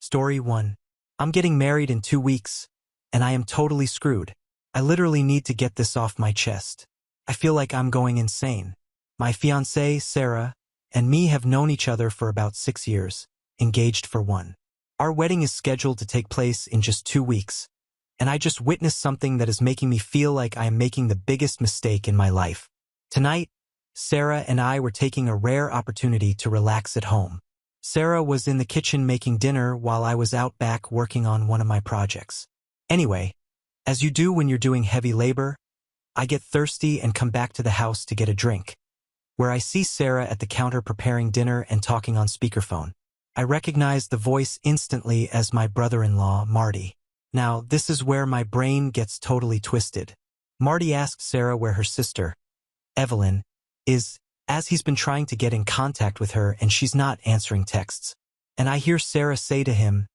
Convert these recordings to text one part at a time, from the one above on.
Story 1. I'm getting married in 2 weeks, and I am totally screwed. I literally need to get this off my chest. I feel like I'm going insane. My fiancée, Sarah, and me have known each other for about 6 years, engaged for 1. Our wedding is scheduled to take place in just 2 weeks, and I just witnessed something that is making me feel like I am making the biggest mistake in my life. Tonight, Sarah and I were taking a rare opportunity to relax at home. Sarah was in the kitchen making dinner while I was out back working on one of my projects. Anyway, as you do when you're doing heavy labor, I get thirsty and come back to the house to get a drink, where I see Sarah at the counter preparing dinner and talking on speakerphone. I recognize the voice instantly as my brother-in-law, Marty. Now, this is where my brain gets totally twisted. Marty asks Sarah where her sister, Evelyn, is, as he's been trying to get in contact with her and she's not answering texts. And I hear Sarah say to him,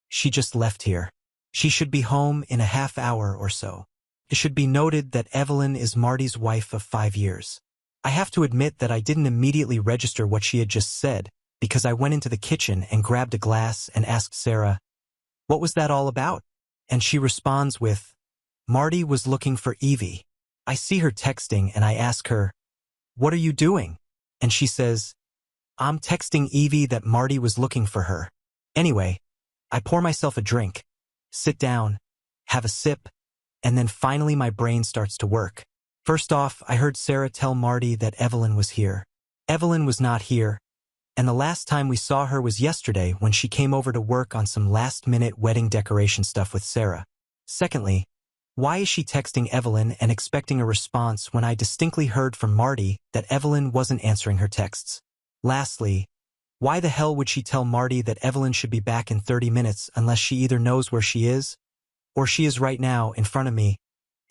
"She just left here. She should be home in a half hour or so." It should be noted that Evelyn is Marty's wife of 5 years. I have to admit that I didn't immediately register what she had just said because I went into the kitchen and grabbed a glass and asked Sarah, "What was that all about?" And she responds with, "Marty was looking for Evie." I see her texting and I ask her, "What are you doing?" And she says, "I'm texting Evie that Marty was looking for her." Anyway, I pour myself a drink, sit down, have a sip, and then finally my brain starts to work. First off, I heard Sarah tell Marty that Evelyn was here. Evelyn was not here, and the last time we saw her was yesterday when she came over to work on some last-minute wedding decoration stuff with Sarah. Secondly, why is she texting Evelyn and expecting a response when I distinctly heard from Marty that Evelyn wasn't answering her texts? Lastly, why the hell would she tell Marty that Evelyn should be back in 30 minutes unless she either knows where she is, or she is right now in front of me,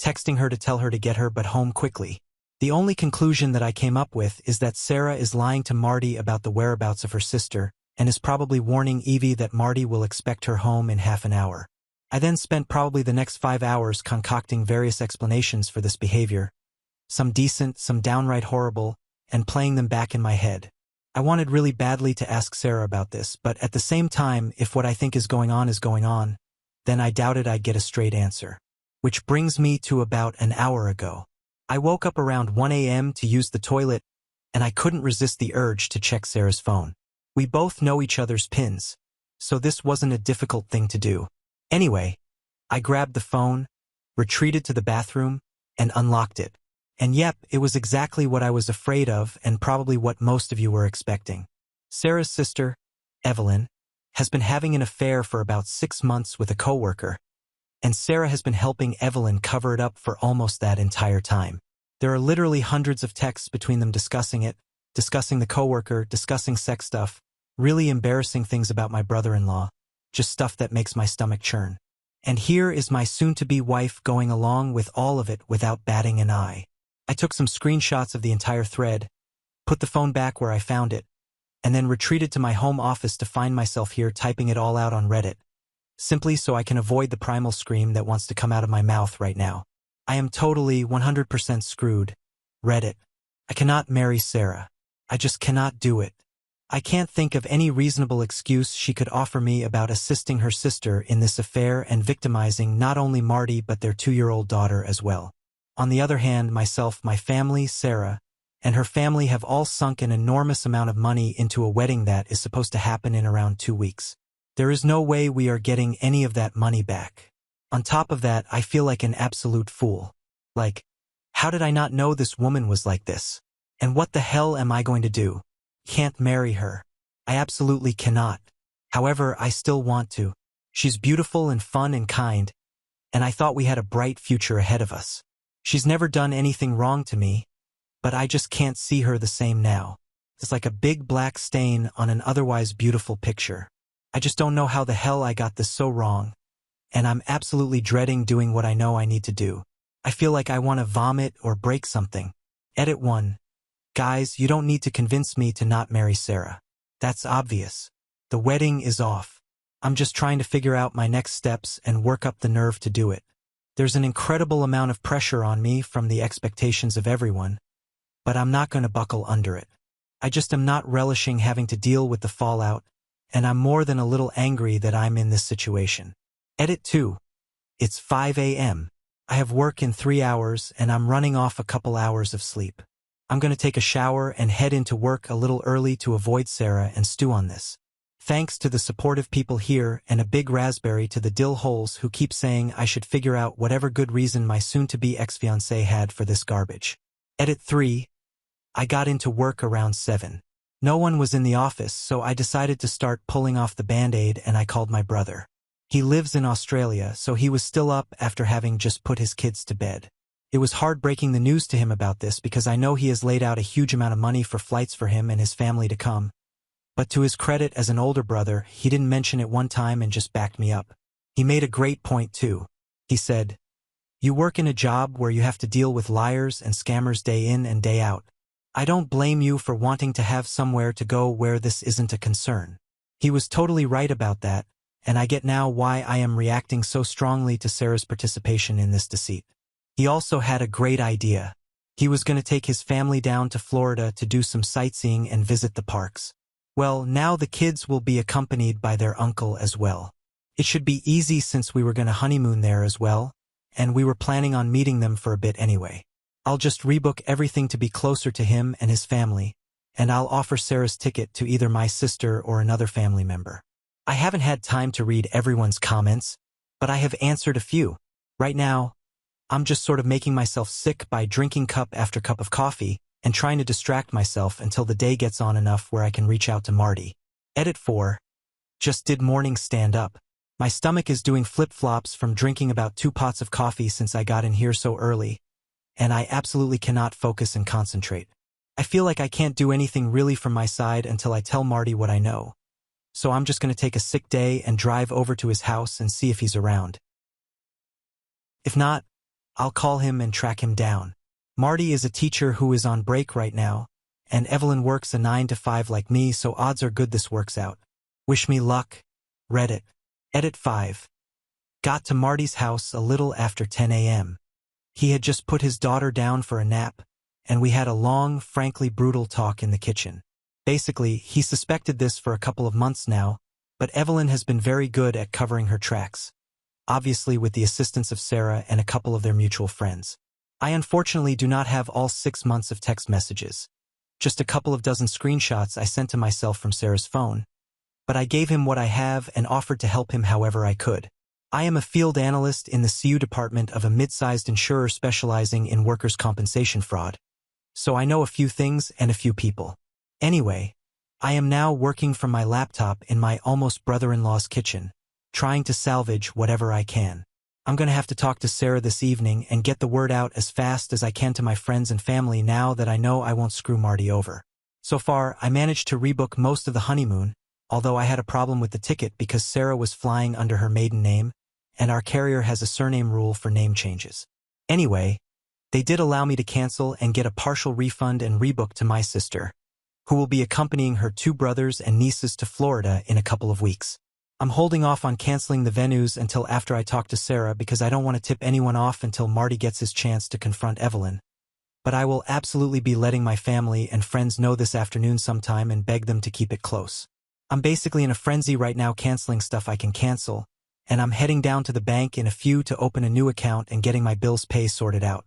texting her to tell her to get her but home quickly? The only conclusion that I came up with is that Sarah is lying to Marty about the whereabouts of her sister and is probably warning Evie that Marty will expect her home in half an hour. I then spent probably the next 5 hours concocting various explanations for this behavior, some decent, some downright horrible, and playing them back in my head. I wanted really badly to ask Sarah about this, but at the same time, if what I think is going on, then I doubted I'd get a straight answer. Which brings me to about an hour ago. I woke up around 1 a.m. to use the toilet, and I couldn't resist the urge to check Sarah's phone. We both know each other's pins, so this wasn't a difficult thing to do. Anyway, I grabbed the phone, retreated to the bathroom, and unlocked it. And yep, it was exactly what I was afraid of and probably what most of you were expecting. Sarah's sister, Evelyn, has been having an affair for about 6 months with a coworker, and Sarah has been helping Evelyn cover it up for almost that entire time. There are literally hundreds of texts between them discussing it, discussing the coworker, discussing sex stuff, really embarrassing things about my brother-in-law, just stuff that makes my stomach churn. And here is my soon-to-be wife going along with all of it without batting an eye. I took some screenshots of the entire thread, put the phone back where I found it, and then retreated to my home office to find myself here typing it all out on Reddit, simply so I can avoid the primal scream that wants to come out of my mouth right now. I am totally 100% screwed. Reddit. I cannot marry Sarah. I just cannot do it. I can't think of any reasonable excuse she could offer me about assisting her sister in this affair and victimizing not only Marty but their 2-year-old daughter as well. On the other hand, myself, my family, Sarah, and her family have all sunk an enormous amount of money into a wedding that is supposed to happen in around 2 weeks. There is no way we are getting any of that money back. On top of that, I feel like an absolute fool. Like, how did I not know this woman was like this? And what the hell am I going to do? Can't marry her. I absolutely cannot. However, I still want to. She's beautiful and fun and kind, and I thought we had a bright future ahead of us. She's never done anything wrong to me, but I just can't see her the same now. It's like a big black stain on an otherwise beautiful picture. I just don't know how the hell I got this so wrong, and I'm absolutely dreading doing what I know I need to do. I feel like I want to vomit or break something. Edit 1. Guys, you don't need to convince me to not marry Sarah. That's obvious. The wedding is off. I'm just trying to figure out my next steps and work up the nerve to do it. There's an incredible amount of pressure on me from the expectations of everyone, but I'm not going to buckle under it. I just am not relishing having to deal with the fallout and I'm more than a little angry that I'm in this situation. Edit 2. It's 5 a.m. I have work in 3 hours and I'm running off a couple hours of sleep. I'm gonna take a shower and head into work a little early to avoid Sarah and stew on this. Thanks to the supportive people here and a big raspberry to the dill holes who keep saying I should figure out whatever good reason my soon-to-be ex-fiancé had for this garbage. Edit 3. I got into work around 7. No one was in the office, so I decided to start pulling off the band-aid and I called my brother. He lives in Australia, so he was still up after having just put his kids to bed. It was hard breaking the news to him about this because I know he has laid out a huge amount of money for flights for him and his family to come. But to his credit as an older brother, he didn't mention it one time and just backed me up. He made a great point too. He said, "You work in a job where you have to deal with liars and scammers day in and day out. I don't blame you for wanting to have somewhere to go where this isn't a concern." He was totally right about that, and I get now why I am reacting so strongly to Sarah's participation in this deceit. He also had a great idea. He was going to take his family down to Florida to do some sightseeing and visit the parks. Well, now the kids will be accompanied by their uncle as well. It should be easy since we were going to honeymoon there as well, and we were planning on meeting them for a bit anyway. I'll just rebook everything to be closer to him and his family, and I'll offer Sarah's ticket to either my sister or another family member. I haven't had time to read everyone's comments, but I have answered a few. Right now, I'm just sort of making myself sick by drinking cup after cup of coffee and trying to distract myself until the day gets on enough where I can reach out to Marty. Edit 4. Just did morning stand-up. My stomach is doing flip-flops from drinking about 2 pots of coffee since I got in here so early, and I absolutely cannot focus and concentrate. I feel like I can't do anything really from my side until I tell Marty what I know. So I'm just going to take a sick day and drive over to his house and see if he's around. If not, I'll call him and track him down. Marty is a teacher who is on break right now, and Evelyn works a 9 to 5 like me, so odds are good this works out. Wish me luck. Reddit. Edit 5. Got to Marty's house a little after 10 a.m. He had just put his daughter down for a nap, and we had a long, frankly brutal talk in the kitchen. Basically, he suspected this for a couple of months now, but Evelyn has been very good at covering her tracks. Obviously with the assistance of Sarah and a couple of their mutual friends. I unfortunately do not have all 6 months of text messages. Just a couple of dozen screenshots I sent to myself from Sarah's phone. But I gave him what I have and offered to help him however I could. I am a field analyst in the CU department of a mid-sized insurer specializing in workers' compensation fraud. So I know a few things and a few people. Anyway, I am now working from my laptop in my almost brother-in-law's kitchen, trying to salvage whatever I can. I'm going to have to talk to Sarah this evening and get the word out as fast as I can to my friends and family now that I know I won't screw Marty over. So far, I managed to rebook most of the honeymoon, although I had a problem with the ticket because Sarah was flying under her maiden name, and our carrier has a surname rule for name changes. Anyway, they did allow me to cancel and get a partial refund and rebook to my sister, who will be accompanying her 2 brothers and nieces to Florida in a couple of weeks. I'm holding off on canceling the venues until after I talk to Sarah because I don't want to tip anyone off until Marty gets his chance to confront Evelyn. But I will absolutely be letting my family and friends know this afternoon sometime and beg them to keep it close. I'm basically in a frenzy right now canceling stuff I can cancel, and I'm heading down to the bank in a few to open a new account and getting my bills pay sorted out.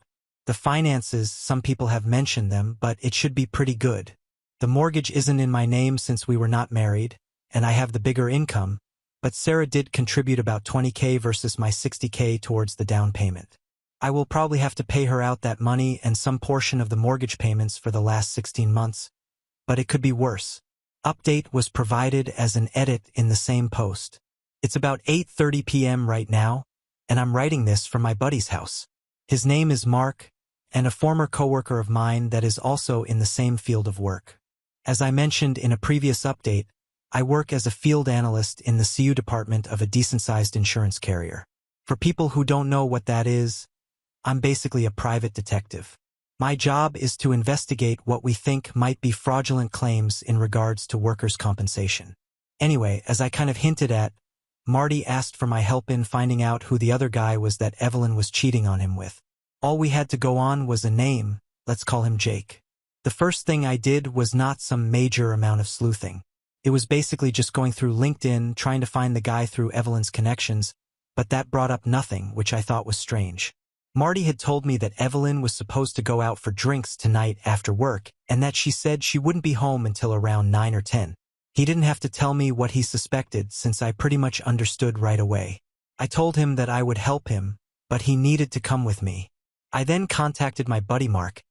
The finances, some people have mentioned them, but it should be pretty good. The mortgage isn't in my name since we were not married, and I have the bigger income, but Sarah did contribute about $20,000 versus my $60,000 towards the down payment. I will probably have to pay her out that money and some portion of the mortgage payments for the last 16 months, but it could be worse. Update was provided as an edit in the same post. It's about 8:30 p.m. right now, and I'm writing this from my buddy's house. His name is Mark, and a former coworker of mine that is also in the same field of work. As I mentioned in a previous update, I work as a field analyst in the CU department of a decent-sized insurance carrier. For people who don't know what that is, I'm basically a private detective. My job is to investigate what we think might be fraudulent claims in regards to workers' compensation. Anyway, as I kind of hinted at, Marty asked for my help in finding out who the other guy was that Evelyn was cheating on him with. All we had to go on was a name, let's call him Jake. The first thing I did was not some major amount of sleuthing. It was basically just going through LinkedIn, trying to find the guy through Evelyn's connections, but that brought up nothing, which I thought was strange. Marty had told me that Evelyn was supposed to go out for drinks tonight after work, and that she said she wouldn't be home until around 9 or 10. He didn't have to tell me what he suspected, since I pretty much understood right away. I told him that I would help him, but he needed to come with me. I then contacted my buddy Mark,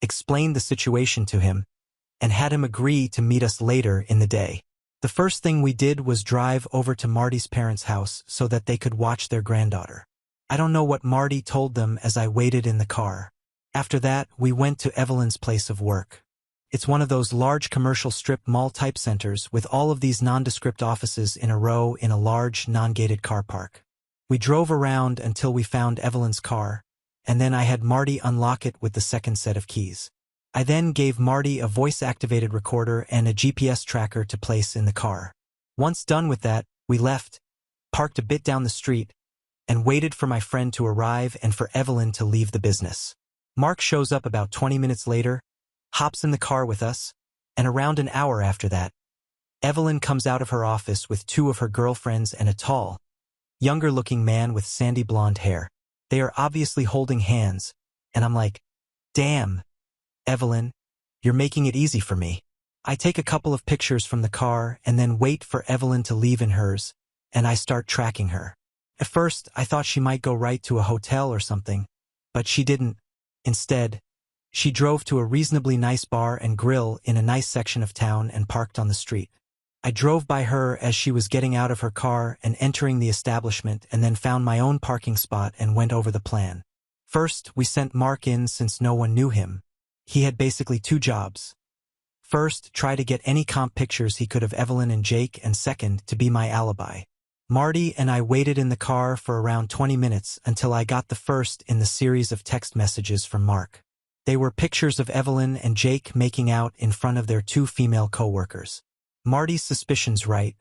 explained the situation to him, and had him agree to meet us later in the day. The first thing we did was drive over to Marty's parents' house so that they could watch their granddaughter. I don't know what Marty told them as I waited in the car. After that, we went to Evelyn's place of work. It's one of those large commercial strip mall-type centers with all of these nondescript offices in a row in a large, non-gated car park. We drove around until we found Evelyn's car, and then I had Marty unlock it with the second set of keys. I then gave Marty a voice-activated recorder and a GPS tracker to place in the car. Once done with that, we left, parked a bit down the street, and waited for my friend to arrive and for Evelyn to leave the business. Mark shows up about 20 minutes later, hops in the car with us, and around an hour after that, Evelyn comes out of her office with two of her girlfriends and a tall, younger-looking man with sandy blonde hair. They are obviously holding hands, and I'm like, damn, Evelyn, you're making it easy for me. I take a couple of pictures from the car and then wait for Evelyn to leave in hers, and I start tracking her. At first, I thought she might go right to a hotel or something, but she didn't. Instead, she drove to a reasonably nice bar and grill in a nice section of town and parked on the street. I drove by her as she was getting out of her car and entering the establishment, and then found my own parking spot and went over the plan. First, we sent Mark in since no one knew him. He had basically two jobs. First, try to get any comp pictures he could of Evelyn and Jake, and second, to be my alibi. Marty and I waited in the car for around 20 minutes until I got the first in the series of text messages from Mark. They were pictures of Evelyn and Jake making out in front of their two female co-workers. Marty's suspicions right.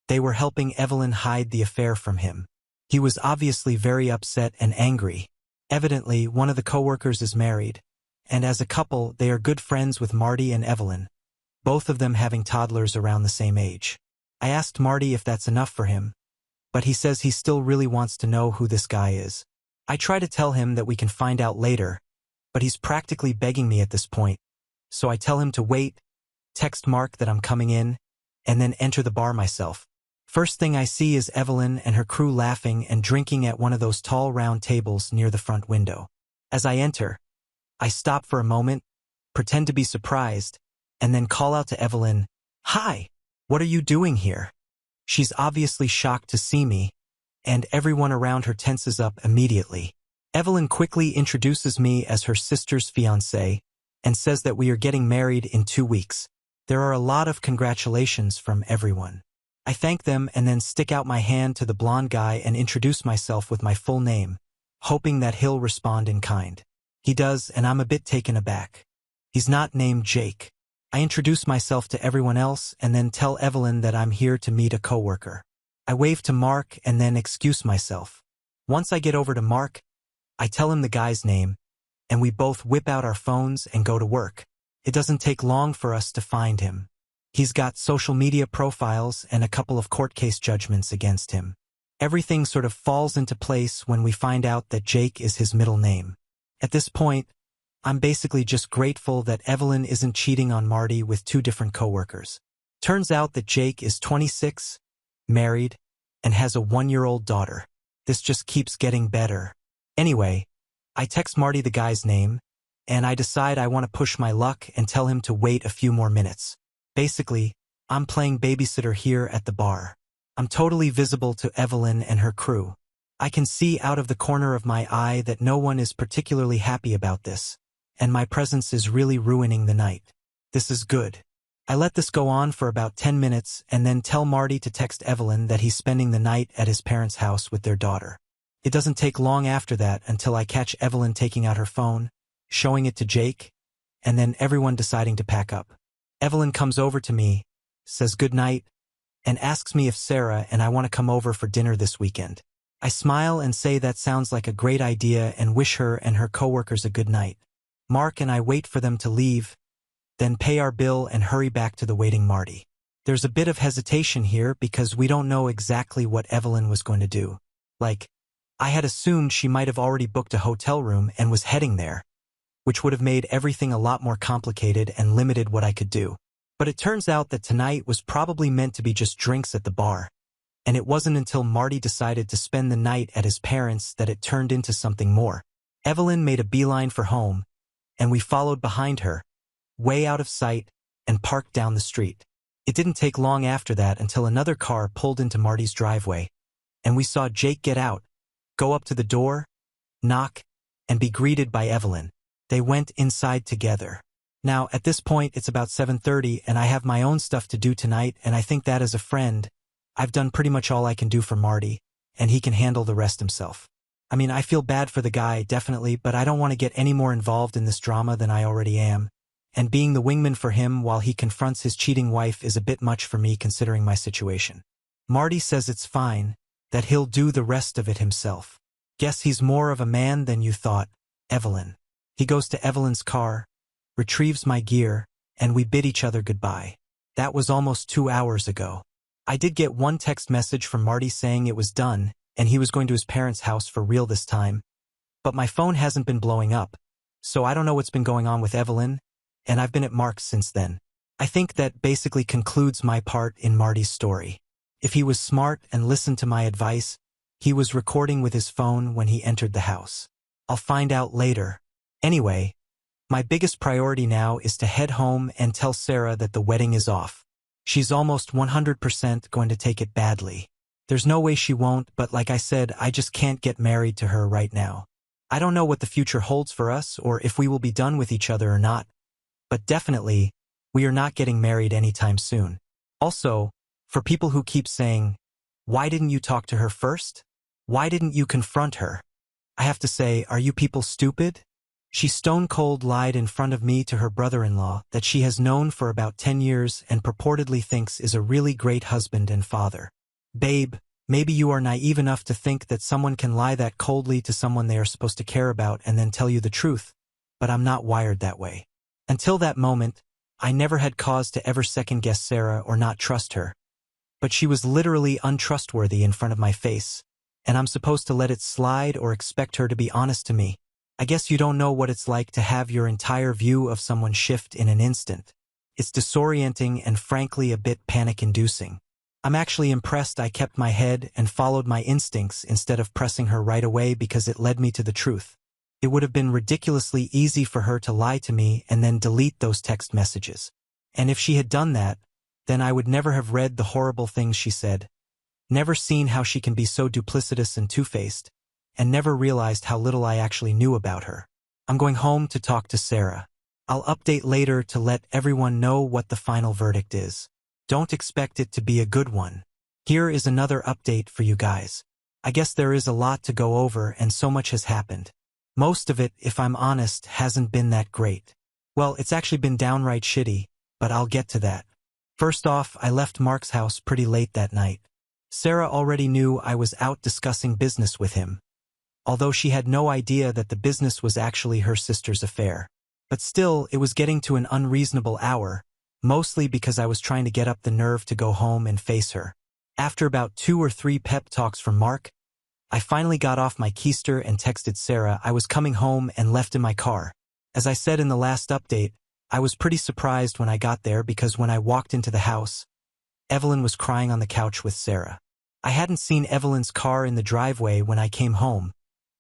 They were helping Evelyn hide the affair from him. He was obviously very upset and angry. Evidently, one of the co-workers is married, and as a couple, they are good friends with Marty and Evelyn, both of them having toddlers around the same age. I asked Marty if that's enough for him, but he says he still really wants to know who this guy is. I try to tell him that we can find out later, but he's practically begging me at this point, so I tell him to wait, text Mark that I'm coming in, and then enter the bar myself. First thing I see is Evelyn and her crew laughing and drinking at one of those tall round tables near the front window. As I enter, I stop for a moment, pretend to be surprised, and then call out to Evelyn, "Hi, what are you doing here?" She's obviously shocked to see me, and everyone around her tenses up immediately. Evelyn quickly introduces me as her sister's fiancé and says that we are getting married in 2 weeks. There are a lot of congratulations from everyone. I thank them and then stick out my hand to the blonde guy and introduce myself with my full name, hoping that he'll respond in kind. He does, and I'm a bit taken aback. He's not named Jake. I introduce myself to everyone else and then tell Evelyn that I'm here to meet a coworker. I wave to Mark and then excuse myself. Once I get over to Mark, I tell him the guy's name, and we both whip out our phones and go to work. It doesn't take long for us to find him. He's got social media profiles and a couple of court case judgments against him. Everything sort of falls into place when we find out that Jake is his middle name. At this point, I'm basically just grateful that Evelyn isn't cheating on Marty with two different coworkers. Turns out that Jake is 26, married, and has a 1-year-old daughter. This just keeps getting better. Anyway, I text Marty the guy's name, and I decide I want to push my luck and tell him to wait a few more minutes. Basically, I'm playing babysitter here at the bar. I'm totally visible to Evelyn and her crew. I can see out of the corner of my eye that no one is particularly happy about this, and my presence is really ruining the night. This is good. I let this go on for about 10 minutes and then tell Marty to text Evelyn that he's spending the night at his parents' house with their daughter. It doesn't take long after that until I catch Evelyn taking out her phone, showing it to Jake, and then everyone deciding to pack up. Evelyn comes over to me, says good night, and asks me if Sarah and I want to come over for dinner this weekend. I smile and say that sounds like a great idea and wish her and her coworkers a good night. Mark and I wait for them to leave, then pay our bill and hurry back to the waiting Marty. There's a bit of hesitation here because we don't know exactly what Evelyn was going to do. Like, I had assumed she might have already booked a hotel room and was heading there, which would have made everything a lot more complicated and limited what I could do. But it turns out that tonight was probably meant to be just drinks at the bar, and it wasn't until Marty decided to spend the night at his parents' that it turned into something more. Evelyn made a beeline for home, and we followed behind her, way out of sight, and parked down the street. It didn't take long after that until another car pulled into Marty's driveway, and we saw Jake get out, go up to the door, knock, and be greeted by Evelyn. They went inside together. Now, at this point, it's about 7:30, and I have my own stuff to do tonight, and I think that as a friend, I've done pretty much all I can do for Marty, and he can handle the rest himself. I mean, I feel bad for the guy, definitely, but I don't want to get any more involved in this drama than I already am. And being the wingman for him while he confronts his cheating wife is a bit much for me considering my situation. Marty says it's fine, that he'll do the rest of it himself. Guess he's more of a man than you thought, Evelyn. He goes to Evelyn's car, retrieves my gear, and we bid each other goodbye. That was almost 2 hours ago. I did get one text message from Marty saying it was done, and he was going to his parents' house for real this time. But my phone hasn't been blowing up, so I don't know what's been going on with Evelyn, and I've been at Mark's since then. I think that basically concludes my part in Marty's story. If he was smart and listened to my advice, he was recording with his phone when he entered the house. I'll find out later. Anyway, my biggest priority now is to head home and tell Sarah that the wedding is off. She's almost 100% going to take it badly. There's no way she won't, but like I said, I just can't get married to her right now. I don't know what the future holds for us or if we will be done with each other or not. But definitely, we are not getting married anytime soon. Also, for people who keep saying, why didn't you talk to her first? Why didn't you confront her? I have to say, are you people stupid? She stone-cold lied in front of me to her brother-in-law that she has known for about 10 years and purportedly thinks is a really great husband and father. Babe, maybe you are naive enough to think that someone can lie that coldly to someone they are supposed to care about and then tell you the truth, but I'm not wired that way. Until that moment, I never had cause to ever second-guess Sarah or not trust her. But she was literally untrustworthy in front of my face, and I'm supposed to let it slide or expect her to be honest to me. I guess you don't know what it's like to have your entire view of someone shift in an instant. It's disorienting and frankly a bit panic-inducing. I'm actually impressed I kept my head and followed my instincts instead of pressing her right away because it led me to the truth. It would have been ridiculously easy for her to lie to me and then delete those text messages. And if she had done that, then I would never have read the horrible things she said, never seen how she can be so duplicitous and two-faced, and never realized how little I actually knew about her. I'm going home to talk to Sarah. I'll update later to let everyone know what the final verdict is. Don't expect it to be a good one. Here is another update for you guys. I guess there is a lot to go over and so much has happened. Most of it, if I'm honest, hasn't been that great. Well, it's actually been downright shitty, but I'll get to that. First off, I left Mark's house pretty late that night. Sarah already knew I was out discussing business with him, although she had no idea that the business was actually her sister's affair. But still, it was getting to an unreasonable hour, mostly because I was trying to get up the nerve to go home and face her. After about 2 or 3 pep talks from Mark, I finally got off my keister and texted Sarah I was coming home and left in my car. As I said in the last update, I was pretty surprised when I got there because when I walked into the house, Evelyn was crying on the couch with Sarah. I hadn't seen Evelyn's car in the driveway when I came home,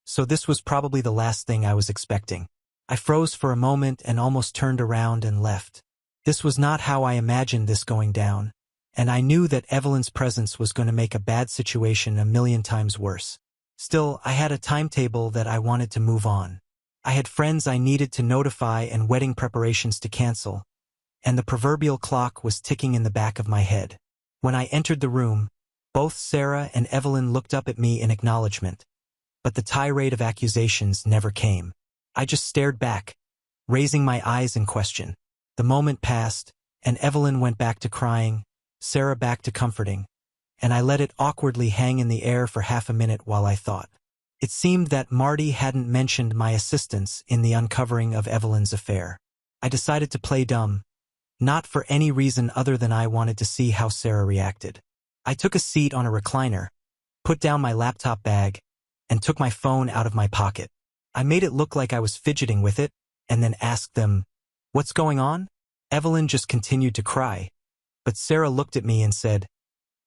so this was probably the last thing I was expecting. I froze for a moment and almost turned around and left. This was not how I imagined this going down, and I knew that Evelyn's presence was going to make a bad situation a million times worse. Still, I had a timetable that I wanted to move on. I had friends I needed to notify and wedding preparations to cancel, and the proverbial clock was ticking in the back of my head. When I entered the room, both Sarah and Evelyn looked up at me in acknowledgement, but the tirade of accusations never came. I just stared back, raising my eyes in question. The moment passed, and Evelyn went back to crying, Sarah back to comforting, and I let it awkwardly hang in the air for half a minute while I thought. It seemed that Marty hadn't mentioned my assistance in the uncovering of Evelyn's affair. I decided to play dumb, not for any reason other than I wanted to see how Sarah reacted. I took a seat on a recliner, put down my laptop bag, and took my phone out of my pocket. I made it look like I was fidgeting with it, and then asked them, "What's going on?" Evelyn just continued to cry, but Sarah looked at me and said,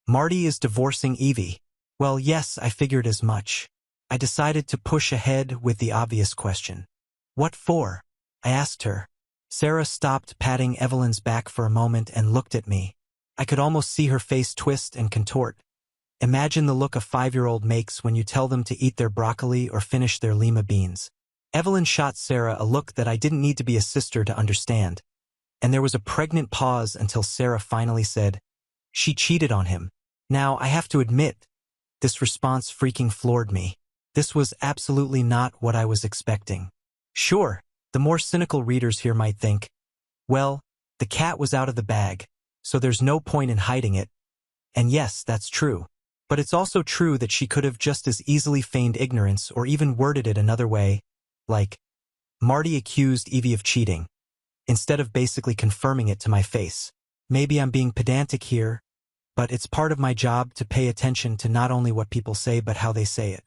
"Marty is divorcing Evie." Well, yes, I figured as much. I decided to push ahead with the obvious question. "What for?" I asked her. Sarah stopped patting Evelyn's back for a moment and looked at me. I could almost see her face twist and contort. Imagine the look a 5-year-old makes when you tell them to eat their broccoli or finish their lima beans. Evelyn shot Sarah a look that I didn't need to be a sister to understand, and there was a pregnant pause until Sarah finally said, "She cheated on him." Now, I have to admit, this response freaking floored me. This was absolutely not what I was expecting. Sure, the more cynical readers here might think, well, the cat was out of the bag, so there's no point in hiding it. And yes, that's true. But it's also true that she could have just as easily feigned ignorance or even worded it another way, like, Marty accused Evie of cheating, instead of basically confirming it to my face. Maybe I'm being pedantic here, but it's part of my job to pay attention to not only what people say but how they say it.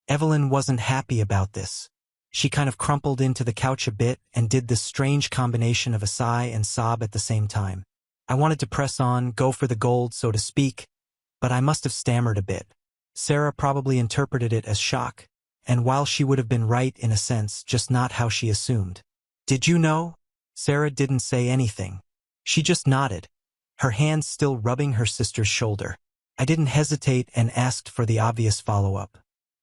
Evelyn wasn't happy about this. She kind of crumpled into the couch a bit and did this strange combination of a sigh and sob at the same time. I wanted to press on, go for the gold, so to speak, but I must have stammered a bit. Sarah probably interpreted it as shock, and while she would have been right in a sense, just not how she assumed. "Did you know?" Sarah didn't say anything. She just nodded, her hand still rubbing her sister's shoulder. I didn't hesitate and asked for the obvious follow-up.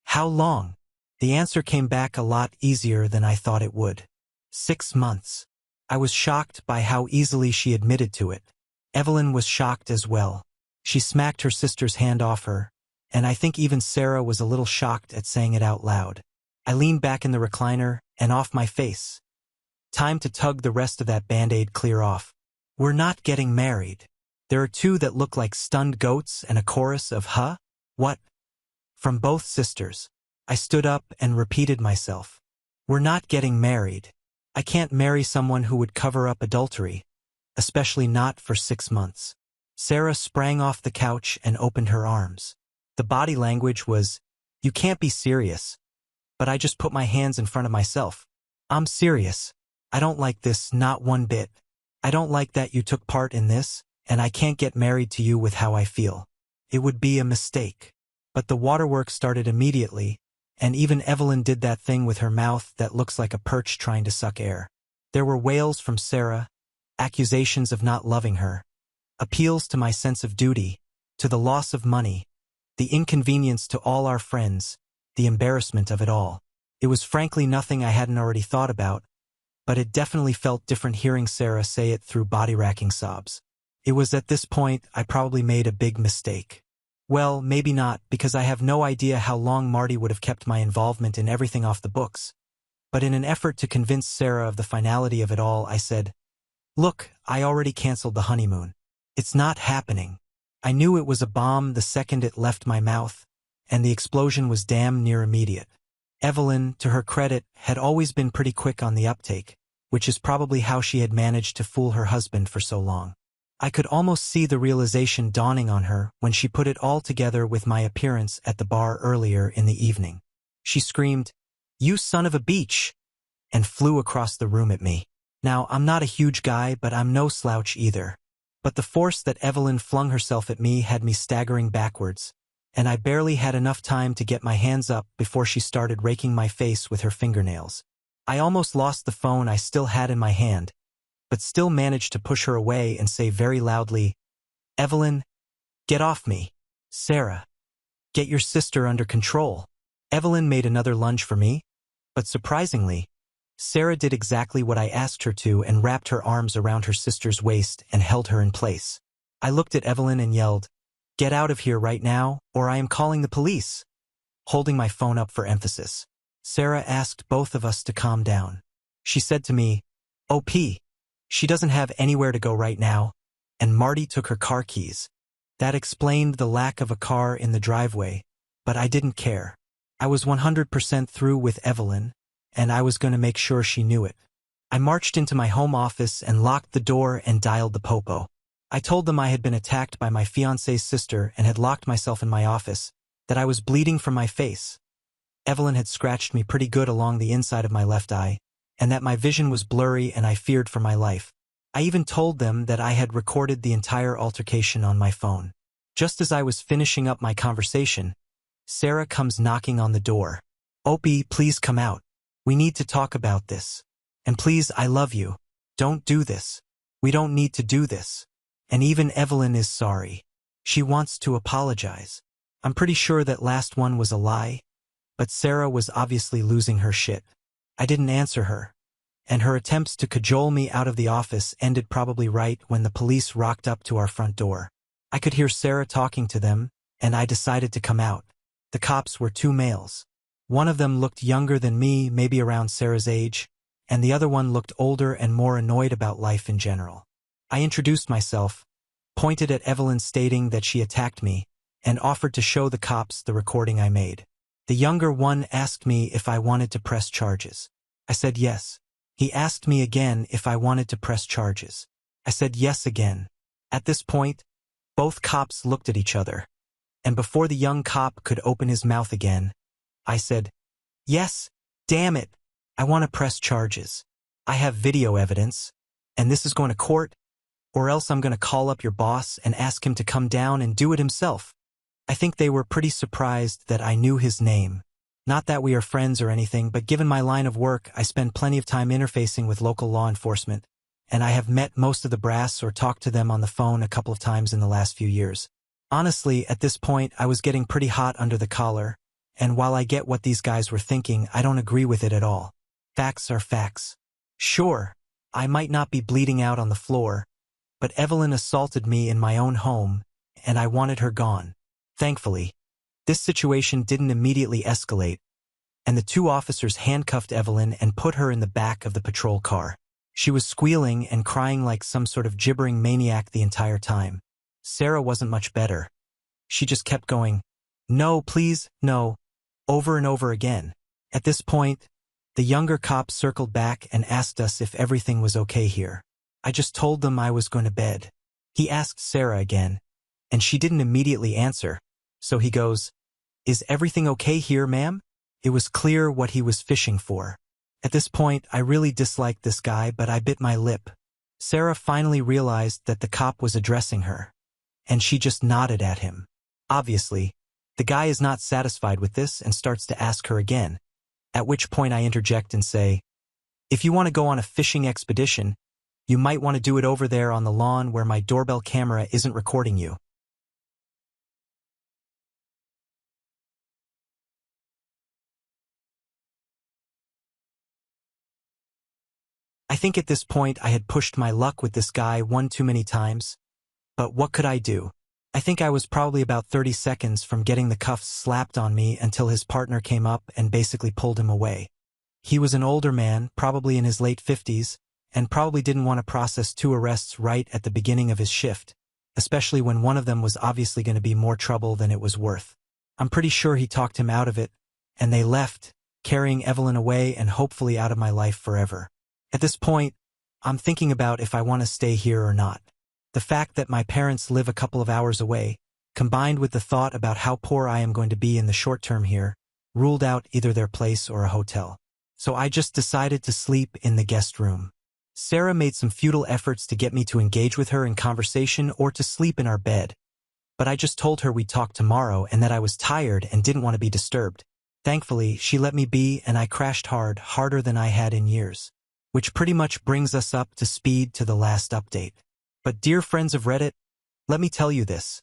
"How long?" The answer came back a lot easier than I thought it would. 6 months. I was shocked by how easily she admitted to it. Evelyn was shocked as well. She smacked her sister's hand off her, and I think even Sarah was a little shocked at saying it out loud. I leaned back in the recliner and off my face. Time to tug the rest of that Band-Aid clear off. "We're not getting married." There are two that look like stunned goats and a chorus of "Huh? What?" from both sisters. I stood up and repeated myself. "We're not getting married. I can't marry someone who would cover up adultery, especially not for 6 months." Sarah sprang off the couch and opened her arms. The body language was, "You can't be serious." But I just put my hands in front of myself. "I'm serious. I don't like this, not one bit. I don't like that you took part in this, and I can't get married to you with how I feel. It would be a mistake." But the waterworks started immediately, and even Evelyn did that thing with her mouth that looks like a perch trying to suck air. There were wails from Sarah, accusations of not loving her, appeals to my sense of duty, to the loss of money, the inconvenience to all our friends, the embarrassment of it all. It was frankly nothing I hadn't already thought about, but it definitely felt different hearing Sarah say it through body-racking sobs. It was at this point I probably made a big mistake. Well, maybe not, because I have no idea how long Marty would have kept my involvement in everything off the books. But in an effort to convince Sarah of the finality of it all, I said, "Look, I already canceled the honeymoon. It's not happening." I knew it was a bomb the second it left my mouth, and the explosion was damn near immediate. Evelyn, to her credit, had always been pretty quick on the uptake, which is probably how she had managed to fool her husband for so long. I could almost see the realization dawning on her when she put it all together with my appearance at the bar earlier in the evening. She screamed, "You son of a beach!" and flew across the room at me. Now, I'm not a huge guy, but I'm no slouch either. But the force that Evelyn flung herself at me had me staggering backwards, and I barely had enough time to get my hands up before she started raking my face with her fingernails. I almost lost the phone I still had in my hand, but still managed to push her away and say very loudly, "Evelyn, get off me. Sarah, get your sister under control." Evelyn made another lunge for me, but surprisingly, Sarah did exactly what I asked her to and wrapped her arms around her sister's waist and held her in place. I looked at Evelyn and yelled, "Get out of here right now, or I am calling the police," holding my phone up for emphasis. Sarah asked both of us to calm down. She said to me, "OP, she doesn't have anywhere to go right now, and Marty took her car keys." That explained the lack of a car in the driveway, but I didn't care. I was 100% through with Evelyn, and I was going to make sure she knew it. I marched into my home office and locked the door and dialed the popo. I told them I had been attacked by my fiancé's sister and had locked myself in my office, that I was bleeding from my face. Evelyn had scratched me pretty good along the inside of my left eye, and that my vision was blurry and I feared for my life. I even told them that I had recorded the entire altercation on my phone. Just as I was finishing up my conversation, Sarah comes knocking on the door. "Opie, please come out. We need to talk about this. And please, I love you. Don't do this. We don't need to do this." And even Evelyn is sorry. She wants to apologize. I'm pretty sure that last one was a lie, but Sarah was obviously losing her shit. I didn't answer her, and her attempts to cajole me out of the office ended probably right when the police rocked up to our front door. I could hear Sarah talking to them, and I decided to come out. The cops were two males. One of them looked younger than me, maybe around Sarah's age, and the other one looked older and more annoyed about life in general. I introduced myself, pointed at Evelyn stating that she attacked me, and offered to show the cops the recording I made. The younger one asked me if I wanted to press charges. I said yes. He asked me again if I wanted to press charges. I said yes again. At this point, both cops looked at each other, and before the young cop could open his mouth again, I said, "Yes, damn it, I want to press charges. I have video evidence, and this is going to court, or else I'm going to call up your boss and ask him to come down and do it himself." I think they were pretty surprised that I knew his name. Not that we are friends or anything, but given my line of work, I spend plenty of time interfacing with local law enforcement, and I have met most of the brass or talked to them on the phone a couple of times in the last few years. Honestly, at this point, I was getting pretty hot under the collar, and while I get what these guys were thinking, I don't agree with it at all. Facts are facts. Sure, I might not be bleeding out on the floor, but Evelyn assaulted me in my own home, and I wanted her gone. Thankfully, this situation didn't immediately escalate, and the two officers handcuffed Evelyn and put her in the back of the patrol car. She was squealing and crying like some sort of gibbering maniac the entire time. Sarah wasn't much better. She just kept going, "No, please, no," over and over again. At this point, the younger cop circled back and asked us if everything was okay here. I just told them I was going to bed. He asked Sarah again, and she didn't immediately answer, so he goes, "Is everything okay here, ma'am?" It was clear what he was fishing for. At this point, I really disliked this guy, but I bit my lip. Sarah finally realized that the cop was addressing her, and she just nodded at him. Obviously, the guy is not satisfied with this and starts to ask her again, at which point I interject and say, "If you want to go on a fishing expedition, you might want to do it over there on the lawn where my doorbell camera isn't recording you." I think at this point I had pushed my luck with this guy one too many times, but what could I do? I think I was probably about 30 seconds from getting the cuffs slapped on me until his partner came up and basically pulled him away. He was an older man, probably in his late 50s, and probably didn't want to process two arrests right at the beginning of his shift, especially when one of them was obviously going to be more trouble than it was worth. I'm pretty sure he talked him out of it, and they left, carrying Evelyn away and hopefully out of my life forever. At this point, I'm thinking about if I want to stay here or not. The fact that my parents live a couple of hours away, combined with the thought about how poor I am going to be in the short term here, ruled out either their place or a hotel. So I just decided to sleep in the guest room. Sarah made some futile efforts to get me to engage with her in conversation or to sleep in our bed, but I just told her we'd talk tomorrow and that I was tired and didn't want to be disturbed. Thankfully, she let me be, and I crashed hard, harder than I had in years. Which pretty much brings us up to speed to the last update. But dear friends of Reddit, let me tell you this.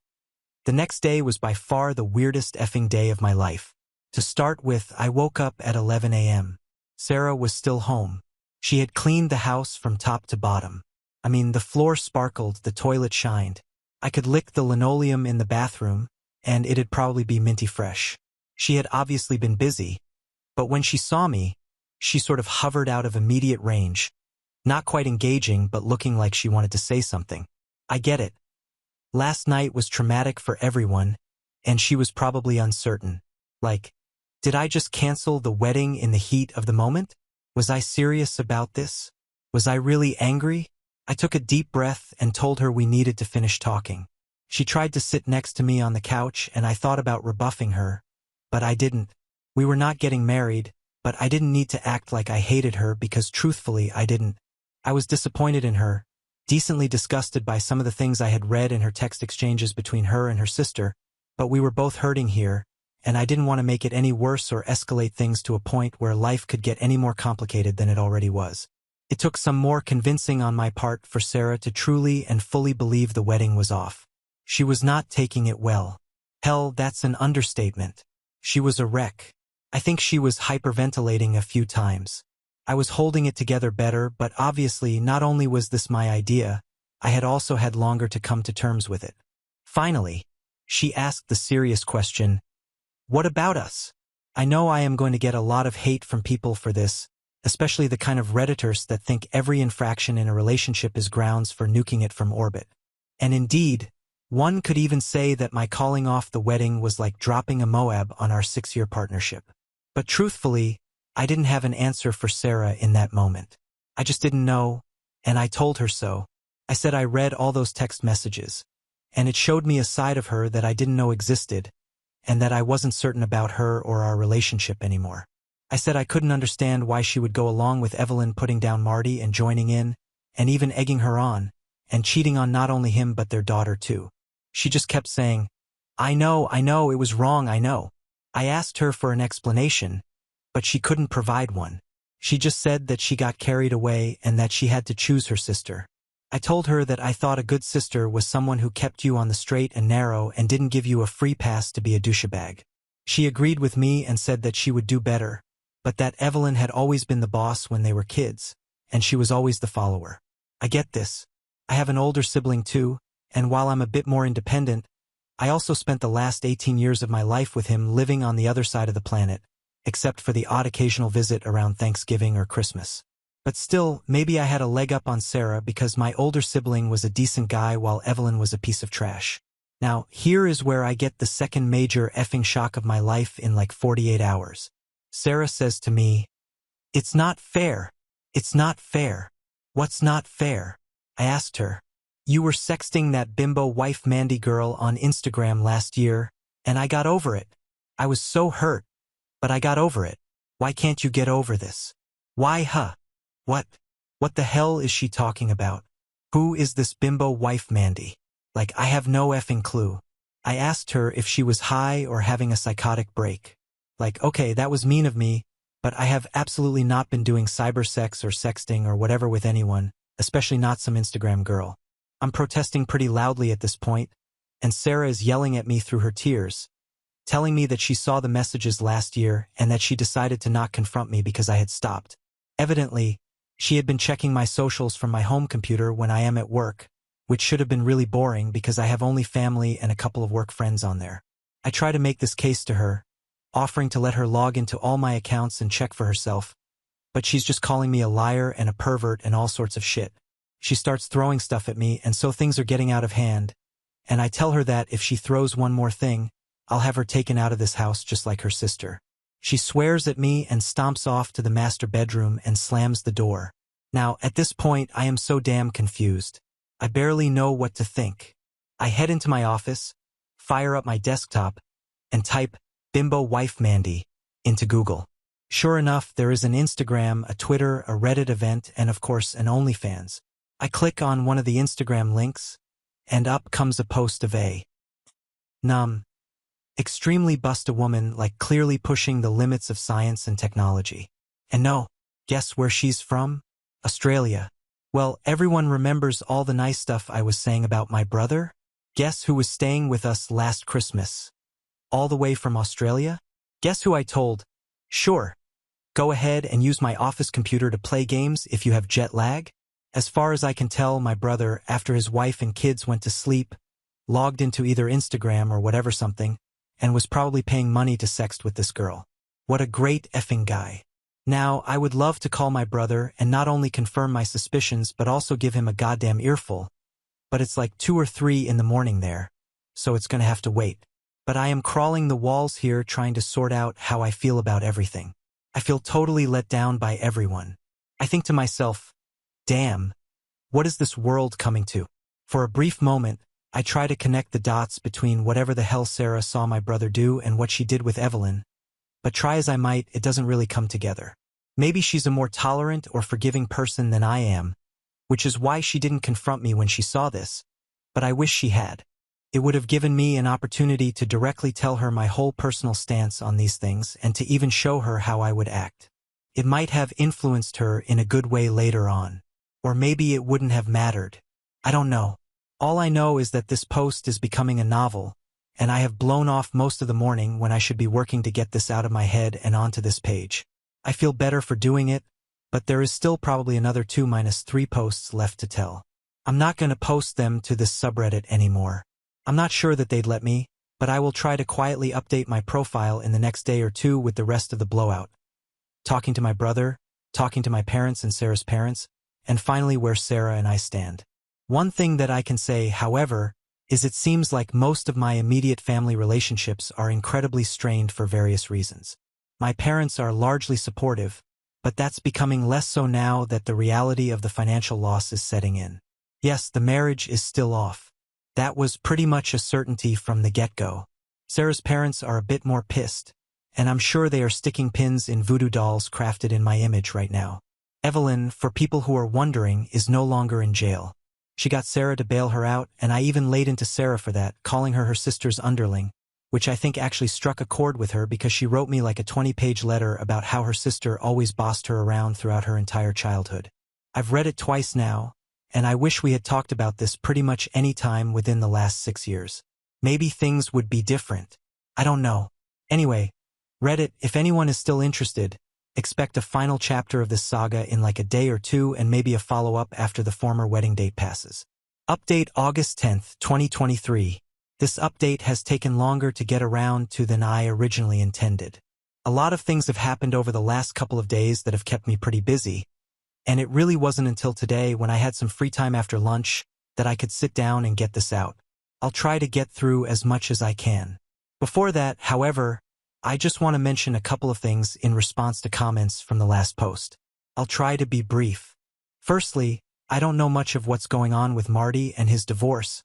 The next day was by far the weirdest effing day of my life. To start with, I woke up at 11 a.m. Sarah was still home. She had cleaned the house from top to bottom. I mean, the floor sparkled, the toilet shined. I could lick the linoleum in the bathroom, and it'd probably be minty fresh. She had obviously been busy, but when she saw me, she sort of hovered out of immediate range, not quite engaging but looking like she wanted to say something. I get it. Last night was traumatic for everyone, and she was probably uncertain. Like, did I just cancel the wedding in the heat of the moment? Was I serious about this? Was I really angry? I took a deep breath and told her we needed to finish talking. She tried to sit next to me on the couch and I thought about rebuffing her, but I didn't. We were not getting married, but I didn't need to act like I hated her because truthfully I didn't. I was disappointed in her, decently disgusted by some of the things I had read in her text exchanges between her and her sister, but we were both hurting here, and I didn't want to make it any worse or escalate things to a point where life could get any more complicated than it already was. It took some more convincing on my part for Sarah to truly and fully believe the wedding was off. She was not taking it well. Hell, that's an understatement. She was a wreck. I think she was hyperventilating a few times. I was holding it together better, but obviously not only was this my idea, I had also had longer to come to terms with it. Finally, she asked the serious question, "What about us?" I know I am going to get a lot of hate from people for this, especially the kind of Redditors that think every infraction in a relationship is grounds for nuking it from orbit. And indeed, one could even say that my calling off the wedding was like dropping a Moab on our 6-year partnership. But truthfully, I didn't have an answer for Sarah in that moment. I just didn't know, and I told her so. I said I read all those text messages, and it showed me a side of her that I didn't know existed, and that I wasn't certain about her or our relationship anymore. I said I couldn't understand why she would go along with Evelyn putting down Marty and joining in, and even egging her on, and cheating on not only him but their daughter too. She just kept saying, I know, it was wrong, I know. I asked her for an explanation, but she couldn't provide one. She just said that she got carried away and that she had to choose her sister. I told her that I thought a good sister was someone who kept you on the straight and narrow and didn't give you a free pass to be a douchebag. She agreed with me and said that she would do better, but that Evelyn had always been the boss when they were kids, and she was always the follower. I get this. I have an older sibling too, and while I'm a bit more independent, I also spent the last 18 years of my life with him living on the other side of the planet, except for the odd occasional visit around Thanksgiving or Christmas. But still, maybe I had a leg up on Sarah because my older sibling was a decent guy while Evelyn was a piece of trash. Now, here is where I get the second major effing shock of my life in like 48 hours. Sarah says to me, "It's not fair. It's not fair." What's not fair? I asked her. You were sexting that bimbo wife Mandy girl on Instagram last year, and I got over it. I was so hurt, but I got over it. Why can't you get over this? Why, huh? What? What the hell is she talking about? Who is this bimbo wife Mandy? Like, I have no effing clue. I asked her if she was high or having a psychotic break. Like, okay, that was mean of me, but I have absolutely not been doing cybersex or sexting or whatever with anyone, especially not some Instagram girl. I'm protesting pretty loudly at this point, and Sarah is yelling at me through her tears, telling me that she saw the messages last year and that she decided to not confront me because I had stopped. Evidently, she had been checking my socials from my home computer when I am at work, which should have been really boring because I have only family and a couple of work friends on there. I try to make this case to her, offering to let her log into all my accounts and check for herself, but she's just calling me a liar and a pervert and all sorts of shit. She starts throwing stuff at me, and so things are getting out of hand, and I tell her that if she throws one more thing, I'll have her taken out of this house just like her sister. She swears at me and stomps off to the master bedroom and slams the door. Now, at this point, I am so damn confused. I barely know what to think. I head into my office, fire up my desktop, and type "Bimbo Wife Mandy" into Google. Sure enough, there is an Instagram, a Twitter, a Reddit event, and of course an OnlyFans. I click on one of the Instagram links, and up comes a post of a extremely busta woman, like clearly pushing the limits of science and technology. And no, guess where she's from? Australia. Well, everyone remembers all the nice stuff I was saying about my brother? Guess who was staying with us last Christmas? All the way from Australia? Guess who I told? Sure. Go ahead and use my office computer to play games if you have jet lag? As far as I can tell, my brother, after his wife and kids went to sleep, logged into either Instagram or whatever something, and was probably paying money to sext with this girl. What a great effing guy. Now, I would love to call my brother and not only confirm my suspicions but also give him a goddamn earful, but it's like 2 or 3 in the morning there, so it's gonna have to wait. But I am crawling the walls here trying to sort out how I feel about everything. I feel totally let down by everyone. I think to myself, Damn, what is this world coming to? For a brief moment, I try to connect the dots between whatever the hell Sarah saw my brother do and what she did with Evelyn, but try as I might, it doesn't really come together. Maybe she's a more tolerant or forgiving person than I am, which is why she didn't confront me when she saw this, but I wish she had. It would have given me an opportunity to directly tell her my whole personal stance on these things and to even show her how I would act. It might have influenced her in a good way later on. Or maybe it wouldn't have mattered. I don't know. All I know is that this post is becoming a novel, and I have blown off most of the morning when I should be working to get this out of my head and onto this page. I feel better for doing it, but there is still probably another 2-3 posts left to tell. I'm not going to post them to this subreddit anymore. I'm not sure that they'd let me, but I will try to quietly update my profile in the next day or two with the rest of the blowout. Talking to my brother, talking to my parents and Sarah's parents, and finally where Sarah and I stand. One thing that I can say, however, is it seems like most of my immediate family relationships are incredibly strained for various reasons. My parents are largely supportive, but that's becoming less so now that the reality of the financial loss is setting in. Yes, the marriage is still off. That was pretty much a certainty from the get-go. Sarah's parents are a bit more pissed, and I'm sure they are sticking pins in voodoo dolls crafted in my image right now. Evelyn, for people who are wondering, is no longer in jail. She got Sarah to bail her out, and I even laid into Sarah for that, calling her sister's underling, which I think actually struck a chord with her because she wrote me like a 20-page letter about how her sister always bossed her around throughout her entire childhood. I've read it twice now, and I wish we had talked about this pretty much any time within the last 6 years. Maybe things would be different. I don't know. Anyway, Reddit, if anyone is still interested, expect a final chapter of this saga in like a day or two and maybe a follow-up after the former wedding date passes. Update August 10th, 2023. This update has taken longer to get around to than I originally intended. A lot of things have happened over the last couple of days that have kept me pretty busy, and it really wasn't until today when I had some free time after lunch that I could sit down and get this out. I'll try to get through as much as I can. Before that, however, I just want to mention a couple of things in response to comments from the last post. I'll try to be brief. Firstly, I don't know much of what's going on with Marty and his divorce,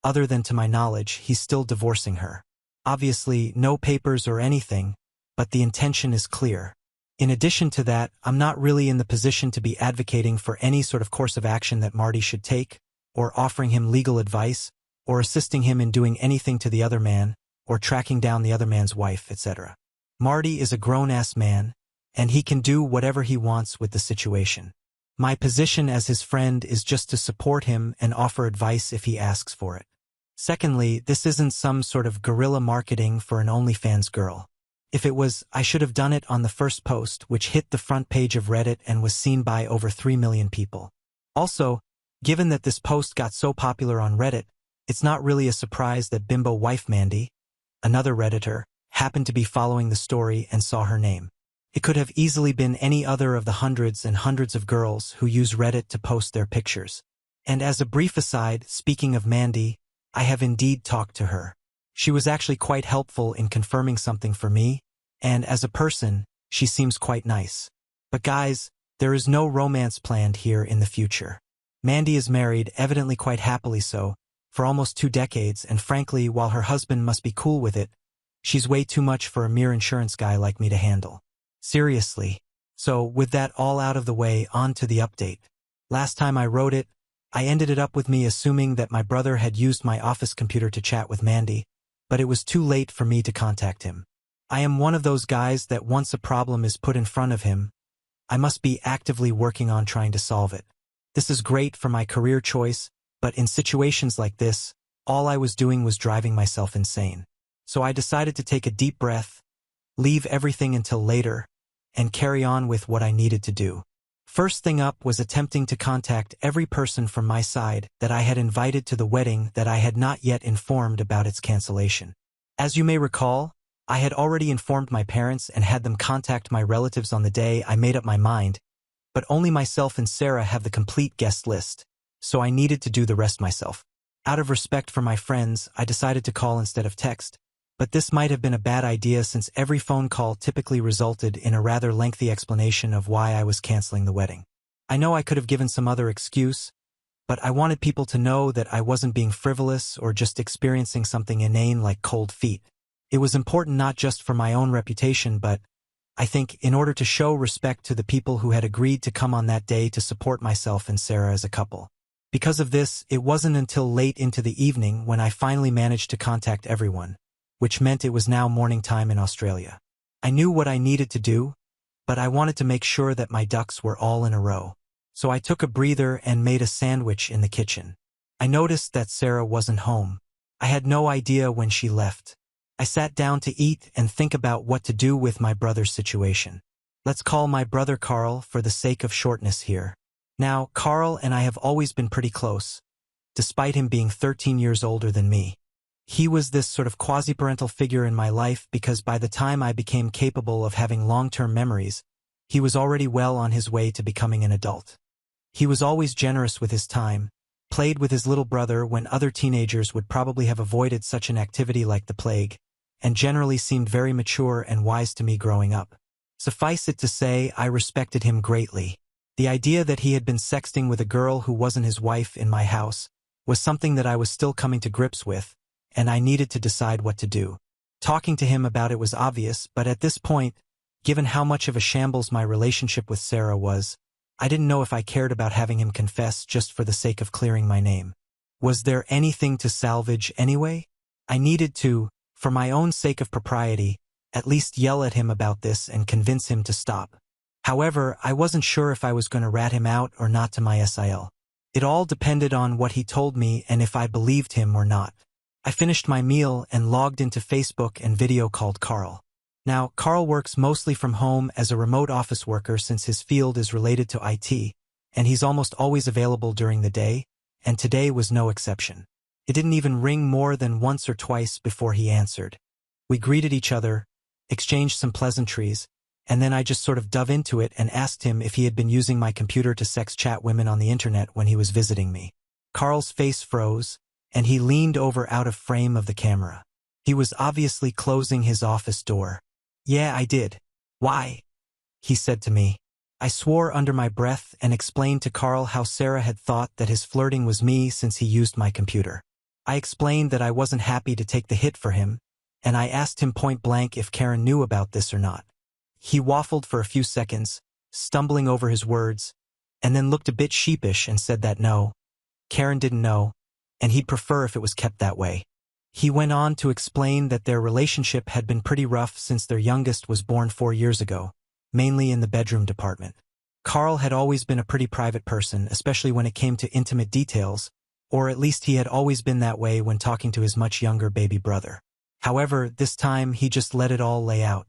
other than to my knowledge, he's still divorcing her. Obviously, no papers or anything, but the intention is clear. In addition to that, I'm not really in the position to be advocating for any sort of course of action that Marty should take, or offering him legal advice, or assisting him in doing anything to the other man, or tracking down the other man's wife, etc. Marty is a grown-ass man, and he can do whatever he wants with the situation. My position as his friend is just to support him and offer advice if he asks for it. Secondly, this isn't some sort of guerrilla marketing for an OnlyFans girl. If it was, I should have done it on the first post, which hit the front page of Reddit and was seen by over 3 million people. Also, given that this post got so popular on Reddit, it's not really a surprise that Bimbo Wife Mandy, another Redditor, happened to be following the story and saw her name. It could have easily been any other of the hundreds and hundreds of girls who use Reddit to post their pictures. And as a brief aside, speaking of Mandy, I have indeed talked to her. She was actually quite helpful in confirming something for me, and as a person, she seems quite nice. But guys, there is no romance planned here in the future. Mandy is married, evidently quite happily so, for almost 2 decades, and frankly, while her husband must be cool with it, she's way too much for a mere insurance guy like me to handle. Seriously. So, with that all out of the way, on to the update. Last time I wrote it, I ended it up with me assuming that my brother had used my office computer to chat with Mandy, but it was too late for me to contact him. I am one of those guys that once a problem is put in front of him, I must be actively working on trying to solve it. This is great for my career choice, but in situations like this, all I was doing was driving myself insane. So I decided to take a deep breath, leave everything until later, and carry on with what I needed to do. First thing up was attempting to contact every person from my side that I had invited to the wedding that I had not yet informed about its cancellation. As you may recall, I had already informed my parents and had them contact my relatives on the day I made up my mind, but only myself and Sarah have the complete guest list, so I needed to do the rest myself. Out of respect for my friends, I decided to call instead of text, but this might have been a bad idea since every phone call typically resulted in a rather lengthy explanation of why I was canceling the wedding. I know I could have given some other excuse, but I wanted people to know that I wasn't being frivolous or just experiencing something inane like cold feet. It was important not just for my own reputation, but I think in order to show respect to the people who had agreed to come on that day to support myself and Sarah as a couple. Because of this, it wasn't until late into the evening when I finally managed to contact everyone, which meant it was now morning time in Australia. I knew what I needed to do, but I wanted to make sure that my ducks were all in a row. So I took a breather and made a sandwich in the kitchen. I noticed that Sarah wasn't home. I had no idea when she left. I sat down to eat and think about what to do with my brother's situation. Let's call my brother Carl for the sake of shortness here. Now, Carl and I have always been pretty close, despite him being 13 years older than me. He was this sort of quasi-parental figure in my life because by the time I became capable of having long-term memories, he was already well on his way to becoming an adult. He was always generous with his time, played with his little brother when other teenagers would probably have avoided such an activity like the plague, and generally seemed very mature and wise to me growing up. Suffice it to say, I respected him greatly. The idea that he had been sexting with a girl who wasn't his wife in my house was something that I was still coming to grips with, and I needed to decide what to do. Talking to him about it was obvious, but at this point, given how much of a shambles my relationship with Sarah was, I didn't know if I cared about having him confess just for the sake of clearing my name. Was there anything to salvage anyway? I needed to, for my own sake of propriety, at least yell at him about this and convince him to stop. However, I wasn't sure if I was going to rat him out or not to my SIL. It all depended on what he told me and if I believed him or not. I finished my meal and logged into Facebook and video called Carl. Now, Carl works mostly from home as a remote office worker since his field is related to IT, and he's almost always available during the day, and today was no exception. It didn't even ring more than once or twice before he answered. We greeted each other, exchanged some pleasantries, and then I just sort of dove into it and asked him if he had been using my computer to sex chat women on the internet when he was visiting me. Carl's face froze, and he leaned over out of frame of the camera. He was obviously closing his office door. "Yeah, I did." "Why?" he said to me. I swore under my breath and explained to Carl how Sarah had thought that his flirting was me since he used my computer. I explained that I wasn't happy to take the hit for him, and I asked him point blank if Karen knew about this or not. He waffled for a few seconds, stumbling over his words, and then looked a bit sheepish and said that no, Karen didn't know, and he'd prefer if it was kept that way. He went on to explain that their relationship had been pretty rough since their youngest was born 4 years ago, mainly in the bedroom department. Carl had always been a pretty private person, especially when it came to intimate details, or at least he had always been that way when talking to his much younger baby brother. However, this time he just let it all lay out.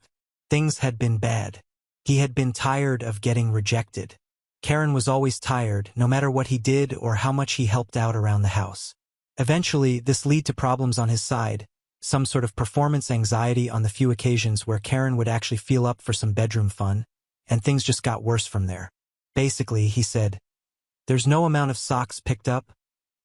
Things had been bad. He had been tired of getting rejected. Karen was always tired, no matter what he did or how much he helped out around the house. Eventually, this led to problems on his side, some sort of performance anxiety on the few occasions where Karen would actually feel up for some bedroom fun, and things just got worse from there. Basically, he said, "There's no amount of socks picked up,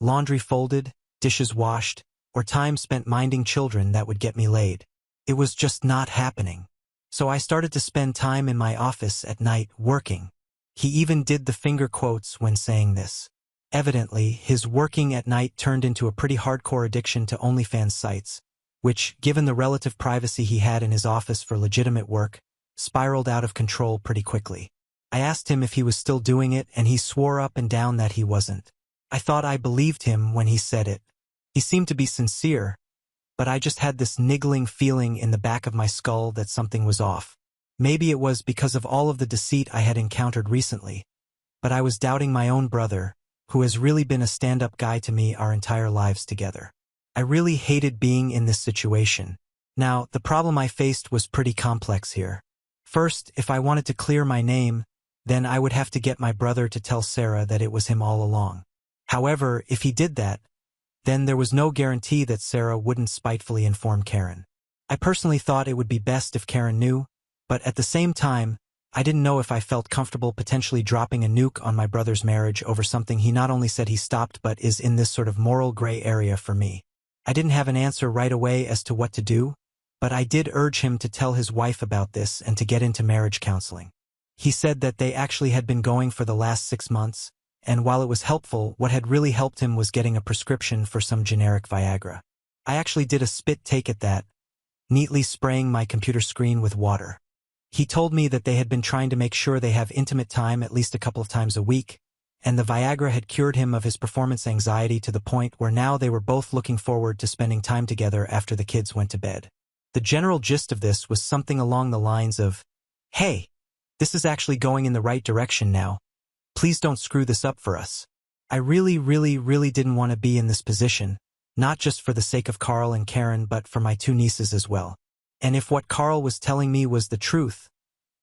laundry folded, dishes washed, or time spent minding children that would get me laid. It was just not happening. So I started to spend time in my office at night working." He even did the finger quotes when saying this. Evidently, his working at night turned into a pretty hardcore addiction to OnlyFans sites, which, given the relative privacy he had in his office for legitimate work, spiraled out of control pretty quickly. I asked him if he was still doing it, and he swore up and down that he wasn't. I thought I believed him when he said it. He seemed to be sincere, but I just had this niggling feeling in the back of my skull that something was off. Maybe it was because of all of the deceit I had encountered recently, but I was doubting my own brother, who has really been a stand-up guy to me our entire lives together. I really hated being in this situation. Now, the problem I faced was pretty complex here. First, if I wanted to clear my name, then I would have to get my brother to tell Sarah that it was him all along. However, if he did that, then there was no guarantee that Sarah wouldn't spitefully inform Karen. I personally thought it would be best if Karen knew, but at the same time, I didn't know if I felt comfortable potentially dropping a nuke on my brother's marriage over something he not only said he stopped but is in this sort of moral gray area for me. I didn't have an answer right away as to what to do, but I did urge him to tell his wife about this and to get into marriage counseling. He said that they actually had been going for the last 6 months, and while it was helpful, what had really helped him was getting a prescription for some generic Viagra. I actually did a spit take at that, neatly spraying my computer screen with water. He told me that they had been trying to make sure they have intimate time at least a couple of times a week, and the Viagra had cured him of his performance anxiety to the point where now they were both looking forward to spending time together after the kids went to bed. The general gist of this was something along the lines of, "Hey, this is actually going in the right direction now. Please don't screw this up for us." I really didn't want to be in this position, not just for the sake of Carl and Karen but for my 2 nieces as well. And if what Carl was telling me was the truth,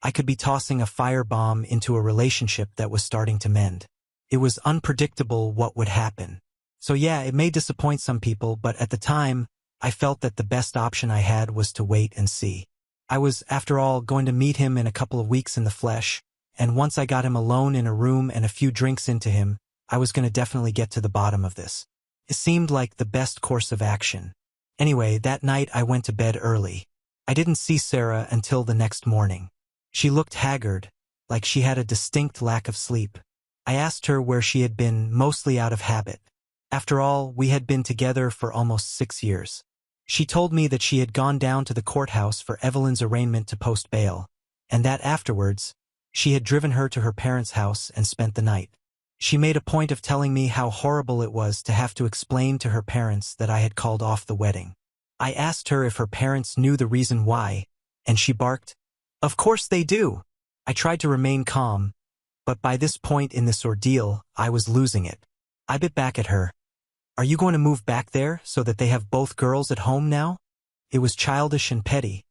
I could be tossing a firebomb into a relationship that was starting to mend. It was unpredictable what would happen. So yeah, it may disappoint some people, but at the time, I felt that the best option I had was to wait and see. I was, after all, going to meet him in a couple of weeks in the flesh, and once I got him alone in a room and a few drinks into him, I was going to definitely get to the bottom of this. It seemed like the best course of action. Anyway, that night I went to bed early. I didn't see Sarah until the next morning. She looked haggard, like she had a distinct lack of sleep. I asked her where she had been, mostly out of habit. After all, we had been together for almost 6 years. She told me that she had gone down to the courthouse for Evelyn's arraignment to post bail, and that afterwards, she had driven her to her parents' house and spent the night. She made a point of telling me how horrible it was to have to explain to her parents that I had called off the wedding. I asked her if her parents knew the reason why, and she barked, "Of course they do." I tried to remain calm, but by this point in this ordeal, I was losing it. I bit back at her. "Are you going to move back there so that they have both girls at home now?" It was childish and petty,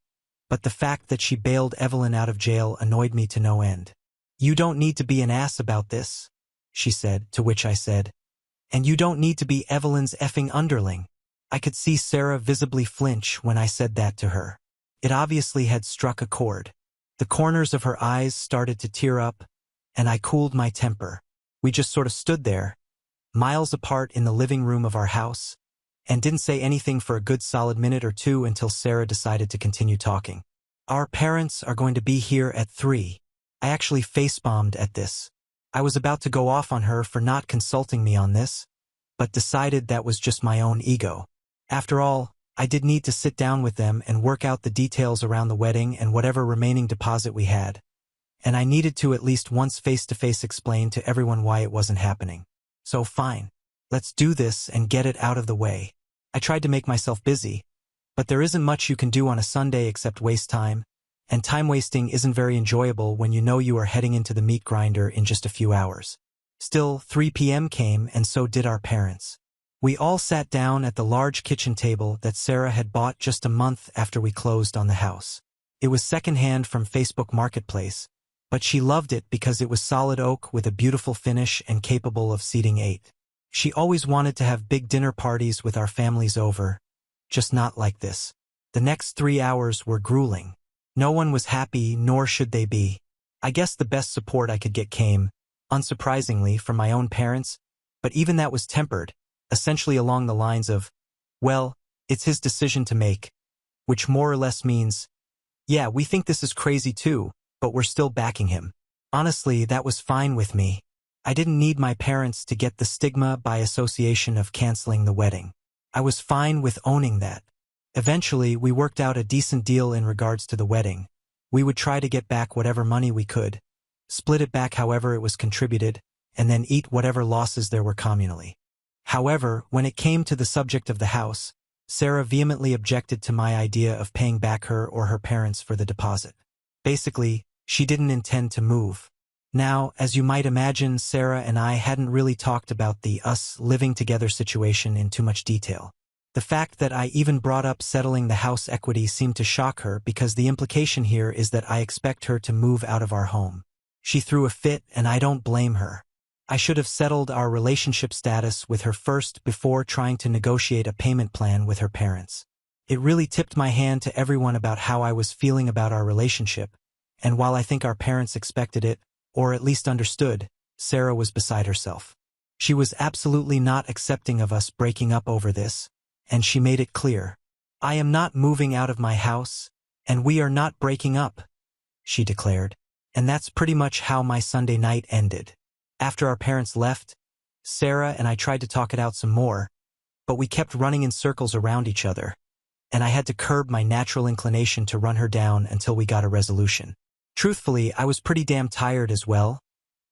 but the fact that she bailed Evelyn out of jail annoyed me to no end. "You don't need to be an ass about this," she said, to which I said, "And you don't need to be Evelyn's effing underling." I could see Sarah visibly flinch when I said that to her. It obviously had struck a chord. The corners of her eyes started to tear up, and I cooled my temper. We just sort of stood there, miles apart in the living room of our house, and didn't say anything for a good solid minute or two until Sarah decided to continue talking. "Our parents are going to be here at 3. I actually face-bombed at this. I was about to go off on her for not consulting me on this, but decided that was just my own ego. After all, I did need to sit down with them and work out the details around the wedding and whatever remaining deposit we had. And I needed to at least once face-to-face explain to everyone why it wasn't happening. So fine, let's do this and get it out of the way. I tried to make myself busy, but there isn't much you can do on a Sunday except waste time, and time wasting isn't very enjoyable when you know you are heading into the meat grinder in just a few hours. Still, 3 p.m. came, and so did our parents. We all sat down at the large kitchen table that Sarah had bought just a month after we closed on the house. It was secondhand from Facebook Marketplace, but she loved it because it was solid oak with a beautiful finish and capable of seating 8. She always wanted to have big dinner parties with our families over, just not like this. The next 3 hours were grueling. No one was happy, nor should they be. I guess the best support I could get came, unsurprisingly, from my own parents, but even that was tempered, essentially along the lines of, "Well, it's his decision to make," which more or less means, "Yeah, we think this is crazy too, but we're still backing him." Honestly, that was fine with me. I didn't need my parents to get the stigma by association of canceling the wedding. I was fine with owning that. Eventually, we worked out a decent deal in regards to the wedding. We would try to get back whatever money we could, split it back however it was contributed, and then eat whatever losses there were communally. However, when it came to the subject of the house, Sarah vehemently objected to my idea of paying back her or her parents for the deposit. Basically, she didn't intend to move. Now, as you might imagine, Sarah and I hadn't really talked about the us living together situation in too much detail. The fact that I even brought up settling the house equity seemed to shock her because the implication here is that I expect her to move out of our home. She threw a fit, and I don't blame her. I should have settled our relationship status with her first before trying to negotiate a payment plan with her parents. It really tipped my hand to everyone about how I was feeling about our relationship, and while I think our parents expected it, or at least understood, Sarah was beside herself. She was absolutely not accepting of us breaking up over this, and she made it clear. "I am not moving out of my house, and we are not breaking up," she declared. And that's pretty much how my Sunday night ended. After our parents left, Sarah and I tried to talk it out some more, but we kept running in circles around each other, and I had to curb my natural inclination to run her down until we got a resolution. Truthfully, I was pretty damn tired as well,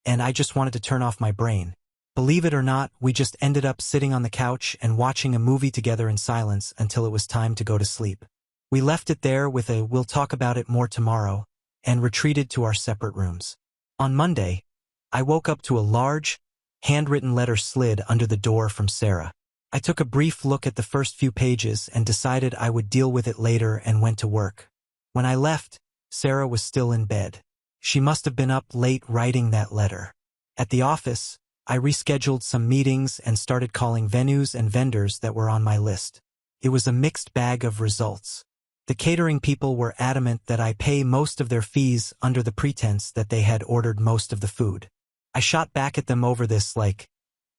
and I just wanted to turn off my brain. Believe it or not, we just ended up sitting on the couch and watching a movie together in silence until it was time to go to sleep. We left it there with a "we'll talk about it more tomorrow," and retreated to our separate rooms. On Monday, I woke up to a large, handwritten letter slid under the door from Sarah. I took a brief look at the first few pages and decided I would deal with it later and went to work. When I left, Sarah was still in bed. She must have been up late writing that letter. At the office, I rescheduled some meetings and started calling venues and vendors that were on my list. It was a mixed bag of results. The catering people were adamant that I pay most of their fees under the pretense that they had ordered most of the food. I shot back at them over this like,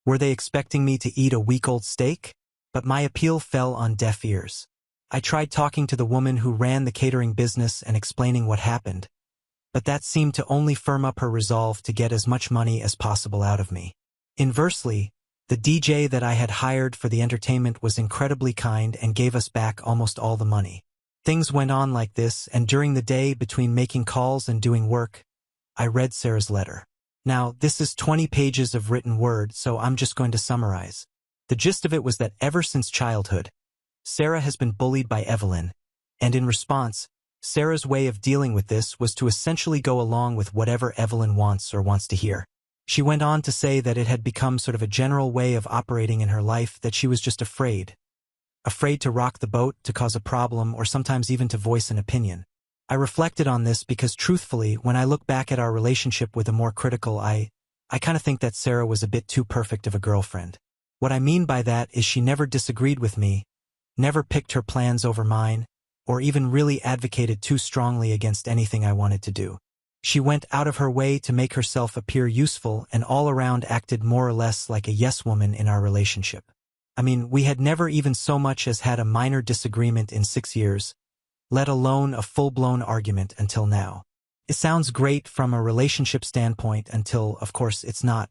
were they expecting me to eat a week-old steak? But my appeal fell on deaf ears. I tried talking to the woman who ran the catering business and explaining what happened, but that seemed to only firm up her resolve to get as much money as possible out of me. Inversely, the DJ that I had hired for the entertainment was incredibly kind and gave us back almost all the money. Things went on like this, and during the day between making calls and doing work, I read Sarah's letter. Now, this is 20 pages of written word, so I'm just going to summarize. The gist of it was that ever since childhood, Sarah has been bullied by Evelyn, and in response, Sarah's way of dealing with this was to essentially go along with whatever Evelyn wants to hear. She went on to say that it had become sort of a general way of operating in her life, that she was just afraid to rock the boat, to cause a problem, or sometimes even to voice an opinion. I reflected on this because truthfully, when I look back at our relationship with a more critical eye, I kind of think that Sarah was a bit too perfect of a girlfriend. What I mean by that is she never disagreed with me, never picked her plans over mine, or even really advocated too strongly against anything I wanted to do. She went out of her way to make herself appear useful and all around acted more or less like a yes woman in our relationship. I mean, we had never even so much as had a minor disagreement in 6 years, let alone a full-blown argument until now. It sounds great from a relationship standpoint until, of course, it's not.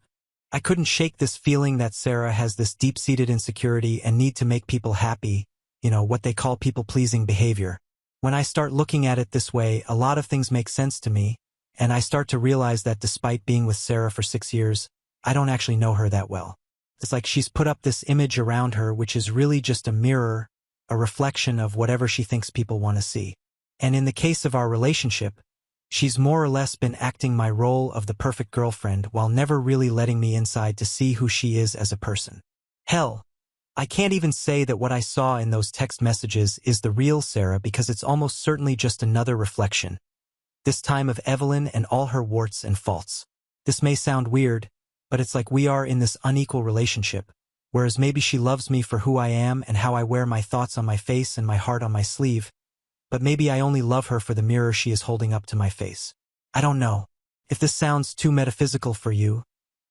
I couldn't shake this feeling that Sarah has this deep-seated insecurity and need to make people happy, what they call people-pleasing behavior. When I start looking at it this way, a lot of things make sense to me, and I start to realize that despite being with Sarah for 6 years, I don't actually know her that well. It's like she's put up this image around her which is really just a mirror, a reflection of whatever she thinks people want to see. And in the case of our relationship, she's more or less been acting my role of the perfect girlfriend while never really letting me inside to see who she is as a person. Hell, I can't even say that what I saw in those text messages is the real Sarah, because it's almost certainly just another reflection, this time of Evelyn and all her warts and faults. This may sound weird, but it's like we are in this unequal relationship, whereas maybe she loves me for who I am and how I wear my thoughts on my face and my heart on my sleeve, but maybe I only love her for the mirror she is holding up to my face. I don't know. If this sounds too metaphysical for you,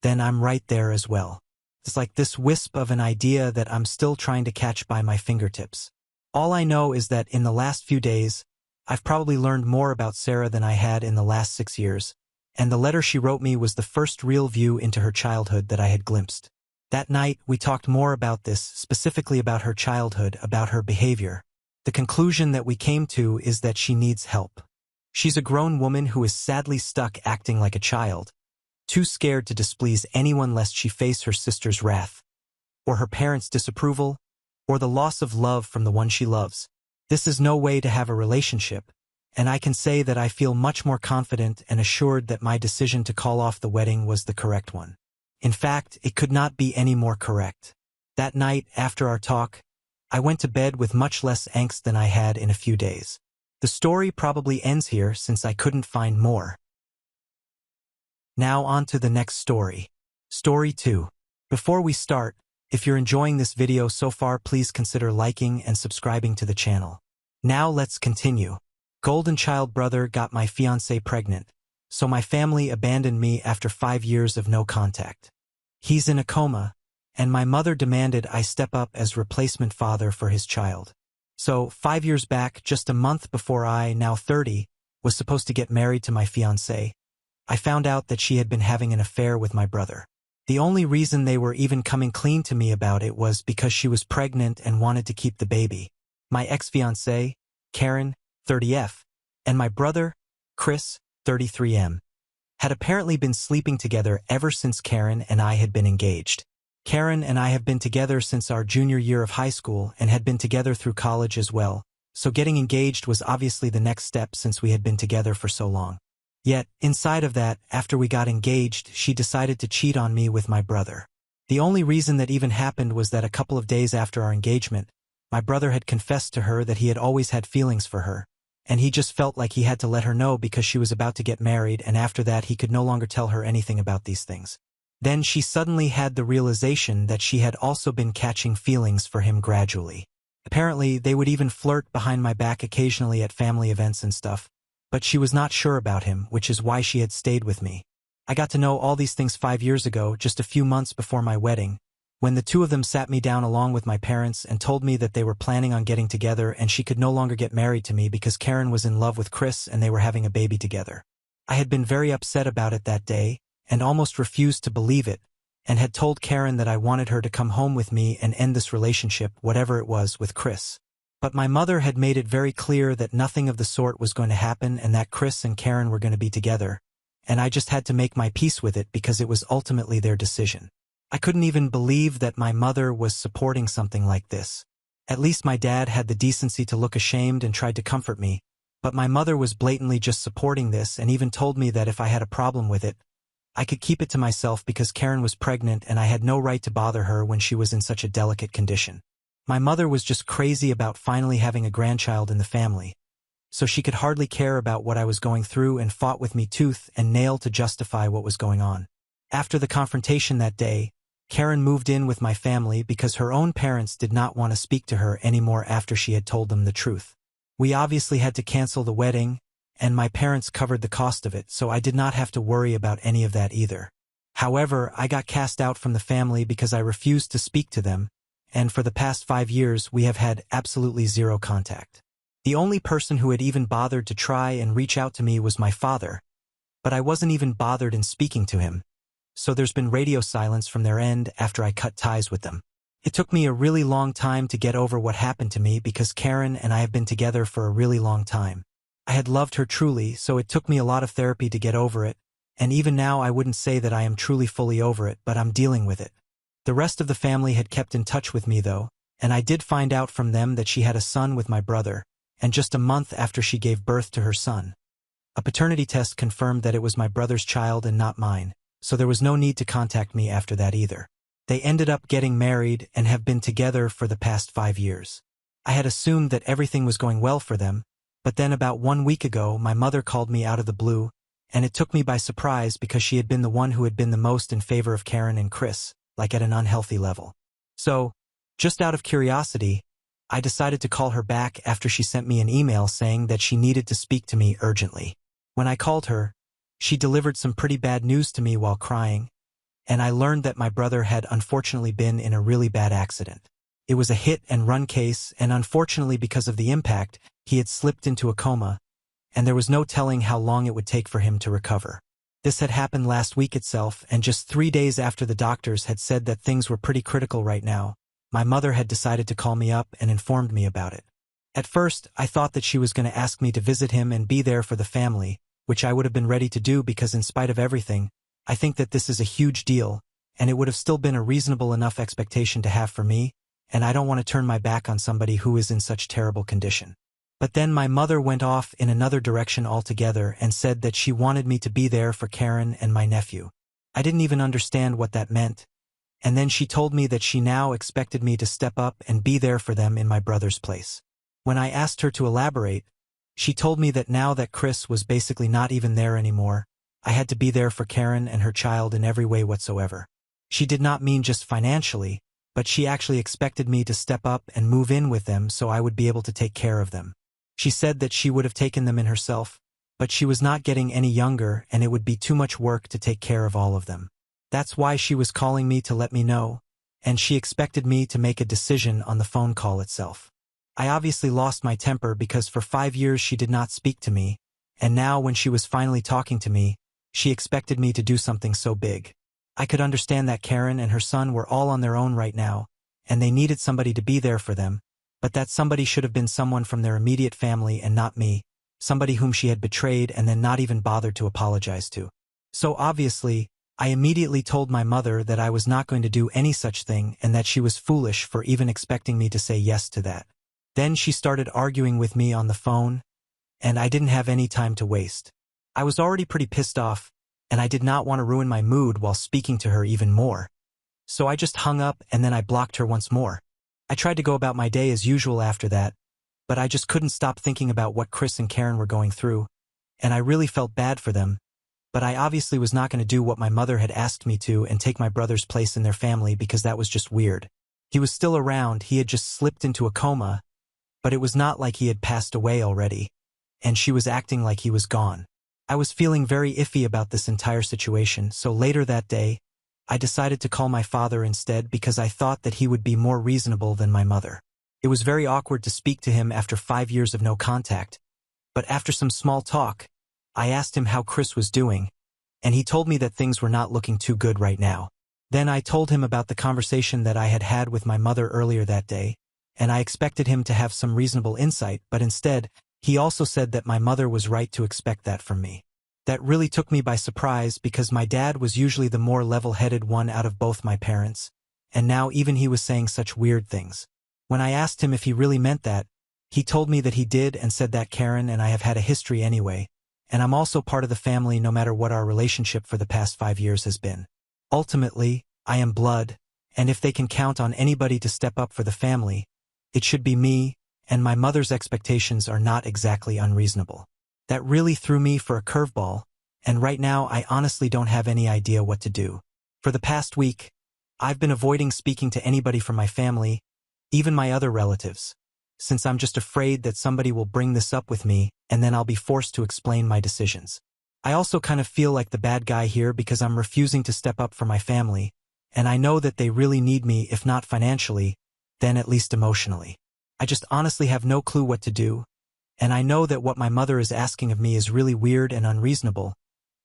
then I'm right there as well. It's like this wisp of an idea that I'm still trying to catch by my fingertips. All I know is that in the last few days, I've probably learned more about Sarah than I had in the last 6 years, and the letter she wrote me was the first real view into her childhood that I had glimpsed. That night, we talked more about this, specifically about her childhood, about her behavior. The conclusion that we came to is that she needs help. She's a grown woman who is sadly stuck acting like a child, too scared to displease anyone lest she face her sister's wrath, or her parents' disapproval, or the loss of love from the one she loves. This is no way to have a relationship, and I can say that I feel much more confident and assured that my decision to call off the wedding was the correct one. In fact, it could not be any more correct. That night, after our talk, I went to bed with much less angst than I had in a few days. The story probably ends here since I couldn't find more. Now on to the next story. Story 2. Before we start, if you're enjoying this video so far, please consider liking and subscribing to the channel. Now let's continue. Golden child brother got my fiancée pregnant, so my family abandoned me after 5 years of no contact. He's in a coma, and my mother demanded I step up as replacement father for his child. So 5 years back, just a month before I, now 30, was supposed to get married to my fiancée, I found out that she had been having an affair with my brother. The only reason they were even coming clean to me about it was because she was pregnant and wanted to keep the baby. My ex-fiancée, Karen, 30F, and my brother, Chris, 33M, had apparently been sleeping together ever since Karen and I had been engaged. Karen and I have been together since our junior year of high school and had been together through college as well, so getting engaged was obviously the next step since we had been together for so long. Yet, inside of that, after we got engaged, she decided to cheat on me with my brother. The only reason that even happened was that a couple of days after our engagement, my brother had confessed to her that he had always had feelings for her, and he just felt like he had to let her know because she was about to get married, and after that he could no longer tell her anything about these things. Then she suddenly had the realization that she had also been catching feelings for him gradually. Apparently, they would even flirt behind my back occasionally at family events and stuff, but she was not sure about him, which is why she had stayed with me. I got to know all these things 5 years ago, just a few months before my wedding, when the two of them sat me down along with my parents and told me that they were planning on getting together and she could no longer get married to me because Karen was in love with Chris and they were having a baby together. I had been very upset about it that day, and almost refused to believe it, and had told Karen that I wanted her to come home with me and end this relationship, whatever it was, with Chris. But my mother had made it very clear that nothing of the sort was going to happen and that Chris and Karen were going to be together, and I just had to make my peace with it because it was ultimately their decision. I couldn't even believe that my mother was supporting something like this. At least my dad had the decency to look ashamed and tried to comfort me, but my mother was blatantly just supporting this and even told me that if I had a problem with it, I could keep it to myself because Karen was pregnant and I had no right to bother her when she was in such a delicate condition. My mother was just crazy about finally having a grandchild in the family, so she could hardly care about what I was going through and fought with me tooth and nail to justify what was going on. After the confrontation that day, Karen moved in with my family because her own parents did not want to speak to her anymore after she had told them the truth. We obviously had to cancel the wedding, and my parents covered the cost of it, so I did not have to worry about any of that either. However, I got cast out from the family because I refused to speak to them, and for the past 5 years we have had absolutely zero contact. The only person who had even bothered to try and reach out to me was my father, but I wasn't even bothered in speaking to him, so there's been radio silence from their end after I cut ties with them. It took me a really long time to get over what happened to me because Karen and I have been together for a really long time. I had loved her truly, so it took me a lot of therapy to get over it, and even now I wouldn't say that I am truly fully over it, but I'm dealing with it. The rest of the family had kept in touch with me though, and I did find out from them that she had a son with my brother, and just a month after she gave birth to her son. A paternity test confirmed that it was my brother's child and not mine, so there was no need to contact me after that either. They ended up getting married and have been together for the past 5 years. I had assumed that everything was going well for them, but then about 1 week ago my mother called me out of the blue, and it took me by surprise because she had been the one who had been the most in favor of Karen and Chris, like at an unhealthy level. So, just out of curiosity, I decided to call her back after she sent me an email saying that she needed to speak to me urgently. When I called her, she delivered some pretty bad news to me while crying, and I learned that my brother had unfortunately been in a really bad accident. It was a hit-and-run case, and unfortunately because of the impact, he had slipped into a coma, and there was no telling how long it would take for him to recover. This had happened last week itself, and just 3 days after the doctors had said that things were pretty critical right now, my mother had decided to call me up and informed me about it. At first, I thought that she was going to ask me to visit him and be there for the family, which I would have been ready to do because in spite of everything, I think that this is a huge deal, and it would have still been a reasonable enough expectation to have for me, and I don't want to turn my back on somebody who is in such terrible condition. But then my mother went off in another direction altogether and said that she wanted me to be there for Karen and my nephew. I didn't even understand what that meant, and then she told me that she now expected me to step up and be there for them in my brother's place. When I asked her to elaborate, she told me that now that Chris was basically not even there anymore, I had to be there for Karen and her child in every way whatsoever. She did not mean just financially, but she actually expected me to step up and move in with them so I would be able to take care of them. She said that she would have taken them in herself, but she was not getting any younger and it would be too much work to take care of all of them. That's why she was calling me to let me know, and she expected me to make a decision on the phone call itself. I obviously lost my temper because for 5 years she did not speak to me, and now when she was finally talking to me, she expected me to do something so big. I could understand that Karen and her son were all on their own right now, and they needed somebody to be there for them, but that somebody should have been someone from their immediate family and not me, somebody whom she had betrayed and then not even bothered to apologize to. So obviously, I immediately told my mother that I was not going to do any such thing and that she was foolish for even expecting me to say yes to that. Then she started arguing with me on the phone, and I didn't have any time to waste. I was already pretty pissed off, and I did not want to ruin my mood while speaking to her even more. So I just hung up and then I blocked her once more. I tried to go about my day as usual after that, but I just couldn't stop thinking about what Chris and Karen were going through, and I really felt bad for them, but I obviously was not going to do what my mother had asked me to and take my brother's place in their family because that was just weird. He was still around, he had just slipped into a coma, but it was not like he had passed away already, and she was acting like he was gone. I was feeling very iffy about this entire situation, so later that day, I decided to call my father instead because I thought that he would be more reasonable than my mother. It was very awkward to speak to him after 5 years of no contact, but after some small talk, I asked him how Chris was doing, and he told me that things were not looking too good right now. Then I told him about the conversation that I had had with my mother earlier that day, and I expected him to have some reasonable insight, but instead, he also said that my mother was right to expect that from me. That really took me by surprise because my dad was usually the more level-headed one out of both my parents, and now even he was saying such weird things. When I asked him if he really meant that, he told me that he did and said that Karen and I have had a history anyway, and I'm also part of the family no matter what our relationship for the past 5 years has been. Ultimately, I am blood, and if they can count on anybody to step up for the family, it should be me, and my mother's expectations are not exactly unreasonable. That really threw me for a curveball, and right now I honestly don't have any idea what to do. For the past week, I've been avoiding speaking to anybody from my family, even my other relatives, since I'm just afraid that somebody will bring this up with me and then I'll be forced to explain my decisions. I also kind of feel like the bad guy here because I'm refusing to step up for my family, and I know that they really need me if not financially, then at least emotionally. I just honestly have no clue what to do, and I know that what my mother is asking of me is really weird and unreasonable,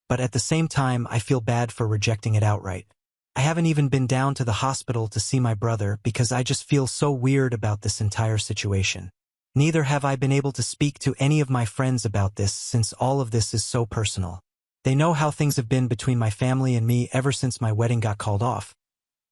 but at the same time I feel bad for rejecting it outright. I haven't even been down to the hospital to see my brother because I just feel so weird about this entire situation. Neither have I been able to speak to any of my friends about this since all of this is so personal. They know how things have been between my family and me ever since my wedding got called off,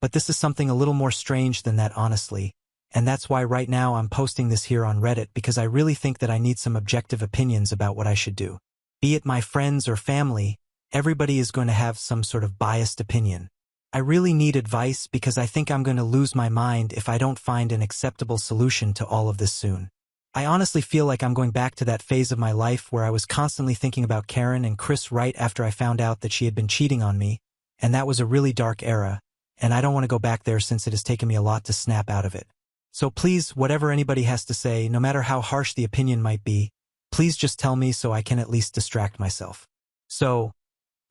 but this is something a little more strange than that honestly. And that's why right now I'm posting this here on Reddit because I really think that I need some objective opinions about what I should do. Be it my friends or family, everybody is going to have some sort of biased opinion. I really need advice because I think I'm going to lose my mind if I don't find an acceptable solution to all of this soon. I honestly feel like I'm going back to that phase of my life where I was constantly thinking about Karen and Chris right after I found out that she had been cheating on me, and that was a really dark era, and I don't want to go back there since it has taken me a lot to snap out of it. So please, whatever anybody has to say, no matter how harsh the opinion might be, please just tell me so I can at least distract myself. So,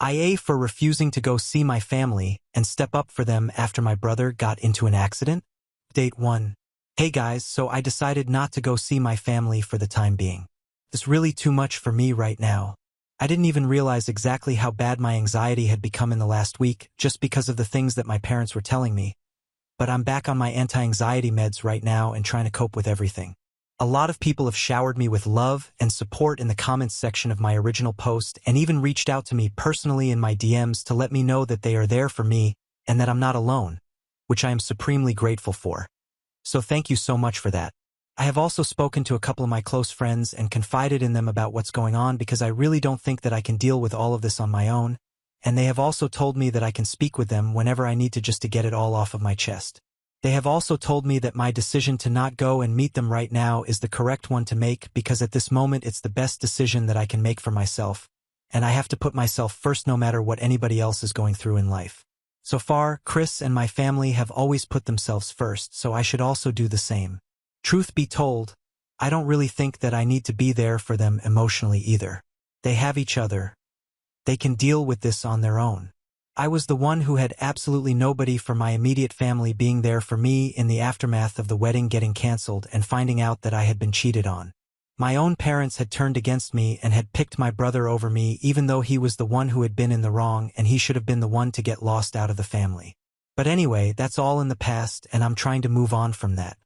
IA for refusing to go see my family and step up for them after my brother got into an accident? Update 1. Hey guys, so I decided not to go see my family for the time being. It's really too much for me right now. I didn't even realize exactly how bad my anxiety had become in the last week just because of the things that my parents were telling me. But I'm back on my anti-anxiety meds right now and trying to cope with everything. A lot of people have showered me with love and support in the comments section of my original post and even reached out to me personally in my DMs to let me know that they are there for me and that I'm not alone, which I am supremely grateful for. So thank you so much for that. I have also spoken to a couple of my close friends and confided in them about what's going on because I really don't think that I can deal with all of this on my own, and they have also told me that I can speak with them whenever I need to just to get it all off of my chest. They have also told me that my decision to not go and meet them right now is the correct one to make because at this moment it's the best decision that I can make for myself, and I have to put myself first no matter what anybody else is going through in life. So far, Chris and my family have always put themselves first, so I should also do the same. Truth be told, I don't really think that I need to be there for them emotionally either. They have each other. They can deal with this on their own. I was the one who had absolutely nobody for my immediate family being there for me in the aftermath of the wedding getting cancelled and finding out that I had been cheated on. My own parents had turned against me and had picked my brother over me even though he was the one who had been in the wrong and he should have been the one to get lost out of the family. But anyway, that's all in the past and I'm trying to move on from that.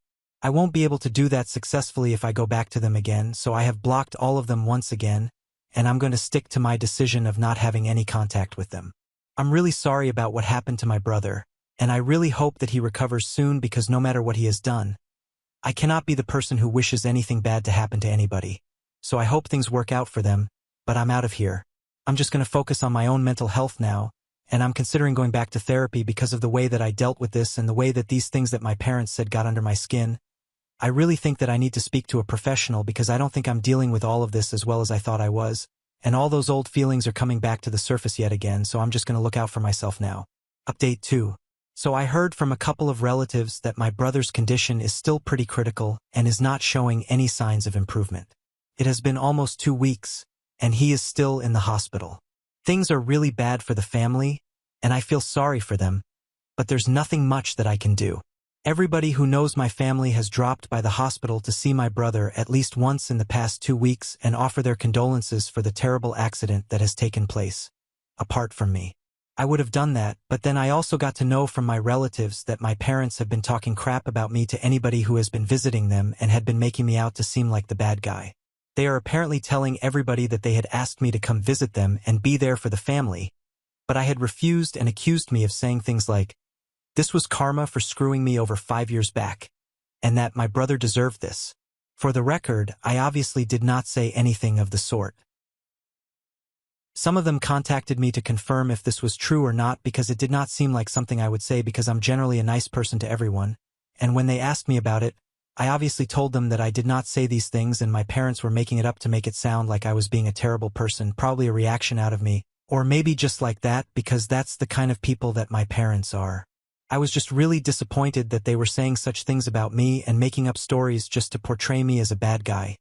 I won't be able to do that successfully if I go back to them again, so I have blocked all of them once again, and I'm going to stick to my decision of not having any contact with them. I'm really sorry about what happened to my brother, and I really hope that he recovers soon because no matter what he has done, I cannot be the person who wishes anything bad to happen to anybody. So I hope things work out for them, but I'm out of here. I'm just going to focus on my own mental health now, and I'm considering going back to therapy because of the way that I dealt with this and the way that these things that my parents said got under my skin. I really think that I need to speak to a professional because I don't think I'm dealing with all of this as well as I thought I was, and all those old feelings are coming back to the surface yet again, so I'm just going to look out for myself now. Update 2. So I heard from a couple of relatives that my brother's condition is still pretty critical and is not showing any signs of improvement. It has been almost 2 weeks, and he is still in the hospital. Things are really bad for the family, and I feel sorry for them, but there's nothing much that I can do. Everybody who knows my family has dropped by the hospital to see my brother at least once in the past 2 weeks and offer their condolences for the terrible accident that has taken place. Apart from me. I would have done that, but then I also got to know from my relatives that my parents have been talking crap about me to anybody who has been visiting them and had been making me out to seem like the bad guy. They are apparently telling everybody that they had asked me to come visit them and be there for the family, but I had refused and accused me of saying things like, this was karma for screwing me over 5 years back, and that my brother deserved this. For the record, I obviously did not say anything of the sort. Some of them contacted me to confirm if this was true or not because it did not seem like something I would say because I'm generally a nice person to everyone, and when they asked me about it, I obviously told them that I did not say these things and my parents were making it up to make it sound like I was being a terrible person, probably a reaction out of me, or maybe just like that because that's the kind of people that my parents are. I was just really disappointed that they were saying such things about me and making up stories just to portray me as a bad guy,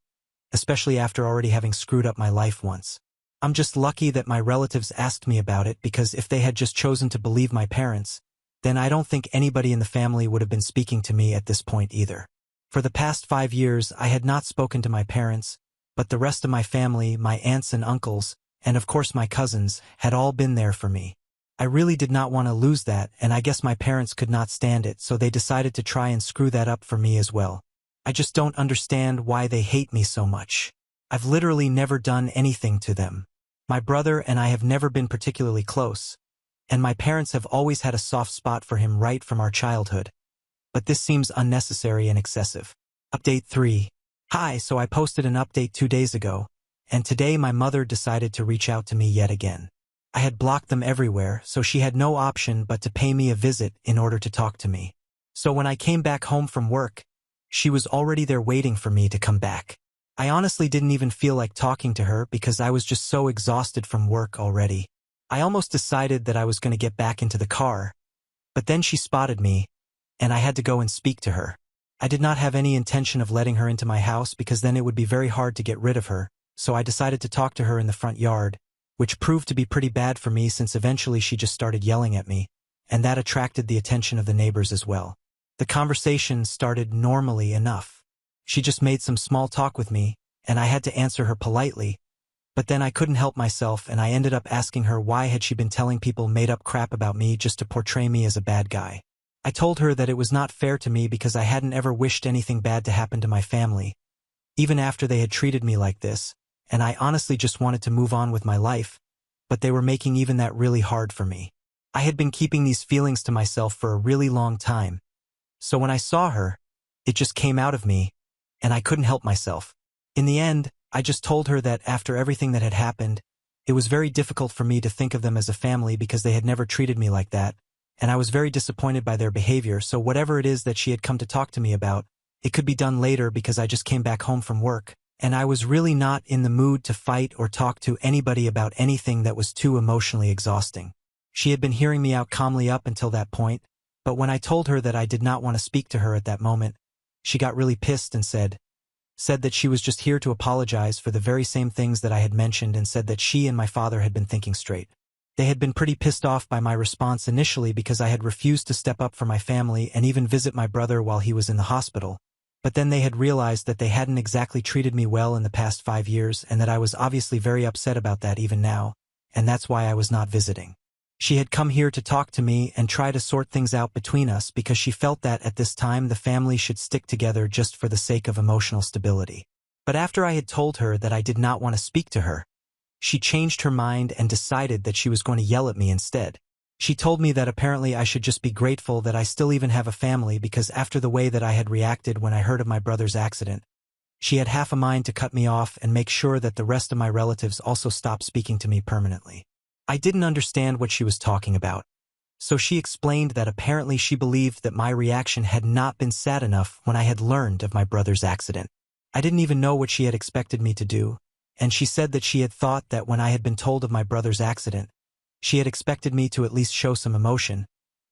especially after already having screwed up my life once. I'm just lucky that my relatives asked me about it because if they had just chosen to believe my parents, then I don't think anybody in the family would have been speaking to me at this point either. For the past 5 years, I had not spoken to my parents, but the rest of my family, my aunts and uncles, and of course my cousins, had all been there for me. I really did not want to lose that, and I guess my parents could not stand it, so they decided to try and screw that up for me as well. I just don't understand why they hate me so much. I've literally never done anything to them. My brother and I have never been particularly close, and my parents have always had a soft spot for him right from our childhood. But this seems unnecessary and excessive. Update 3. Hi, so I posted an update 2 days ago, and today my mother decided to reach out to me yet again. I had blocked them everywhere, so she had no option but to pay me a visit in order to talk to me. So when I came back home from work, she was already there waiting for me to come back. I honestly didn't even feel like talking to her because I was just so exhausted from work already. I almost decided that I was going to get back into the car, but then she spotted me, and I had to go and speak to her. I did not have any intention of letting her into my house because then it would be very hard to get rid of her, so I decided to talk to her in the front yard, which proved to be pretty bad for me since eventually she just started yelling at me, and that attracted the attention of the neighbors as well. The conversation started normally enough. She just made some small talk with me, and I had to answer her politely, but then I couldn't help myself and I ended up asking her why had she been telling people made-up crap about me just to portray me as a bad guy. I told her that it was not fair to me because I hadn't ever wished anything bad to happen to my family, even after they had treated me like this, and I honestly just wanted to move on with my life, but they were making even that really hard for me. I had been keeping these feelings to myself for a really long time, so when I saw her, it just came out of me, and I couldn't help myself. In the end, I just told her that after everything that had happened, it was very difficult for me to think of them as a family because they had never treated me like that, and I was very disappointed by their behavior, so whatever it is that she had come to talk to me about, it could be done later because I just came back home from work, and I was really not in the mood to fight or talk to anybody about anything that was too emotionally exhausting. She had been hearing me out calmly up until that point, but when I told her that I did not want to speak to her at that moment, she got really pissed and said that she was just here to apologize for the very same things that I had mentioned and said that she and my father had been thinking straight. They had been pretty pissed off by my response initially because I had refused to step up for my family and even visit my brother while he was in the hospital, But then they had realized that they hadn't exactly treated me well in the past 5 years and that I was obviously very upset about that even now, and that's why I was not visiting. She had come here to talk to me and try to sort things out between us because she felt that at this time the family should stick together just for the sake of emotional stability. But after I had told her that I did not want to speak to her, she changed her mind and decided that she was going to yell at me instead. She told me that apparently I should just be grateful that I still even have a family because after the way that I had reacted when I heard of my brother's accident, she had half a mind to cut me off and make sure that the rest of my relatives also stopped speaking to me permanently. I didn't understand what she was talking about, so she explained that apparently she believed that my reaction had not been sad enough when I had learned of my brother's accident. I didn't even know what she had expected me to do, and she said that she had thought that when I had been told of my brother's accident, she had expected me to at least show some emotion,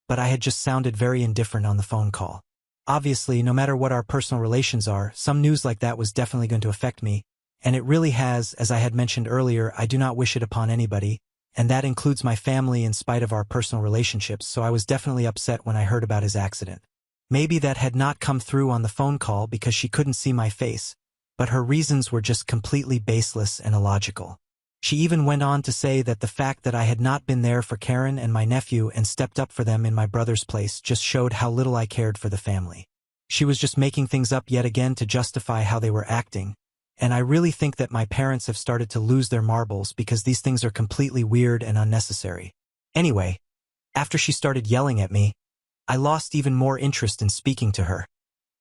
but I had just sounded very indifferent on the phone call. Obviously, no matter what our personal relations are, some news like that was definitely going to affect me, and it really has. As I had mentioned earlier, I do not wish it upon anybody, and that includes my family in spite of our personal relationships, so I was definitely upset when I heard about his accident. Maybe that had not come through on the phone call because she couldn't see my face, but her reasons were just completely baseless and illogical. She even went on to say that the fact that I had not been there for Karen and my nephew and stepped up for them in my brother's place just showed how little I cared for the family. She was just making things up yet again to justify how they were acting, and I really think that my parents have started to lose their marbles because these things are completely weird and unnecessary. Anyway, after she started yelling at me, I lost even more interest in speaking to her,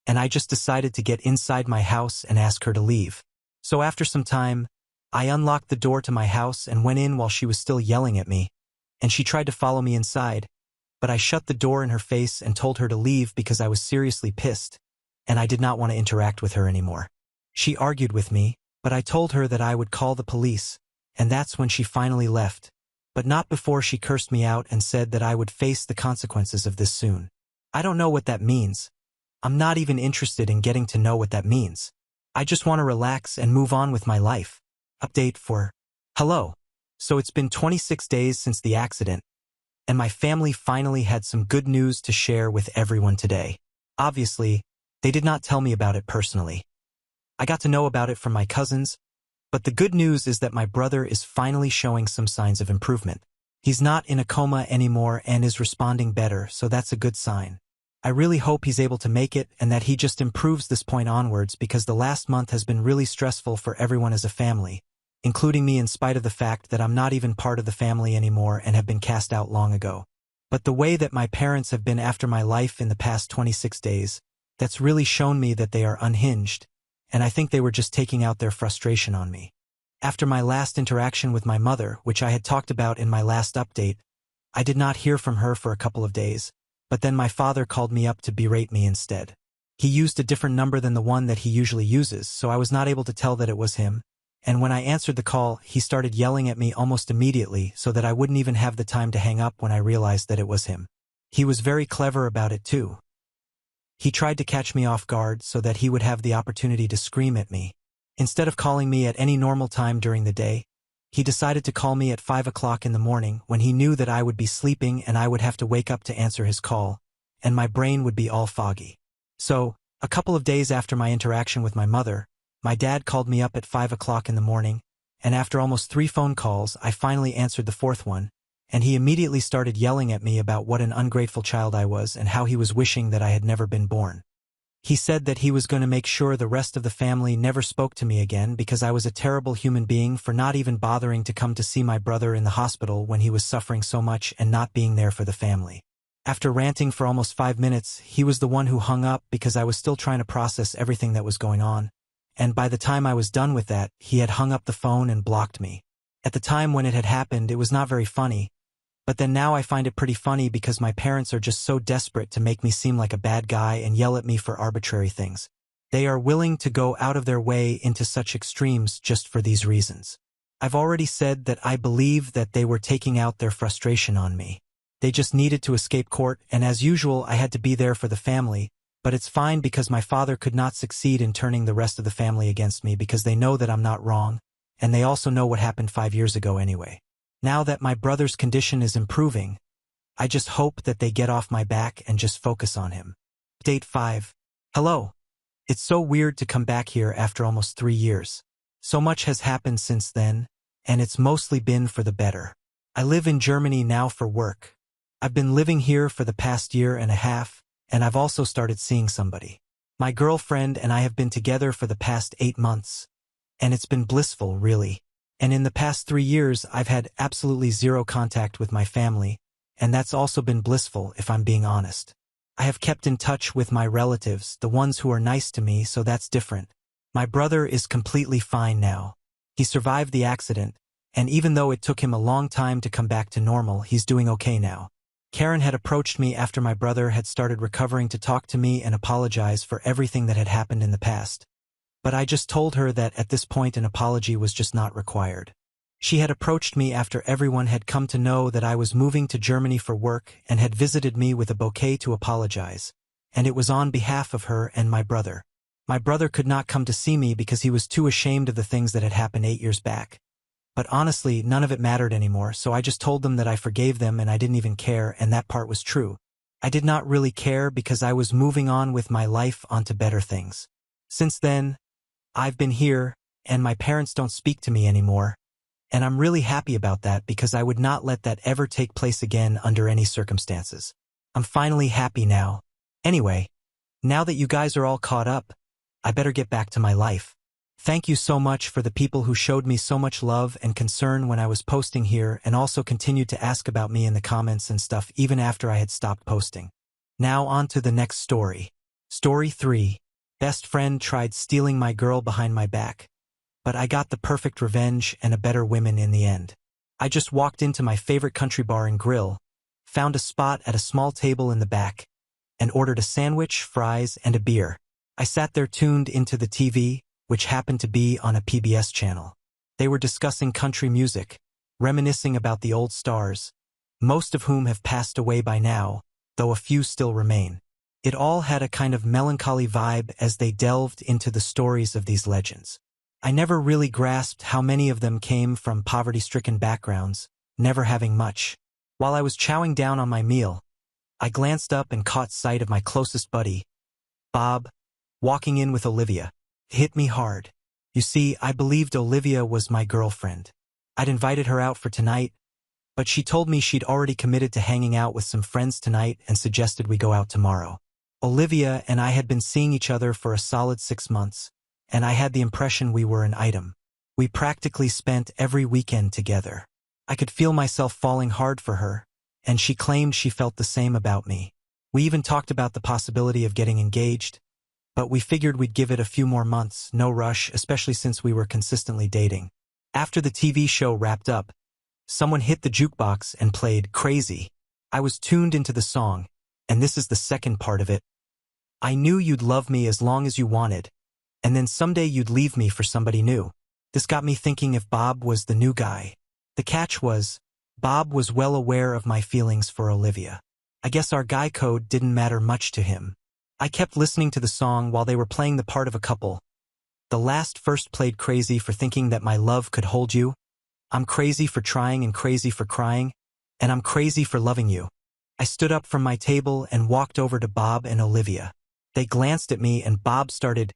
and I just decided to get inside my house and ask her to leave. So after some time, I unlocked the door to my house and went in while she was still yelling at me, and she tried to follow me inside, but I shut the door in her face and told her to leave because I was seriously pissed, and I did not want to interact with her anymore. She argued with me, but I told her that I would call the police, and that's when she finally left, but not before she cursed me out and said that I would face the consequences of this soon. I don't know what that means. I'm not even interested in getting to know what that means. I just want to relax and move on with my life. Update for Hello. So it's been 26 days since the accident, and my family finally had some good news to share with everyone today. Obviously, they did not tell me about it personally. I got to know about it from my cousins, but the good news is that my brother is finally showing some signs of improvement. He's not in a coma anymore and is responding better, so that's a good sign. I really hope he's able to make it and that he just improves this point onwards because the last month has been really stressful for everyone as a family, including me in spite of the fact that I'm not even part of the family anymore and have been cast out long ago. But the way that my parents have been after my life in the past 26 days, that's really shown me that they are unhinged, and I think they were just taking out their frustration on me. After my last interaction with my mother, which I had talked about in my last update, I did not hear from her for a couple of days, but then my father called me up to berate me instead. He used a different number than the one that he usually uses, so I was not able to tell that it was him, and when I answered the call, he started yelling at me almost immediately so that I wouldn't even have the time to hang up when I realized that it was him. He was very clever about it too. He tried to catch me off guard so that he would have the opportunity to scream at me. Instead of calling me at any normal time during the day, he decided to call me at 5 o'clock in the morning when he knew that I would be sleeping and I would have to wake up to answer his call, and my brain would be all foggy. So, a couple of days after my interaction with my mother, my dad called me up at 5 o'clock in the morning, and after almost 3 phone calls, I finally answered the 4th one, and he immediately started yelling at me about what an ungrateful child I was and how he was wishing that I had never been born. He said that he was going to make sure the rest of the family never spoke to me again because I was a terrible human being for not even bothering to come to see my brother in the hospital when he was suffering so much and not being there for the family. After ranting for almost 5 minutes, he was the one who hung up because I was still trying to process everything that was going on, and by the time I was done with that, he had hung up the phone and blocked me. At the time when it had happened, it was not very funny, but then now I find it pretty funny because my parents are just so desperate to make me seem like a bad guy and yell at me for arbitrary things. They are willing to go out of their way into such extremes just for these reasons. I've already said that I believe that they were taking out their frustration on me. They just needed to escape court, and as usual, I had to be there for the family, but it's fine because my father could not succeed in turning the rest of the family against me because they know that I'm not wrong, and they also know what happened 5 years ago anyway. Now that my brother's condition is improving, I just hope that they get off my back and just focus on him. Date 5. Hello. It's so weird to come back here after almost 3 years. So much has happened since then, and it's mostly been for the better. I live in Germany now for work. I've been living here for the past year and a half, and I've also started seeing somebody. My girlfriend and I have been together for the past 8 months, and it's been blissful, really. And in the past 3 years, I've had absolutely zero contact with my family, and that's also been blissful, if I'm being honest. I have kept in touch with my relatives, the ones who are nice to me, so that's different. My brother is completely fine now. He survived the accident, and even though it took him a long time to come back to normal, he's doing okay now. Karen had approached me after my brother had started recovering to talk to me and apologize for everything that had happened in the past. But I just told her that at this point an apology was just not required. She had approached me after everyone had come to know that I was moving to Germany for work and had visited me with a bouquet to apologize, and it was on behalf of her and my brother. My brother could not come to see me because he was too ashamed of the things that had happened 8 years back. But honestly, none of it mattered anymore, so I just told them that I forgave them and I didn't even care, and that part was true. I did not really care because I was moving on with my life onto better things. Since then, I've been here, and my parents don't speak to me anymore. And I'm really happy about that because I would not let that ever take place again under any circumstances. I'm finally happy now. Anyway, now that you guys are all caught up, I better get back to my life. Thank you so much for the people who showed me so much love and concern when I was posting here and also continued to ask about me in the comments and stuff even after I had stopped posting. Now on to the next story. Story 3. Best friend tried stealing my girl behind my back. But I got the perfect revenge and a better woman in the end. I just walked into my favorite country bar and grill, found a spot at a small table in the back, and ordered a sandwich, fries, and a beer. I sat there tuned into the TV, which happened to be on a PBS channel. They were discussing country music, reminiscing about the old stars, most of whom have passed away by now, though a few still remain. It all had a kind of melancholy vibe as they delved into the stories of these legends. I never really grasped how many of them came from poverty-stricken backgrounds, never having much. While I was chowing down on my meal, I glanced up and caught sight of my closest buddy, Bob, walking in with Olivia. It hit me hard. You see, I believed Olivia was my girlfriend. I'd invited her out for tonight, but she told me she'd already committed to hanging out with some friends tonight and suggested we go out tomorrow. Olivia and I had been seeing each other for a solid 6 months, and I had the impression we were an item. We practically spent every weekend together. I could feel myself falling hard for her, and she claimed she felt the same about me. We even talked about the possibility of getting engaged, but we figured we'd give it a few more months, no rush, especially since we were consistently dating. After the TV show wrapped up, someone hit the jukebox and played Crazy. I was tuned into the song, and this is the second part of it. I knew you'd love me as long as you wanted, and then someday you'd leave me for somebody new. This got me thinking if Bob was the new guy. The catch was, Bob was well aware of my feelings for Olivia. I guess our guy code didn't matter much to him. I kept listening to the song while they were playing the part of a couple. The last verse played Crazy for thinking that my love could hold you. I'm crazy for trying and crazy for crying, and I'm crazy for loving you. I stood up from my table and walked over to Bob and Olivia. They glanced at me and Bob started,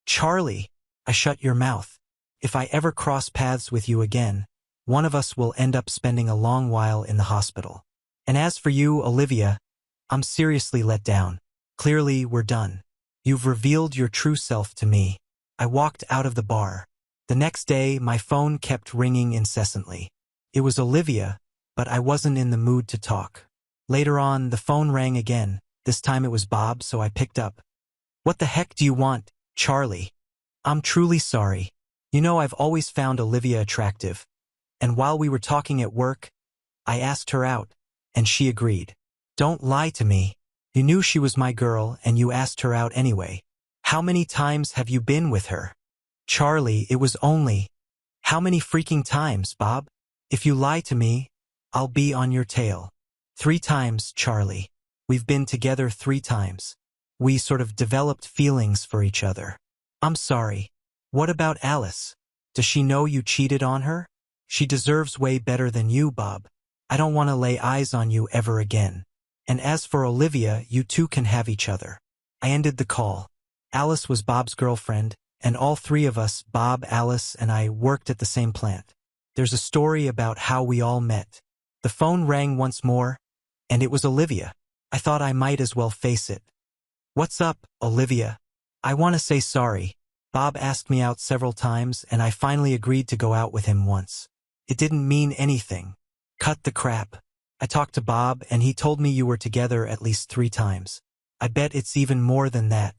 "Charlie, I shut your mouth. If I ever cross paths with you again, one of us will end up spending a long while in the hospital. And as for you, Olivia, I'm seriously let down. Clearly, we're done. You've revealed your true self to me." I walked out of the bar. The next day, my phone kept ringing incessantly. It was Olivia, but I wasn't in the mood to talk. Later on, the phone rang again. This time it was Bob, so I picked up. "What the heck do you want, Charlie? I'm truly sorry. You know I've always found Olivia attractive. And while we were talking at work, I asked her out, and she agreed. Don't lie to me. You knew she was my girl, and you asked her out anyway. How many times have you been with her?" "Charlie, it was only..." "How many freaking times, Bob? If you lie to me, I'll be on your tail." "3 times, Charlie. We've been together 3 times. We sort of developed feelings for each other." "I'm sorry. What about Alice? Does she know you cheated on her? She deserves way better than you, Bob. I don't want to lay eyes on you ever again. And as for Olivia, you two can have each other." I ended the call. Alice was Bob's girlfriend, and all three of us, Bob, Alice, and I, worked at the same plant. There's a story about how we all met. The phone rang once more, and it was Olivia. I thought I might as well face it. "What's up, Olivia?" "I want to say sorry." Bob asked me out several times, and I finally agreed to go out with him once. It didn't mean anything. Cut the crap. I talked to Bob, and he told me you were together at least 3 times. I bet it's even more than that.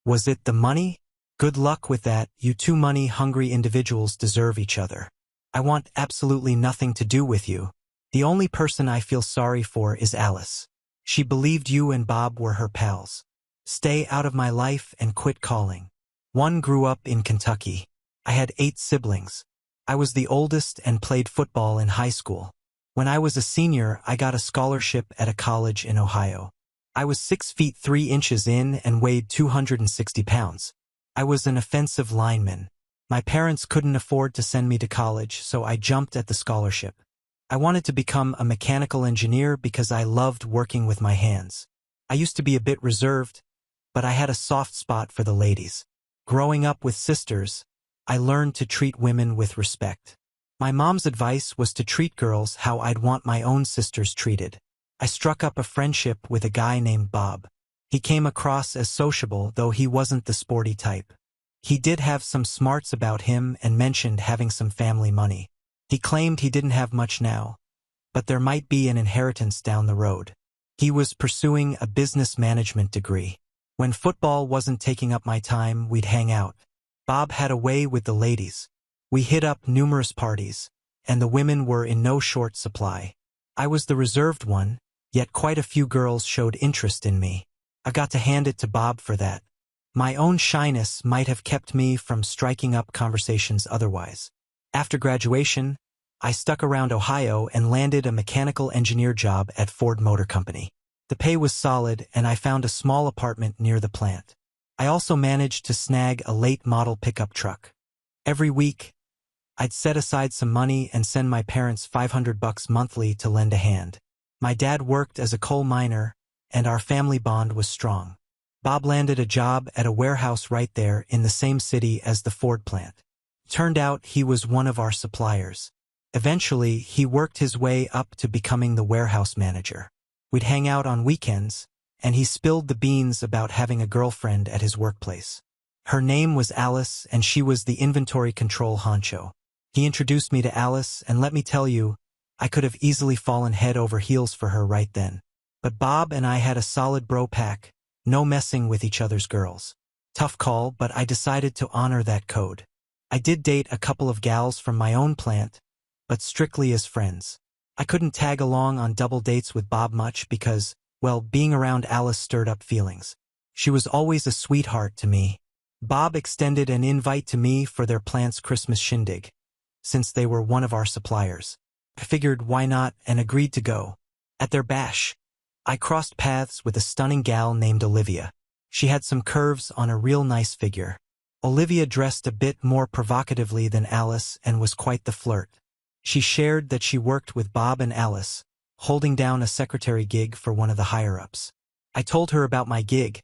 Was it the money? Good luck with that. You two money-hungry individuals deserve each other. I want absolutely nothing to do with you. The only person I feel sorry for is Alice. She believed you and Bob were her pals. Stay out of my life and quit calling. One grew up in Kentucky. I had 8 siblings. I was the oldest and played football in high school. When I was a senior, I got a scholarship at a college in Ohio. I was 6 feet 3 inches in and weighed 260 pounds. I was an offensive lineman. My parents couldn't afford to send me to college, so I jumped at the scholarship. I wanted to become a mechanical engineer because I loved working with my hands. I used to be a bit reserved, but I had a soft spot for the ladies. Growing up with sisters, I learned to treat women with respect. My mom's advice was to treat girls how I'd want my own sisters treated. I struck up a friendship with a guy named Bob. He came across as sociable, though he wasn't the sporty type. He did have some smarts about him and mentioned having some family money. He claimed he didn't have much now, but there might be an inheritance down the road. He was pursuing a business management degree. When football wasn't taking up my time, we'd hang out. Bob had a way with the ladies. We hit up numerous parties, and the women were in no short supply. I was the reserved one, yet quite a few girls showed interest in me. I got to hand it to Bob for that. My own shyness might have kept me from striking up conversations otherwise. After graduation, I stuck around Ohio and landed a mechanical engineer job at Ford Motor Company. The pay was solid, and I found a small apartment near the plant. I also managed to snag a late model pickup truck. Every week, I'd set aside some money and send my parents $500 monthly to lend a hand. My dad worked as a coal miner, and our family bond was strong. Bob landed a job at a warehouse right there in the same city as the Ford plant. Turned out he was one of our suppliers. Eventually, he worked his way up to becoming the warehouse manager. We'd hang out on weekends, and he spilled the beans about having a girlfriend at his workplace. Her name was Alice, and she was the inventory control honcho. He introduced me to Alice, and let me tell you, I could have easily fallen head over heels for her right then. But Bob and I had a solid bro pack, no messing with each other's girls. Tough call, but I decided to honor that code. I did date a couple of gals from my own plant, but strictly as friends. I couldn't tag along on double dates with Bob much because, well, being around Alice stirred up feelings. She was always a sweetheart to me. Bob extended an invite to me for their plant's Christmas shindig, since they were one of our suppliers. I figured why not and agreed to go. At their bash, I crossed paths with a stunning gal named Olivia. She had some curves on a real nice figure. Olivia dressed a bit more provocatively than Alice and was quite the flirt. She shared that she worked with Bob and Alice, holding down a secretary gig for one of the higher-ups. I told her about my gig,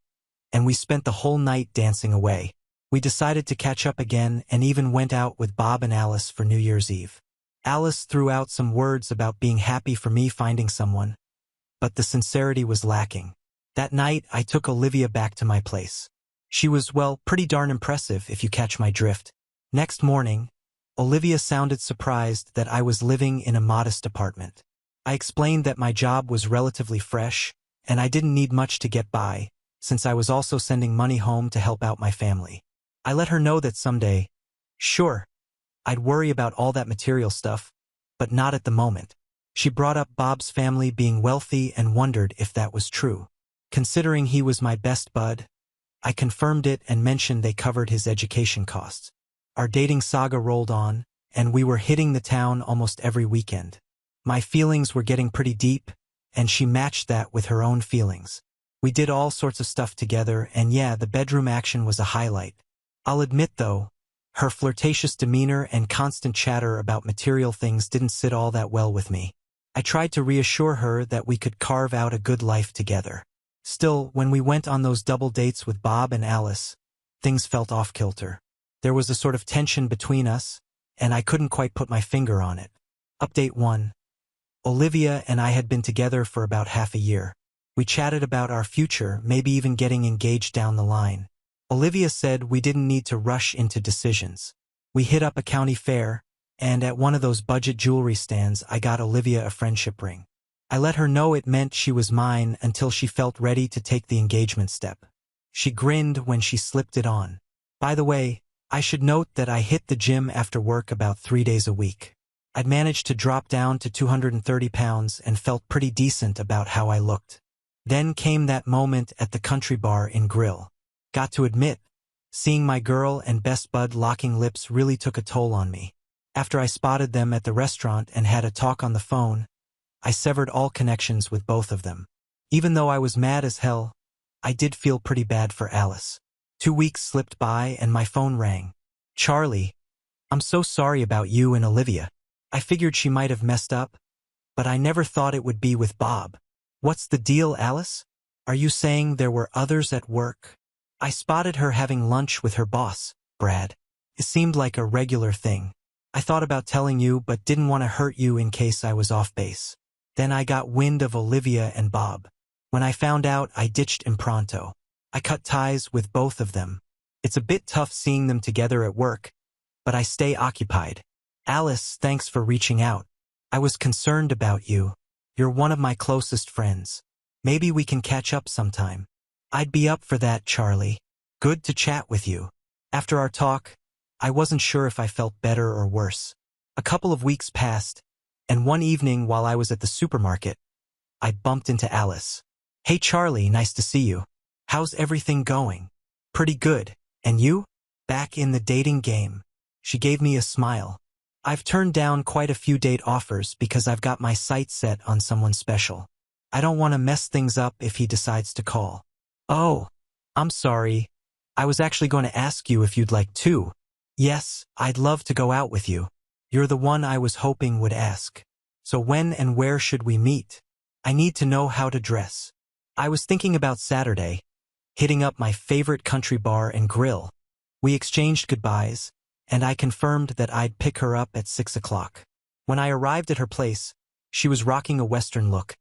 and we spent the whole night dancing away. We decided to catch up again and even went out with Bob and Alice for New Year's Eve. Alice threw out some words about being happy for me finding someone, but the sincerity was lacking. That night, I took Olivia back to my place. She was, well, pretty darn impressive if you catch my drift. Next morning, Olivia sounded surprised that I was living in a modest apartment. I explained that my job was relatively fresh, and I didn't need much to get by, since I was also sending money home to help out my family. I let her know that someday, sure, I'd worry about all that material stuff, but not at the moment. She brought up Bob's family being wealthy and wondered if that was true. Considering he was my best bud, I confirmed it and mentioned they covered his education costs. Our dating saga rolled on, and we were hitting the town almost every weekend. My feelings were getting pretty deep, and she matched that with her own feelings. We did all sorts of stuff together, and yeah, the bedroom action was a highlight. I'll admit, though, her flirtatious demeanor and constant chatter about material things didn't sit all that well with me. I tried to reassure her that we could carve out a good life together. Still, when we went on those double dates with Bob and Alice, things felt off-kilter. There was a sort of tension between us, and I couldn't quite put my finger on it. Update 1. Olivia and I had been together for about half a year. We chatted about our future, maybe even getting engaged down the line. Olivia said we didn't need to rush into decisions. We hit up a county fair, and at one of those budget jewelry stands I got Olivia a friendship ring. I let her know it meant she was mine until she felt ready to take the engagement step. She grinned when she slipped it on. By the way, I should note that I hit the gym after work about 3 days a week. I'd managed to drop down to 230 pounds and felt pretty decent about how I looked. Then came that moment at the country bar in Grill. Got to admit, seeing my girl and best bud locking lips really took a toll on me. After I spotted them at the restaurant and had a talk on the phone, I severed all connections with both of them. Even though I was mad as hell, I did feel pretty bad for Alice. 2 weeks slipped by and my phone rang. "Charlie, I'm so sorry about you and Olivia. I figured she might have messed up, but I never thought it would be with Bob." "What's the deal, Alice? Are you saying there were others at work?" "I spotted her having lunch with her boss, Brad. It seemed like a regular thing. I thought about telling you but didn't want to hurt you in case I was off base. Then I got wind of Olivia and Bob. When I found out, I ditched Impronto. I cut ties with both of them. It's a bit tough seeing them together at work, but I stay occupied. Alice, thanks for reaching out. I was concerned about you. You're one of my closest friends. Maybe we can catch up sometime." "I'd be up for that, Charlie. Good to chat with you." After our talk, I wasn't sure if I felt better or worse. A couple of weeks passed, and one evening while I was at the supermarket, I bumped into Alice. "Hey Charlie, nice to see you. How's everything going?" "Pretty good. And you?" "Back in the dating game." She gave me a smile. "I've turned down quite a few date offers because I've got my sights set on someone special. I don't want to mess things up if he decides to call." "Oh, I'm sorry. I was actually going to ask you if you'd like to." "Yes, I'd love to go out with you. You're the one I was hoping would ask. So when and where should we meet? I need to know how to dress." I was thinking about Saturday, hitting up my favorite country bar and grill. We exchanged goodbyes, and I confirmed that I'd pick her up at 6 o'clock. When I arrived at her place, she was rocking a Western look.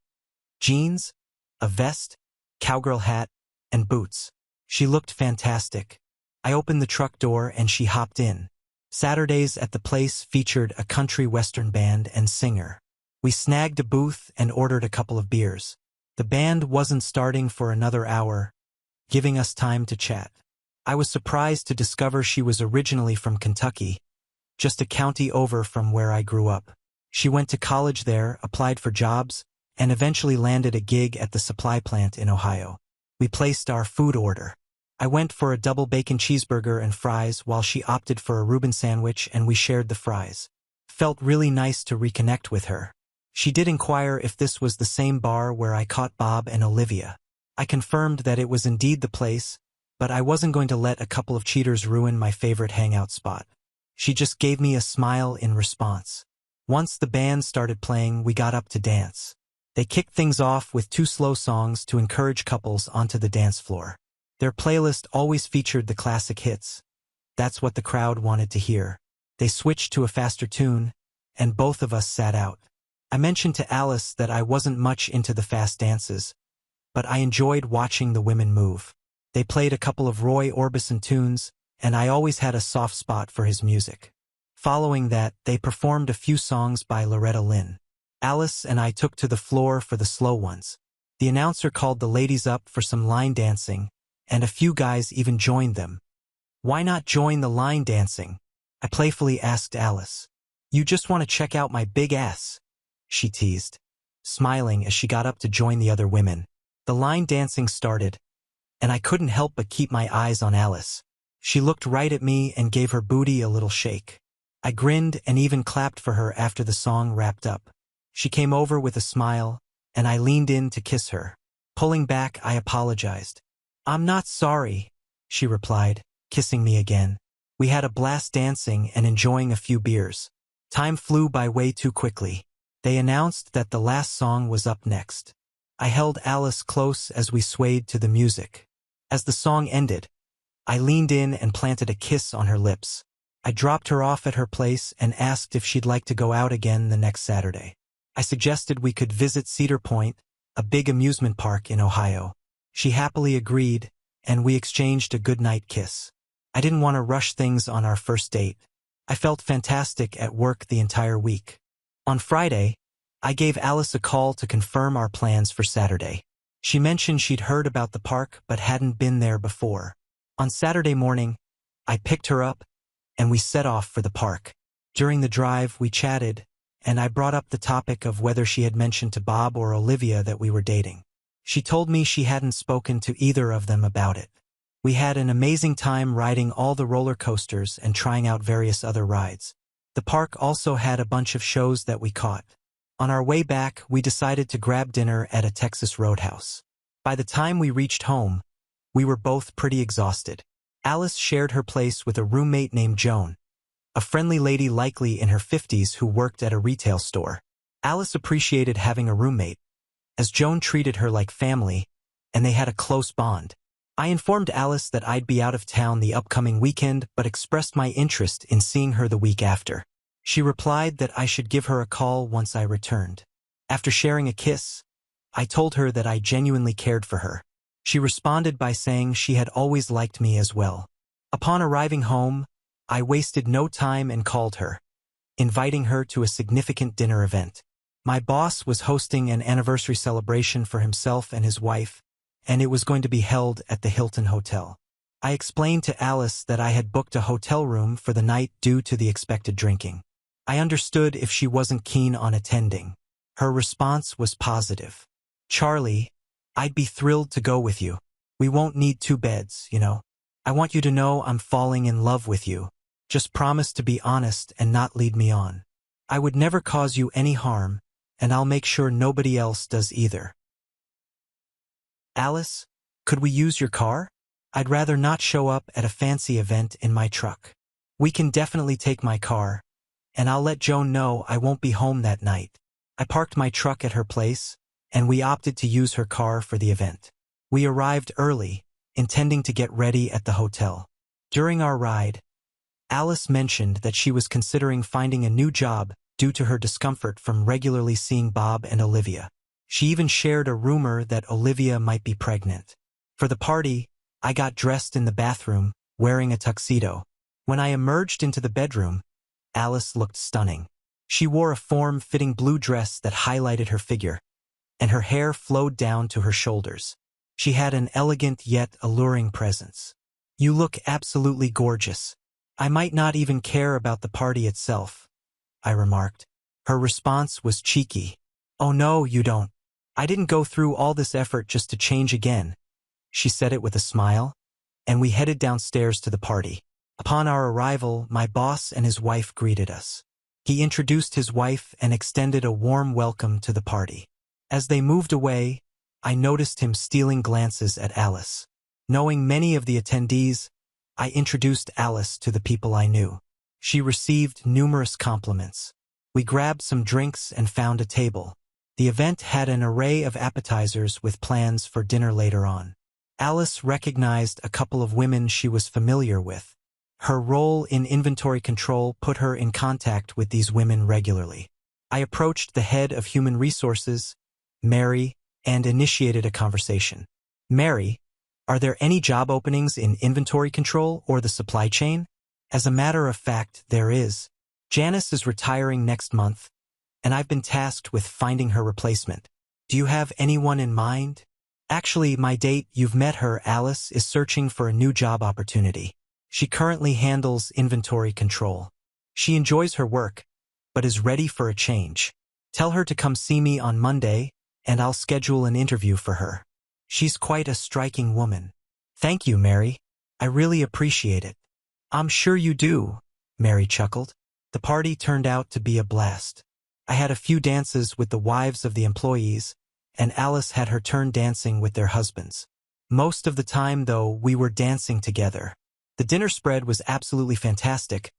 Jeans, a vest, cowgirl hat, and boots. She looked fantastic. I opened the truck door and she hopped in. Saturdays at the place featured a country western band and singer. We snagged a booth and ordered a couple of beers. The band wasn't starting for another hour, giving us time to chat. I was surprised to discover she was originally from Kentucky, just a county over from where I grew up. She went to college there, applied for jobs, and eventually landed a gig at the supply plant in Ohio. We placed our food order. I went for a double bacon cheeseburger and fries while she opted for a Reuben sandwich, and we shared the fries. Felt really nice to reconnect with her. She did inquire if this was the same bar where I caught Bob and Olivia. I confirmed that it was indeed the place, but I wasn't going to let a couple of cheaters ruin my favorite hangout spot. She just gave me a smile in response. Once the band started playing, we got up to dance. They kicked things off with 2 slow songs to encourage couples onto the dance floor. Their playlist always featured the classic hits. That's what the crowd wanted to hear. They switched to a faster tune, and both of us sat out. I mentioned to Alice that I wasn't much into the fast dances, but I enjoyed watching the women move. They played a couple of Roy Orbison tunes, and I always had a soft spot for his music. Following that, they performed a few songs by Loretta Lynn. Alice and I took to the floor for the slow ones. The announcer called the ladies up for some line dancing, and a few guys even joined them. "Why not join the line dancing?" I playfully asked Alice. "You just want to check out my big ass," she teased, smiling as she got up to join the other women. The line dancing started, and I couldn't help but keep my eyes on Alice. She looked right at me and gave her booty a little shake. I grinned and even clapped for her after the song wrapped up. She came over with a smile, and I leaned in to kiss her. Pulling back, I apologized. "I'm not sorry," she replied, kissing me again. We had a blast dancing and enjoying a few beers. Time flew by way too quickly. They announced that the last song was up next. I held Alice close as we swayed to the music. As the song ended, I leaned in and planted a kiss on her lips. I dropped her off at her place and asked if she'd like to go out again the next Saturday. I suggested we could visit Cedar Point, a big amusement park in Ohio. She happily agreed, and we exchanged a goodnight kiss. I didn't want to rush things on our first date. I felt fantastic at work the entire week. On Friday, I gave Alice a call to confirm our plans for Saturday. She mentioned she'd heard about the park but hadn't been there before. On Saturday morning, I picked her up, and we set off for the park. During the drive, we chatted, and I brought up the topic of whether she had mentioned to Bob or Olivia that we were dating. She told me she hadn't spoken to either of them about it. We had an amazing time riding all the roller coasters and trying out various other rides. The park also had a bunch of shows that we caught. On our way back, we decided to grab dinner at a Texas roadhouse. By the time we reached home, we were both pretty exhausted. Alice shared her place with a roommate named Joan, a friendly lady likely in her 50s who worked at a retail store. Alice appreciated having a roommate, as Joan treated her like family, and they had a close bond. I informed Alice that I'd be out of town the upcoming weekend but expressed my interest in seeing her the week after. She replied that I should give her a call once I returned. After sharing a kiss, I told her that I genuinely cared for her. She responded by saying she had always liked me as well. Upon arriving home, I wasted no time and called her, inviting her to a significant dinner event. My boss was hosting an anniversary celebration for himself and his wife, and it was going to be held at the Hilton Hotel. I explained to Alice that I had booked a hotel room for the night due to the expected drinking. I understood if she wasn't keen on attending. Her response was positive. "Charlie, I'd be thrilled to go with you. We won't need 2 beds, you know. I want you to know I'm falling in love with you. Just promise to be honest and not lead me on. I would never cause you any harm, and I'll make sure nobody else does either. Alice, could we use your car? I'd rather not show up at a fancy event in my truck. We can definitely take my car, and I'll let Joan know I won't be home that night." I parked my truck at her place, and we opted to use her car for the event. We arrived early, intending to get ready at the hotel. During our ride, Alice mentioned that she was considering finding a new job due to her discomfort from regularly seeing Bob and Olivia. She even shared a rumor that Olivia might be pregnant. For the party, I got dressed in the bathroom, wearing a tuxedo. When I emerged into the bedroom, Alice looked stunning. She wore a form-fitting blue dress that highlighted her figure, and her hair flowed down to her shoulders. She had an elegant yet alluring presence. "You look absolutely gorgeous. I might not even care about the party itself," I remarked. Her response was cheeky. "Oh no, you don't. I didn't go through all this effort just to change again." She said it with a smile, and we headed downstairs to the party. Upon our arrival, my boss and his wife greeted us. He introduced his wife and extended a warm welcome to the party. As they moved away, I noticed him stealing glances at Alice. Knowing many of the attendees, I introduced Alice to the people I knew. She received numerous compliments. We grabbed some drinks and found a table. The event had an array of appetizers with plans for dinner later on. Alice recognized a couple of women she was familiar with. Her role in inventory control put her in contact with these women regularly. I approached the head of human resources, Mary, and initiated a conversation. "Mary, are there any job openings in inventory control or the supply chain?" "As a matter of fact, there is. Janice is retiring next month, and I've been tasked with finding her replacement. Do you have anyone in mind?" "Actually, my date, you've met her, Alice, is searching for a new job opportunity. She currently handles inventory control. She enjoys her work, but is ready for a change. Tell her to come see me on Monday, and I'll schedule an interview for her. She's quite a striking woman." "Thank you, Mary. I really appreciate it." "I'm sure you do," Mary chuckled. The party turned out to be a blast. I had a few dances with the wives of the employees, and Alice had her turn dancing with their husbands. Most of the time, though, we were dancing together. The dinner spread was absolutely fantastic,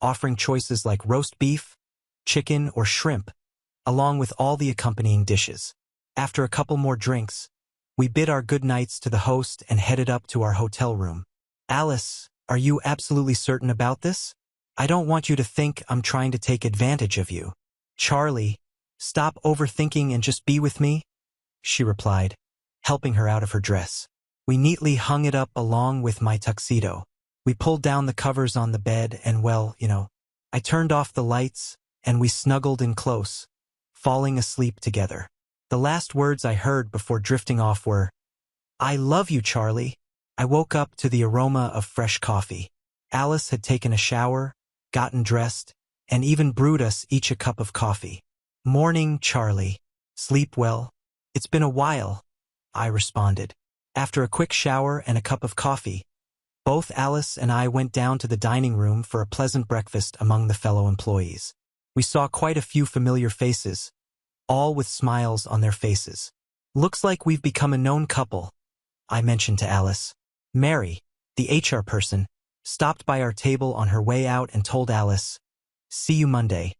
offering choices like roast beef, chicken, or shrimp, along with all the accompanying dishes. After a couple more drinks, we bid our good nights to the host and headed up to our hotel room. Alice, are you absolutely certain about this? I don't want you to think I'm trying to take advantage of you. Charlie, stop overthinking and just be with me, she replied, helping her out of her dress. We neatly hung it up along with my tuxedo. We pulled down the covers on the bed and, well, I turned off the lights and we snuggled in close, falling asleep together. The last words I heard before drifting off were, "I love you, Charlie." I woke up to the aroma of fresh coffee. Alice had taken a shower, gotten dressed, and even brewed us each a cup of coffee. "Morning, Charlie. Sleep well?" "It's been a while," I responded. After a quick shower and a cup of coffee, both Alice and I went down to the dining room for a pleasant breakfast among the fellow employees. We saw quite a few familiar faces, all with smiles on their faces. "Looks like we've become a known couple," I mentioned to Alice. Mary, the HR person, stopped by our table on her way out and told Alice, "See you Monday,"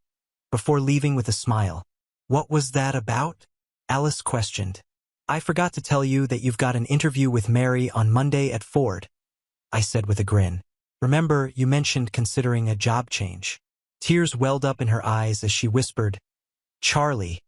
before leaving with a smile. "What was that about?" Alice questioned. "I forgot to tell you that you've got an interview with Mary on Monday at Ford," I said with a grin. "Remember, you mentioned considering a job change." Tears welled up in her eyes as she whispered, "Charlie,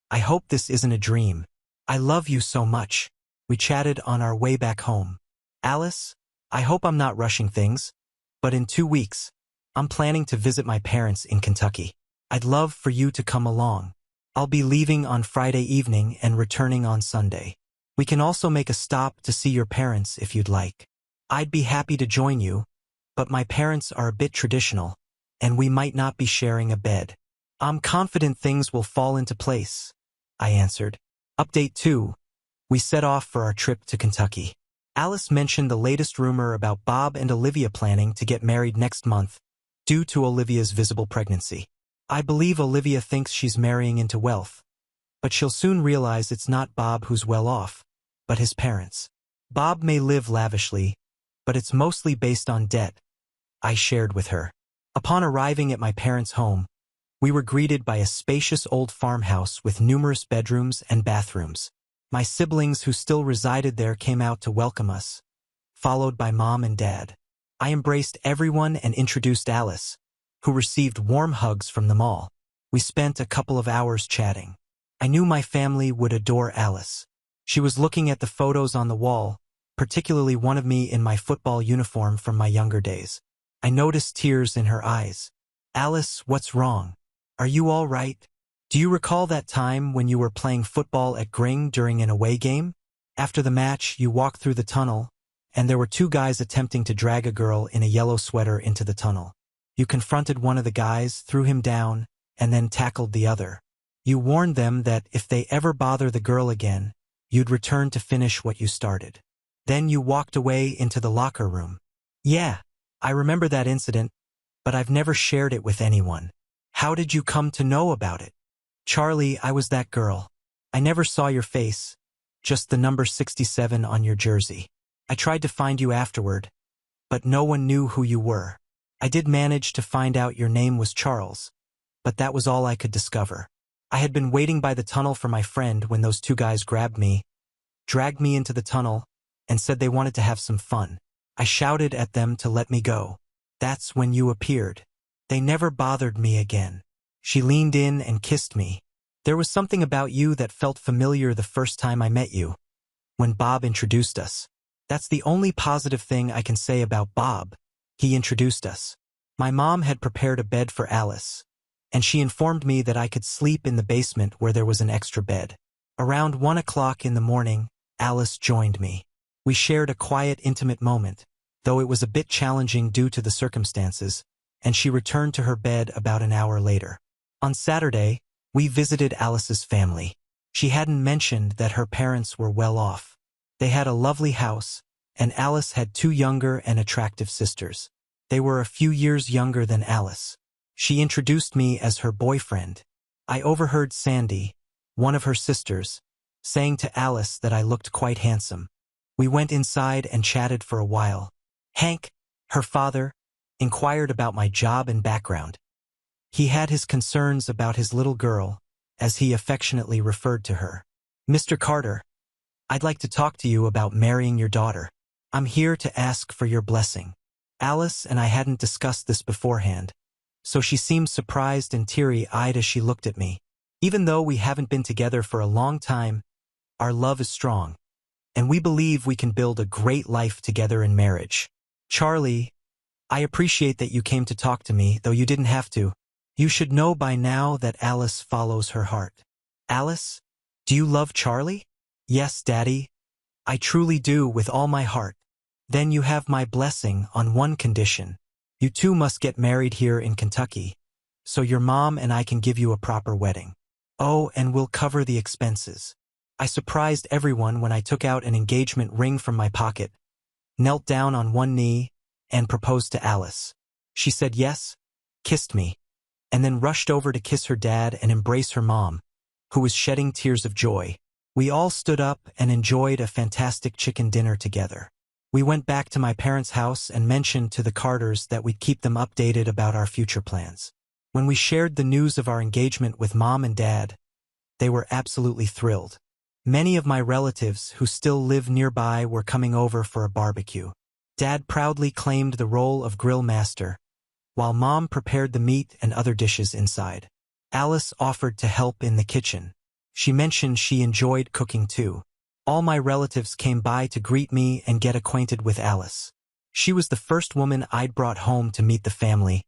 I hope this isn't a dream. I love you so much." We chatted on our way back home. "Alice, I hope I'm not rushing things, but in 2 weeks, I'm planning to visit my parents in Kentucky. I'd love for you to come along. I'll be leaving on Friday evening and returning on Sunday. We can also make a stop to see your parents if you'd like. I'd be happy to join you, but my parents are a bit traditional, and we might not be sharing a bed." "I'm confident things will fall into place," I answered. Update 2. We set off for our trip to Kentucky. Alice mentioned the latest rumor about Bob and Olivia planning to get married next month, due to Olivia's visible pregnancy. I believe Olivia thinks she's marrying into wealth, but she'll soon realize it's not Bob who's well off, but his parents. Bob may live lavishly, but it's mostly based on debt, I shared with her. Upon arriving at my parents' home, we were greeted by a spacious old farmhouse with numerous bedrooms and bathrooms. My siblings who still resided there came out to welcome us, followed by Mom and Dad. I embraced everyone and introduced Alice, who received warm hugs from them all. We spent a couple of hours chatting. I knew my family would adore Alice. She was looking at the photos on the wall, particularly one of me in my football uniform from my younger days. I noticed tears in her eyes. "Alice, what's wrong? Are you all right? Do you recall that time when you were playing football at Gring during an away game? After the match, you walked through the tunnel, and there were 2 guys attempting to drag a girl in a yellow sweater into the tunnel. You confronted one of the guys, threw him down, and then tackled the other. You warned them that if they ever bother the girl again, you'd return to finish what you started. Then you walked away into the locker room." "Yeah, I remember that incident, but I've never shared it with anyone." "How did you come to know about it?" "Charlie, I was that girl. I never saw your face, just the number 67 on your jersey. I tried to find you afterward, but no one knew who you were. I did manage to find out your name was Charles, but that was all I could discover. I had been waiting by the tunnel for my friend when those 2 guys grabbed me, dragged me into the tunnel, and said they wanted to have some fun. I shouted at them to let me go. That's when you appeared. They never bothered me again." She leaned in and kissed me. "There was something about you that felt familiar the first time I met you, when Bob introduced us. That's the only positive thing I can say about Bob. He introduced us. My mom had prepared a bed for Alice, and she informed me that I could sleep in the basement where there was an extra bed. Around 1 o'clock in the morning, Alice joined me. We shared a quiet, intimate moment, though it was a bit challenging due to the circumstances, and she returned to her bed about an hour later. On Saturday, we visited Alice's family. She hadn't mentioned that her parents were well off. They had a lovely house, and Alice had 2 younger and attractive sisters. They were a few years younger than Alice. She introduced me as her boyfriend. I overheard Sandy, one of her sisters, saying to Alice that I looked quite handsome. We went inside and chatted for a while. Hank, her father, inquired about my job and background. He had his concerns about his little girl, as he affectionately referred to her. "Mr. Carter, I'd like to talk to you about marrying your daughter." I'm here to ask for your blessing. Alice and I hadn't discussed this beforehand, so she seemed surprised and teary-eyed as she looked at me. Even though we haven't been together for a long time, our love is strong, and we believe we can build a great life together in marriage. Charlie, I appreciate that you came to talk to me, though you didn't have to. You should know by now that Alice follows her heart. Alice, do you love Charlie? Yes, Daddy. I truly do with all my heart. Then you have my blessing on one condition. You two must get married here in Kentucky, so your mom and I can give you a proper wedding. Oh, and we'll cover the expenses. I surprised everyone when I took out an engagement ring from my pocket, knelt down on one knee, and proposed to Alice. She said yes, kissed me, and then rushed over to kiss her dad and embrace her mom, who was shedding tears of joy. We all stood up and enjoyed a fantastic chicken dinner together. We went back to my parents' house and mentioned to the Carters that we'd keep them updated about our future plans. When we shared the news of our engagement with Mom and Dad, they were absolutely thrilled. Many of my relatives who still live nearby were coming over for a barbecue. Dad proudly claimed the role of grill master, while Mom prepared the meat and other dishes inside. Alice offered to help in the kitchen. She mentioned she enjoyed cooking too. All my relatives came by to greet me and get acquainted with Alice. She was the first woman I'd brought home to meet the family,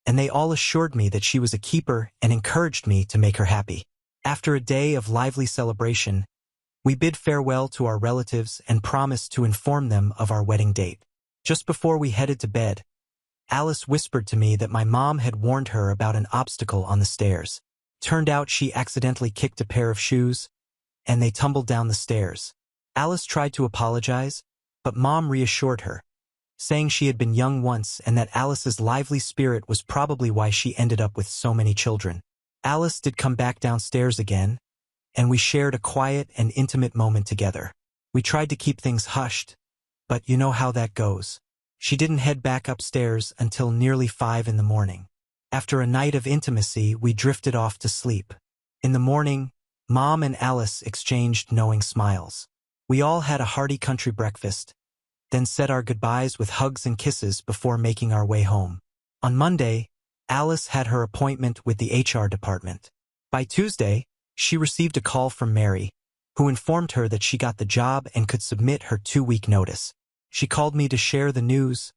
and they all assured me that she was a keeper and encouraged me to make her happy. After a day of lively celebration, we bid farewell to our relatives and promised to inform them of our wedding date. Just before we headed to bed, Alice whispered to me that my mom had warned her about an obstacle on the stairs. Turned out she accidentally kicked a pair of shoes, and they tumbled down the stairs. Alice tried to apologize, but Mom reassured her, saying she had been young once and that Alice's lively spirit was probably why she ended up with so many children. Alice did come back downstairs again, and we shared a quiet and intimate moment together. We tried to keep things hushed, but you know how that goes. She didn't head back upstairs until nearly 5 in the morning. After a night of intimacy, we drifted off to sleep. In the morning, Mom and Alice exchanged knowing smiles. We all had a hearty country breakfast, then said our goodbyes with hugs and kisses before making our way home. On Monday, Alice had her appointment with the HR department. By Tuesday, she received a call from Mary, who informed her that she got the job and could submit her 2-week notice. She called me to share the news,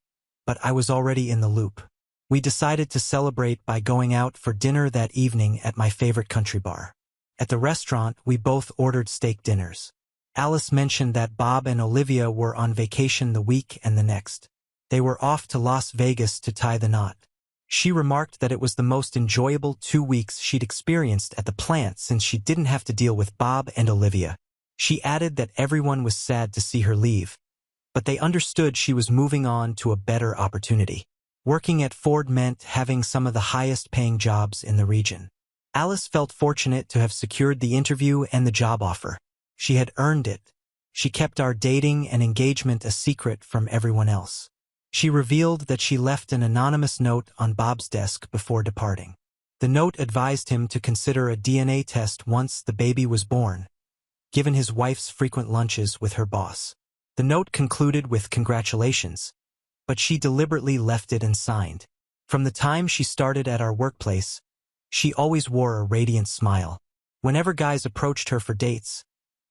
but I was already in the loop. We decided to celebrate by going out for dinner that evening at my favorite country bar. At the restaurant, we both ordered steak dinners. Alice mentioned that Bob and Olivia were on vacation the week and the next. They were off to Las Vegas to tie the knot. She remarked that it was the most enjoyable 2 weeks she'd experienced at the plant since she didn't have to deal with Bob and Olivia. She added that everyone was sad to see her leave, but they understood she was moving on to a better opportunity. Working at Ford meant having some of the highest-paying jobs in the region. Alice felt fortunate to have secured the interview and the job offer. She had earned it. She kept our dating and engagement a secret from everyone else. She revealed that she left an anonymous note on Bob's desk before departing. The note advised him to consider a DNA test once the baby was born, given his wife's frequent lunches with her boss. The note concluded with congratulations, but she deliberately left it unsigned. From the time she started at our workplace, she always wore a radiant smile. Whenever guys approached her for dates,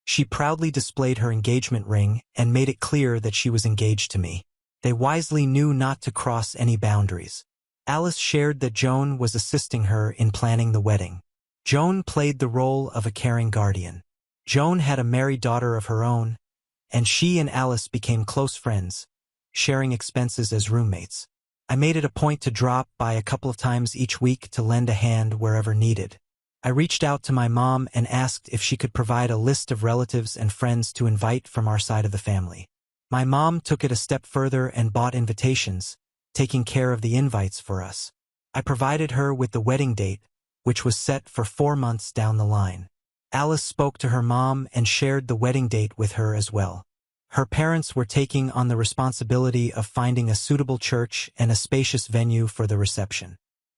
she proudly displayed her engagement ring and made it clear that she was engaged to me. They wisely knew not to cross any boundaries. Alice shared that Joan was assisting her in planning the wedding. Joan played the role of a caring guardian. Joan had a married daughter of her own, and she and Alice became close friends, sharing expenses as roommates. I made it a point to drop by a couple of times each week to lend a hand wherever needed. I reached out to my mom and asked if she could provide a list of relatives and friends to invite from our side of the family. My mom took it a step further and bought invitations, taking care of the invites for us. I provided her with the wedding date, which was set for 4 months down the line. Alice spoke to her mom and shared the wedding date with her as well. Her parents were taking on the responsibility of finding a suitable church and a spacious venue for the reception.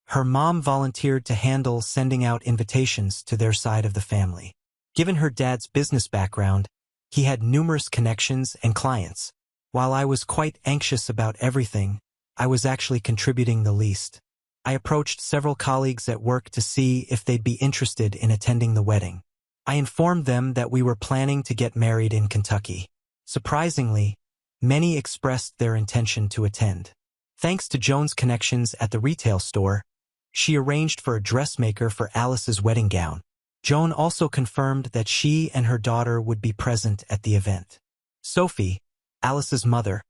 Her mom volunteered to handle sending out invitations to their side of the family. Given her dad's business background, he had numerous connections and clients, While I was quite anxious about everything, I was actually contributing the least. I approached several colleagues at work to see if they'd be interested in attending the wedding. I informed them that we were planning to get married in Kentucky. Surprisingly, many expressed their intention to attend. Thanks to Joan's connections at the retail store, she arranged for a dressmaker for Alice's wedding gown. Joan also confirmed that she and her daughter would be present at the event. Sophie, Alice's mother,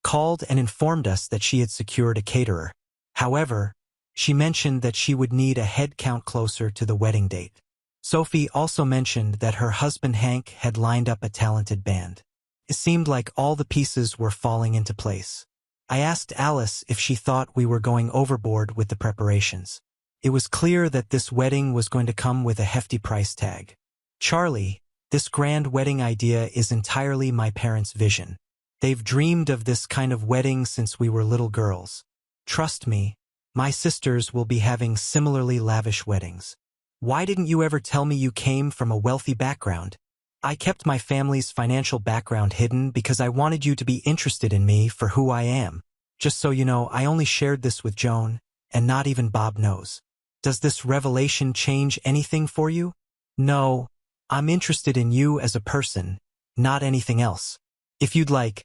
called and informed us that she had secured a caterer. However, she mentioned that she would need a head count closer to the wedding date. Sophie also mentioned that her husband Hank had lined up a talented band. It seemed like all the pieces were falling into place. I asked Alice if she thought we were going overboard with the preparations. It was clear that this wedding was going to come with a hefty price tag. Charlie, this grand wedding idea is entirely my parents' vision. They've dreamed of this kind of wedding since we were little girls. Trust me, my sisters will be having similarly lavish weddings. Why didn't you ever tell me you came from a wealthy background? I kept my family's financial background hidden because I wanted you to be interested in me for who I am. Just so you know, I only shared this with Joan, and not even Bob knows. Does this revelation change anything for you? No, I'm interested in you as a person, not anything else. If you'd like,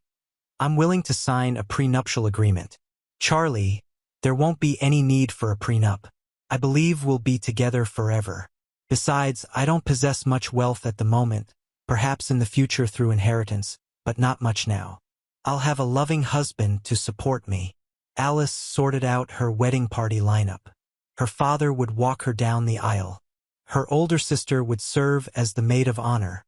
I'm willing to sign a prenuptial agreement. Charlie, there won't be any need for a prenup. I believe we'll be together forever. Besides, I don't possess much wealth at the moment, perhaps in the future through inheritance, but not much now. I'll have a loving husband to support me. Alice sorted out her wedding party lineup. Her father would walk her down the aisle. Her older sister would serve as the maid of honor,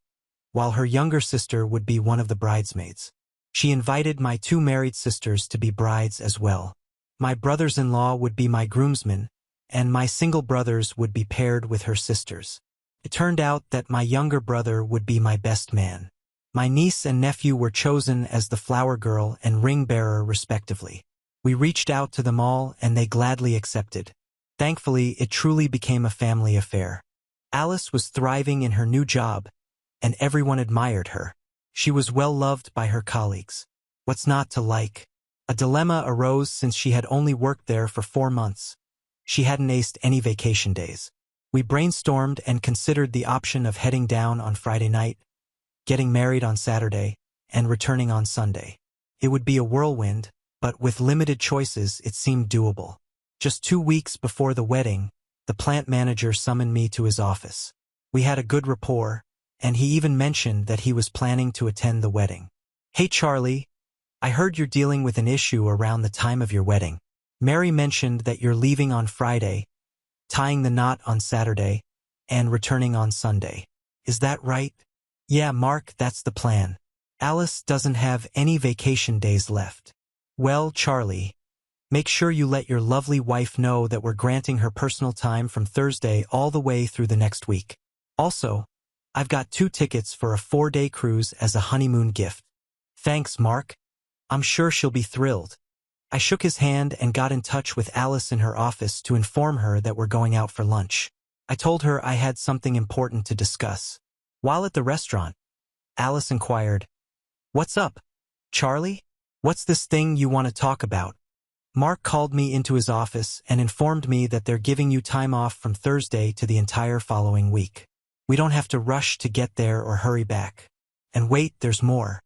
while her younger sister would be one of the bridesmaids. She invited my two married sisters to be brides as well. My brothers-in-law would be my groomsmen, and my single brothers would be paired with her sisters. It turned out that my younger brother would be my best man. My niece and nephew were chosen as the flower girl and ring bearer respectively. We reached out to them all and they gladly accepted. Thankfully, it truly became a family affair. Alice was thriving in her new job, and everyone admired her. She was well loved by her colleagues. What's not to like? A dilemma arose since she had only worked there for 4 months. She hadn't aced any vacation days. We brainstormed and considered the option of heading down on Friday night, getting married on Saturday, and returning on Sunday. It would be a whirlwind, but with limited choices, it seemed doable. Just 2 weeks before the wedding, the plant manager summoned me to his office. We had a good rapport, and he even mentioned that he was planning to attend the wedding. Hey Charlie, I heard you're dealing with an issue around the time of your wedding. Mary mentioned that you're leaving on Friday, tying the knot on Saturday, and returning on Sunday. Is that right? Yeah, Mark, that's the plan. Alice doesn't have any vacation days left. Well, Charlie, make sure you let your lovely wife know that we're granting her personal time from Thursday all the way through the next week. Also, I've got 2 tickets for a 4-day cruise as a honeymoon gift. Thanks, Mark. I'm sure she'll be thrilled. I shook his hand and got in touch with Alice in her office to inform her that we're going out for lunch. I told her I had something important to discuss. While at the restaurant, Alice inquired, "What's up, Charlie? What's this thing you want to talk about?" Mark called me into his office and informed me that they're giving you time off from Thursday to the entire following week. We don't have to rush to get there or hurry back. And wait, there's more.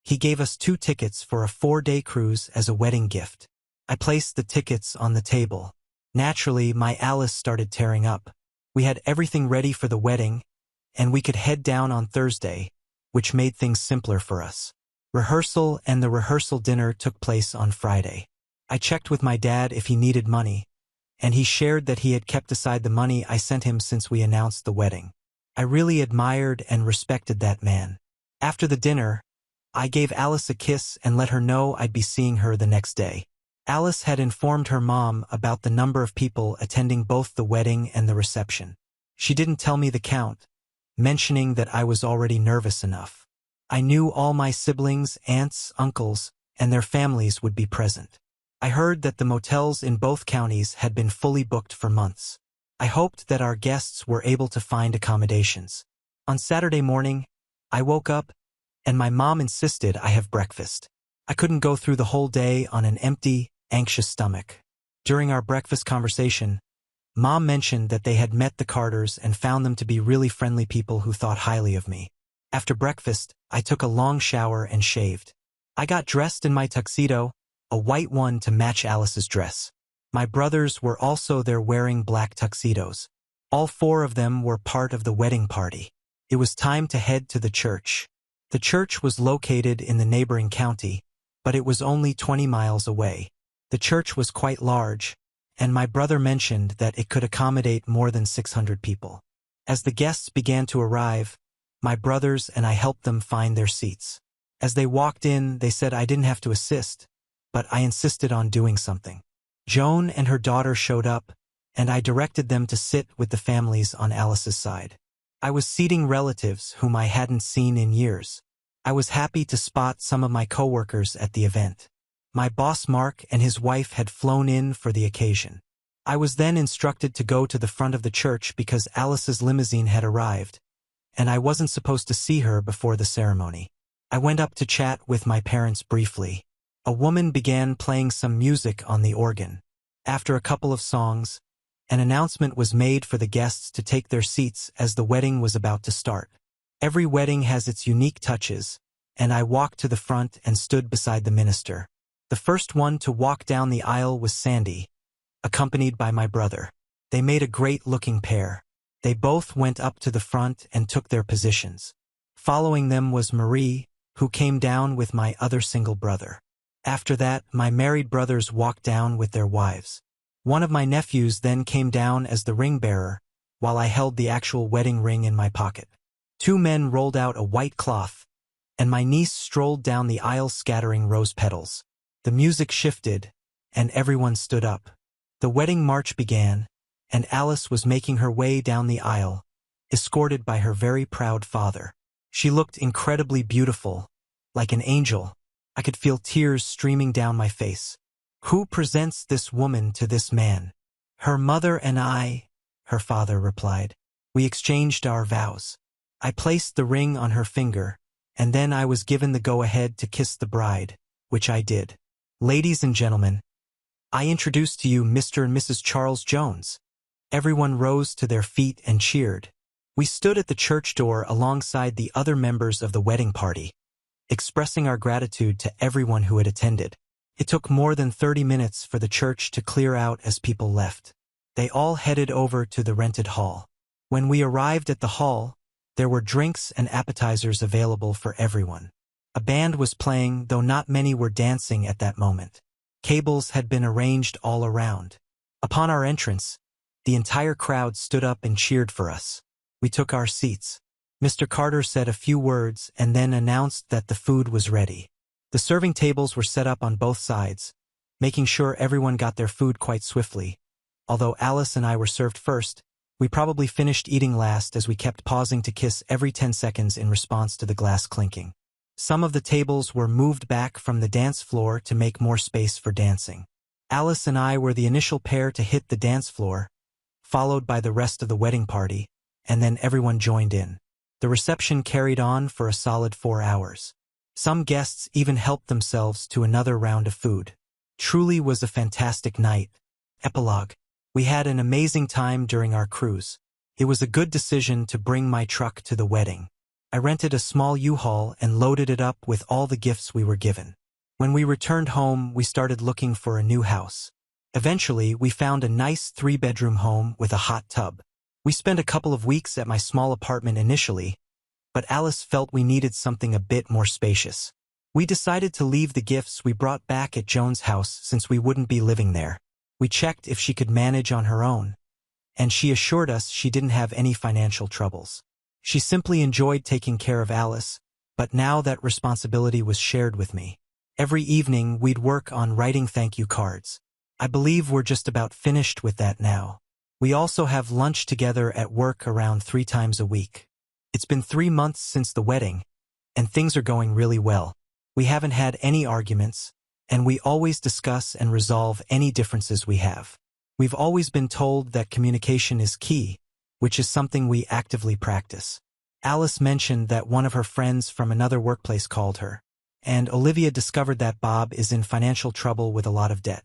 He gave us 2 tickets for a 4-day cruise as a wedding gift. I placed the tickets on the table. Naturally, my Alice started tearing up. We had everything ready for the wedding, and we could head down on Thursday, which made things simpler for us. Rehearsal and the rehearsal dinner took place on Friday. I checked with my dad if he needed money, and he shared that he had kept aside the money I sent him since we announced the wedding. I really admired and respected that man. After the dinner, I gave Alice a kiss and let her know I'd be seeing her the next day. Alice had informed her mom about the number of people attending both the wedding and the reception. She didn't tell me the count, mentioning that I was already nervous enough. I knew all my siblings, aunts, uncles, and their families would be present. I heard that the motels in both counties had been fully booked for months. I hoped that our guests were able to find accommodations. On Saturday morning, I woke up, and my mom insisted I have breakfast. I couldn't go through the whole day on an empty, anxious stomach. During our breakfast conversation, Mom mentioned that they had met the Carters and found them to be really friendly people who thought highly of me. After breakfast, I took a long shower and shaved. I got dressed in my tuxedo, a white one to match Alice's dress. My brothers were also there wearing black tuxedos. All four of them were part of the wedding party. It was time to head to the church. The church was located in the neighboring county, but it was only 20 miles away. The church was quite large, and my brother mentioned that it could accommodate more than 600 people. As the guests began to arrive, my brothers and I helped them find their seats. As they walked in, they said I didn't have to assist, but I insisted on doing something. Joan and her daughter showed up, and I directed them to sit with the families on Alice's side. I was seating relatives whom I hadn't seen in years. I was happy to spot some of my coworkers at the event. My boss Mark and his wife had flown in for the occasion. I was then instructed to go to the front of the church because Alice's limousine had arrived, and I wasn't supposed to see her before the ceremony. I went up to chat with my parents briefly. A woman began playing some music on the organ. After a couple of songs, an announcement was made for the guests to take their seats as the wedding was about to start. Every wedding has its unique touches, and I walked to the front and stood beside the minister. The first one to walk down the aisle was Sandy, accompanied by my brother. They made a great-looking pair. They both went up to the front and took their positions. Following them was Marie, who came down with my other single brother. After that, my married brothers walked down with their wives. One of my nephews then came down as the ring bearer, while I held the actual wedding ring in my pocket. Two men rolled out a white cloth, and my niece strolled down the aisle scattering rose petals. The music shifted, and everyone stood up. The wedding march began, and Alice was making her way down the aisle, escorted by her very proud father. She looked incredibly beautiful, like an angel. I could feel tears streaming down my face. Who presents this woman to this man? Her mother and I, her father replied. We exchanged our vows. I placed the ring on her finger, and then I was given the go-ahead to kiss the bride, which I did. Ladies and gentlemen, I introduce to you Mr. and Mrs. Charles Jones. Everyone rose to their feet and cheered. We stood at the church door alongside the other members of the wedding party, expressing our gratitude to everyone who had attended. It took more than 30 minutes for the church to clear out as people left. They all headed over to the rented hall. When we arrived at the hall, there were drinks and appetizers available for everyone. A band was playing, though not many were dancing at that moment. Tables had been arranged all around. Upon our entrance, the entire crowd stood up and cheered for us. We took our seats. Mr. Carter said a few words and then announced that the food was ready. The serving tables were set up on both sides, making sure everyone got their food quite swiftly. Although Alice and I were served first, we probably finished eating last as we kept pausing to kiss every 10 seconds in response to the glass clinking. Some of the tables were moved back from the dance floor to make more space for dancing. Alice and I were the initial pair to hit the dance floor, followed by the rest of the wedding party, and then everyone joined in. The reception carried on for a solid 4 hours. Some guests even helped themselves to another round of food. Truly was a fantastic night. Epilogue. We had an amazing time during our cruise. It was a good decision to bring my truck to the wedding. I rented a small U-Haul and loaded it up with all the gifts we were given. When we returned home, we started looking for a new house. Eventually, we found a nice 3-bedroom home with a hot tub. We spent a couple of weeks at my small apartment initially, but Alice felt we needed something a bit more spacious. We decided to leave the gifts we brought back at Joan's house since we wouldn't be living there. We checked if she could manage on her own, and she assured us she didn't have any financial troubles. She simply enjoyed taking care of Alice, but now that responsibility was shared with me. Every evening, we'd work on writing thank you cards. I believe we're just about finished with that now. We also have lunch together at work around 3 times a week. It's been 3 months since the wedding, and things are going really well. We haven't had any arguments, and we always discuss and resolve any differences we have. We've always been told that communication is key, which is something we actively practice. Alice mentioned that one of her friends from another workplace called her, and Olivia discovered that Bob is in financial trouble with a lot of debt.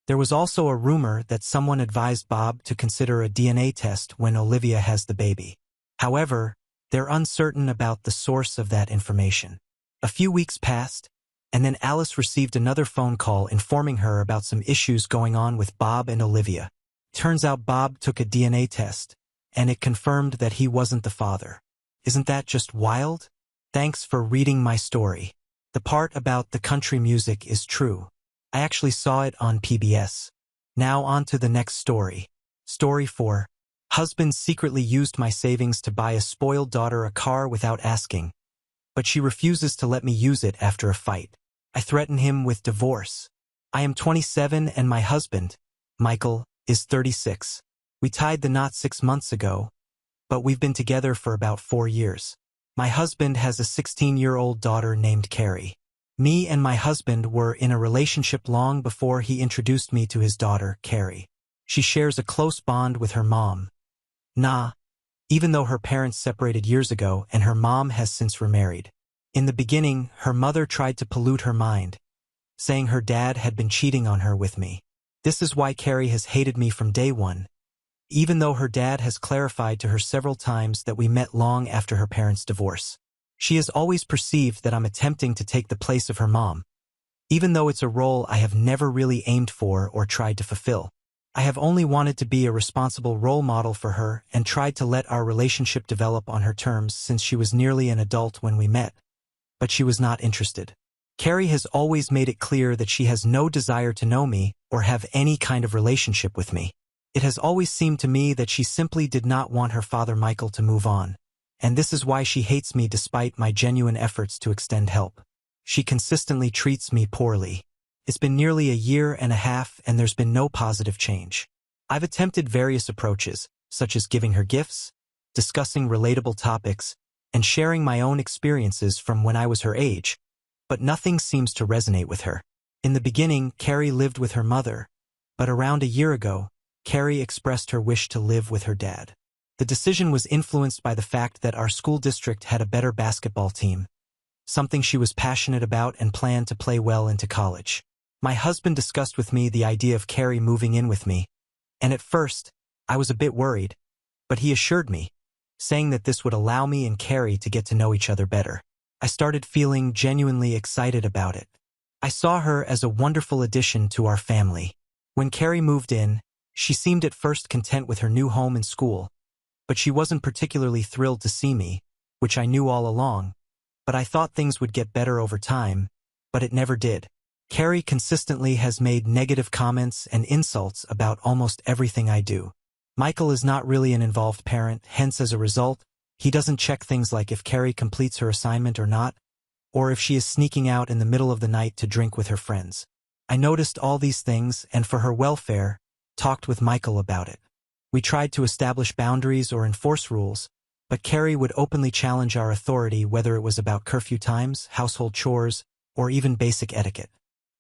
There was also a rumor that someone advised Bob to consider a DNA test when Olivia has the baby. However, they're uncertain about the source of that information. A few weeks passed, and then Alice received another phone call informing her about some issues going on with Bob and Olivia. Turns out Bob took a DNA test, and it confirmed that he wasn't the father. Isn't that just wild? Thanks for reading my story. The part about the country music is true. I actually saw it on PBS. Now on to the next story. Story 4. Husband secretly used my savings to buy a spoiled daughter a car without asking, but she refuses to let me use it after a fight. I threaten him with divorce. I am 27 and my husband, Michael, is 36. We tied the knot 6 months ago, but we've been together for about 4 years. My husband has a 16-year-old daughter named Carrie. Me and my husband were in a relationship long before he introduced me to his daughter, Carrie. She shares a close bond with her mom, even though her parents separated years ago and her mom has since remarried. In the beginning, her mother tried to pollute her mind, saying her dad had been cheating on her with me. This is why Carrie has hated me from day one, even though her dad has clarified to her several times that we met long after her parents' divorce. She has always perceived that I'm attempting to take the place of her mom, even though it's a role I have never really aimed for or tried to fulfill. I have only wanted to be a responsible role model for her and tried to let our relationship develop on her terms since she was nearly an adult when we met, but she was not interested. Carrie has always made it clear that she has no desire to know me or have any kind of relationship with me. It has always seemed to me that she simply did not want her father Michael to move on, and this is why she hates me despite my genuine efforts to extend help. She consistently treats me poorly. It's been nearly a year and a half and there's been no positive change. I've attempted various approaches, such as giving her gifts, discussing relatable topics, and sharing my own experiences from when I was her age, but nothing seems to resonate with her. In the beginning, Carrie lived with her mother, but around a year ago, Carrie expressed her wish to live with her dad. The decision was influenced by the fact that our school district had a better basketball team, something she was passionate about and planned to play well into college. My husband discussed with me the idea of Carrie moving in with me, and at first, I was a bit worried, but he assured me, saying that this would allow me and Carrie to get to know each other better. I started feeling genuinely excited about it. I saw her as a wonderful addition to our family. When Carrie moved in, she seemed at first content with her new home and school, but she wasn't particularly thrilled to see me, which I knew all along, but I thought things would get better over time, but it never did. Carrie consistently has made negative comments and insults about almost everything I do. Michael is not really an involved parent, hence as a result, he doesn't check things like if Carrie completes her assignment or not, or if she is sneaking out in the middle of the night to drink with her friends. I noticed all these things and for her welfare, talked with Michael about it. We tried to establish boundaries or enforce rules, but Carrie would openly challenge our authority whether it was about curfew times, household chores, or even basic etiquette.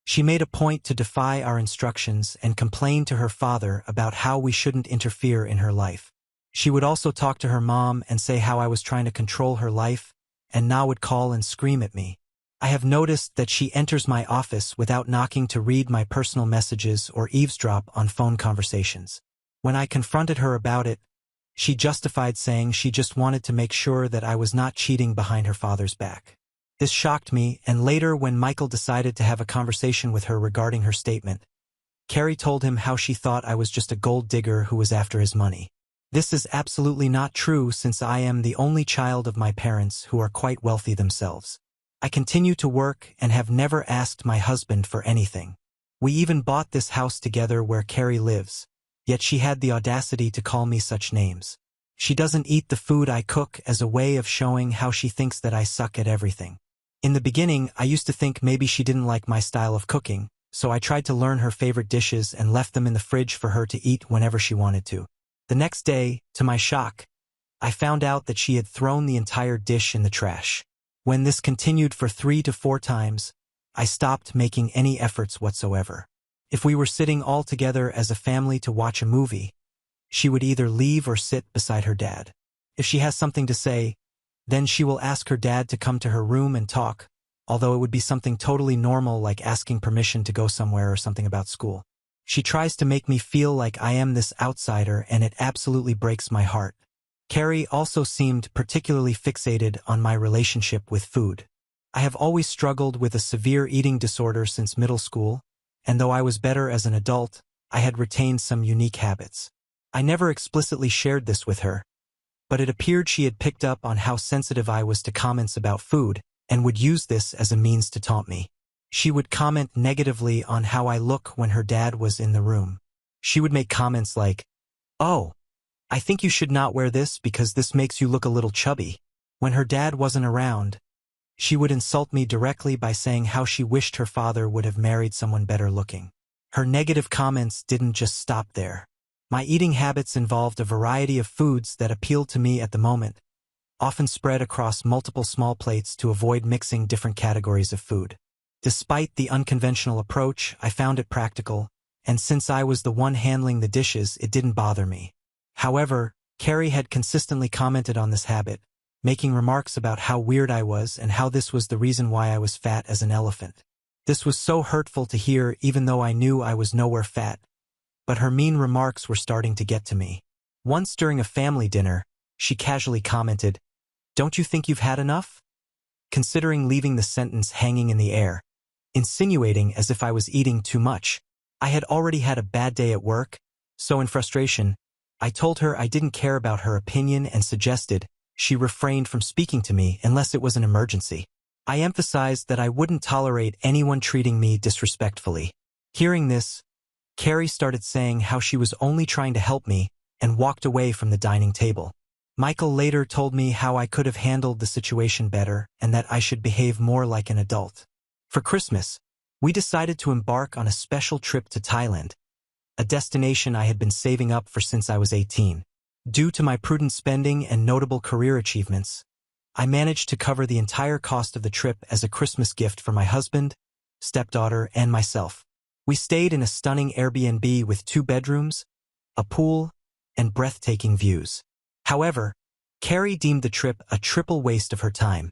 She made a point to defy our instructions and complain to her father about how we shouldn't interfere in her life. She would also talk to her mom and say how I was trying to control her life, and Na would call and scream at me. I have noticed that she enters my office without knocking to read my personal messages or eavesdrop on phone conversations. When I confronted her about it, she justified saying she just wanted to make sure that I was not cheating behind her father's back. This shocked me, and later when Michael decided to have a conversation with her regarding her statement, Carrie told him how she thought I was just a gold digger who was after his money. This is absolutely not true since I am the only child of my parents who are quite wealthy themselves. I continue to work and have never asked my husband for anything. We even bought this house together where Carrie lives, yet she had the audacity to call me such names. She doesn't eat the food I cook as a way of showing how she thinks that I suck at everything. In the beginning, I used to think maybe she didn't like my style of cooking, so I tried to learn her favorite dishes and left them in the fridge for her to eat whenever she wanted to. The next day, to my shock, I found out that she had thrown the entire dish in the trash. When this continued for 3 to 4 times, I stopped making any efforts whatsoever. If we were sitting all together as a family to watch a movie, she would either leave or sit beside her dad. If she has something to say, then she will ask her dad to come to her room and talk, although it would be something totally normal like asking permission to go somewhere or something about school. She tries to make me feel like I am this outsider, and it absolutely breaks my heart. Carrie also seemed particularly fixated on my relationship with food. I have always struggled with a severe eating disorder since middle school, and though I was better as an adult, I had retained some unique habits. I never explicitly shared this with her, but it appeared she had picked up on how sensitive I was to comments about food and would use this as a means to taunt me. She would comment negatively on how I look when her dad was in the room. She would make comments like, "Oh, I think you should not wear this because this makes you look a little chubby." When her dad wasn't around, she would insult me directly by saying how she wished her father would have married someone better looking. Her negative comments didn't just stop there. My eating habits involved a variety of foods that appealed to me at the moment, often spread across multiple small plates to avoid mixing different categories of food. Despite the unconventional approach, I found it practical, and since I was the one handling the dishes, it didn't bother me. However, Carrie had consistently commented on this habit, making remarks about how weird I was and how this was the reason why I was fat as an elephant. This was so hurtful to hear, even though I knew I was nowhere fat, but her mean remarks were starting to get to me. Once during a family dinner, she casually commented, "Don't you think you've had enough?" considering leaving the sentence hanging in the air, insinuating as if I was eating too much. I had already had a bad day at work, so in frustration, I told her I didn't care about her opinion and suggested she refrained from speaking to me unless it was an emergency. I emphasized that I wouldn't tolerate anyone treating me disrespectfully. Hearing this, Carrie started saying how she was only trying to help me and walked away from the dining table. Michael later told me how I could have handled the situation better and that I should behave more like an adult. For Christmas, we decided to embark on a special trip to Thailand, a destination I had been saving up for since I was 18. Due to my prudent spending and notable career achievements, I managed to cover the entire cost of the trip as a Christmas gift for my husband, stepdaughter, and myself. We stayed in a stunning Airbnb with 2 bedrooms, a pool, and breathtaking views. However, Carrie deemed the trip a triple waste of her time,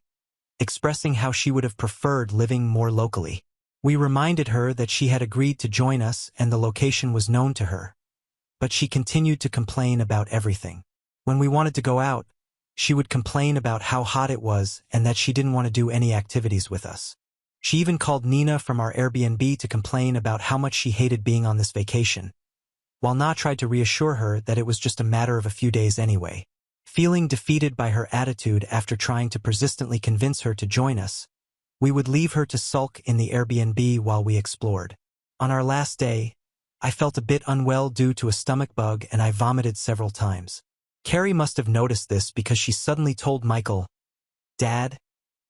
expressing how she would have preferred living more locally. We reminded her that she had agreed to join us and the location was known to her, but she continued to complain about everything. When we wanted to go out, she would complain about how hot it was and that she didn't want to do any activities with us. She even called Nina from our Airbnb to complain about how much she hated being on this vacation, while Na tried to reassure her that it was just a matter of a few days anyway. Feeling defeated by her attitude after trying to persistently convince her to join us, we would leave her to sulk in the Airbnb while we explored. On our last day, I felt a bit unwell due to a stomach bug and I vomited several times. Carrie must have noticed this because she suddenly told Michael, "Dad,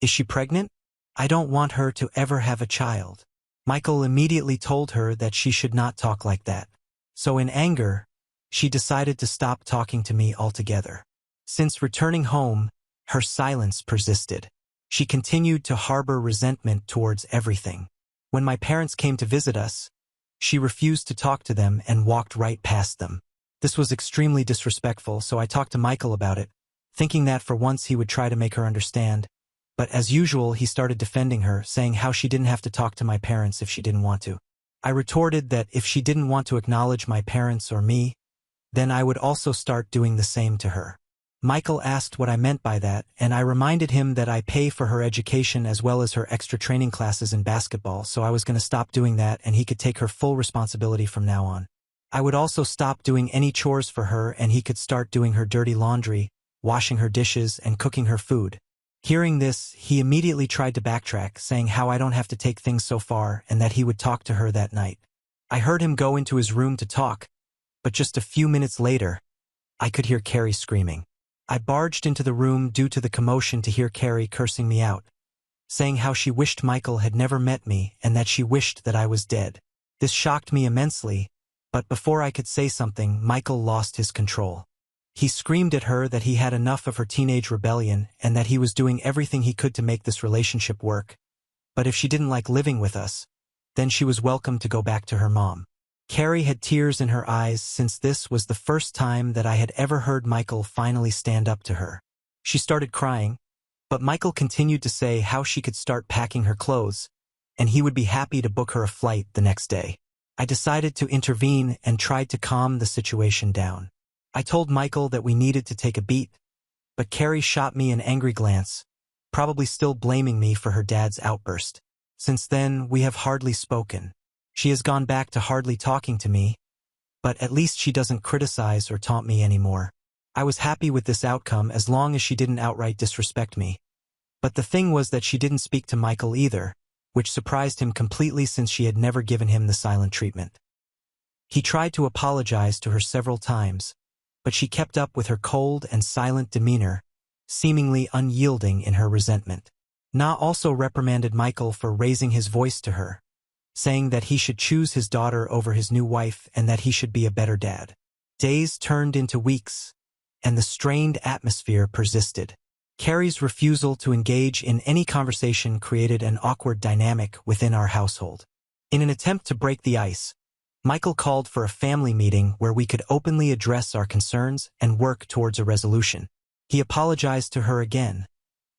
is she pregnant? I don't want her to ever have a child." Michael immediately told her that she should not talk like that. So in anger, she decided to stop talking to me altogether. Since returning home, her silence persisted. She continued to harbor resentment towards everything. When my parents came to visit us, she refused to talk to them and walked right past them. This was extremely disrespectful, so I talked to Michael about it, thinking that for once he would try to make her understand. But as usual, he started defending her, saying how she didn't have to talk to my parents if she didn't want to. I retorted that if she didn't want to acknowledge my parents or me, then I would also start doing the same to her. Michael asked what I meant by that, and I reminded him that I pay for her education as well as her extra training classes in basketball, so I was going to stop doing that and he could take her full responsibility from now on. I would also stop doing any chores for her and he could start doing her dirty laundry, washing her dishes, and cooking her food. Hearing this, he immediately tried to backtrack, saying how I don't have to take things so far and that he would talk to her that night. I heard him go into his room to talk, but just a few minutes later, I could hear Carrie screaming. I barged into the room due to the commotion to hear Carrie cursing me out, saying how she wished Michael had never met me and that she wished that I was dead. This shocked me immensely, but before I could say something, Michael lost his control. He screamed at her that he had enough of her teenage rebellion and that he was doing everything he could to make this relationship work, but if she didn't like living with us, then she was welcome to go back to her mom. Carrie had tears in her eyes since this was the first time that I had ever heard Michael finally stand up to her. She started crying, But Michael continued to say how she could start packing her clothes, and he would be happy to book her a flight the next day. I decided to intervene and tried to calm the situation down. I told Michael that we needed to take a beat, but Carrie shot me an angry glance, probably still blaming me for her dad's outburst. Since then, we have hardly spoken. She has gone back to hardly talking to me, but at least she doesn't criticize or taunt me anymore. I was happy with this outcome as long as she didn't outright disrespect me. But the thing was that she didn't speak to Michael either, which surprised him completely since she had never given him the silent treatment. He tried to apologize to her several times, but she kept up with her cold and silent demeanor, seemingly unyielding in her resentment. Na also reprimanded Michael for raising his voice to her, saying that he should choose his daughter over his new wife and that he should be a better dad. Days turned into weeks, and the strained atmosphere persisted. Carrie's refusal to engage in any conversation created an awkward dynamic within our household. In an attempt to break the ice, Michael called for a family meeting where we could openly address our concerns and work towards a resolution. He apologized to her again,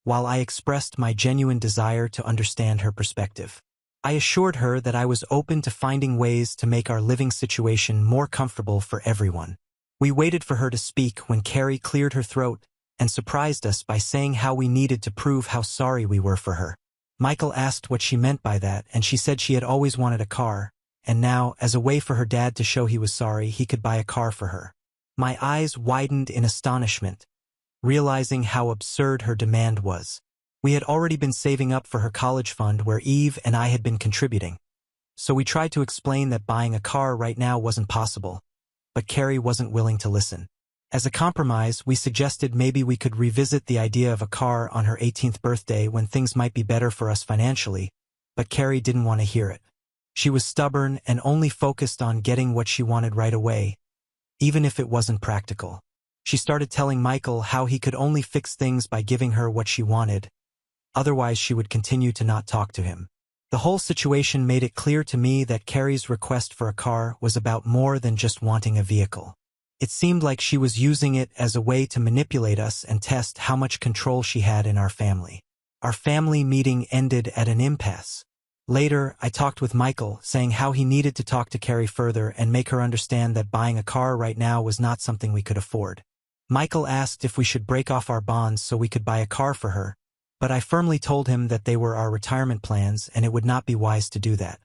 while I expressed my genuine desire to understand her perspective. I assured her that I was open to finding ways to make our living situation more comfortable for everyone. We waited for her to speak when Carrie cleared her throat and surprised us by saying how we needed to prove how sorry we were for her. Michael asked what she meant by that, and she said she had always wanted a car, and now, as a way for her dad to show he was sorry, he could buy a car for her. My eyes widened in astonishment, realizing how absurd her demand was. We had already been saving up for her college fund where Eve and I had been contributing. So we tried to explain that buying a car right now wasn't possible, but Carrie wasn't willing to listen. As a compromise, we suggested maybe we could revisit the idea of a car on her 18th birthday when things might be better for us financially, but Carrie didn't want to hear it. She was stubborn and only focused on getting what she wanted right away, even if it wasn't practical. She started telling Michael how he could only fix things by giving her what she wanted, otherwise she would continue to not talk to him. The whole situation made it clear to me that Carrie's request for a car was about more than just wanting a vehicle. It seemed like she was using it as a way to manipulate us and test how much control she had in our family. Our family meeting ended at an impasse. Later, I talked with Michael, saying how he needed to talk to Carrie further and make her understand that buying a car right now was not something we could afford. Michael asked if we should break off our bonds so we could buy a car for her, but I firmly told him that they were our retirement plans and it would not be wise to do that.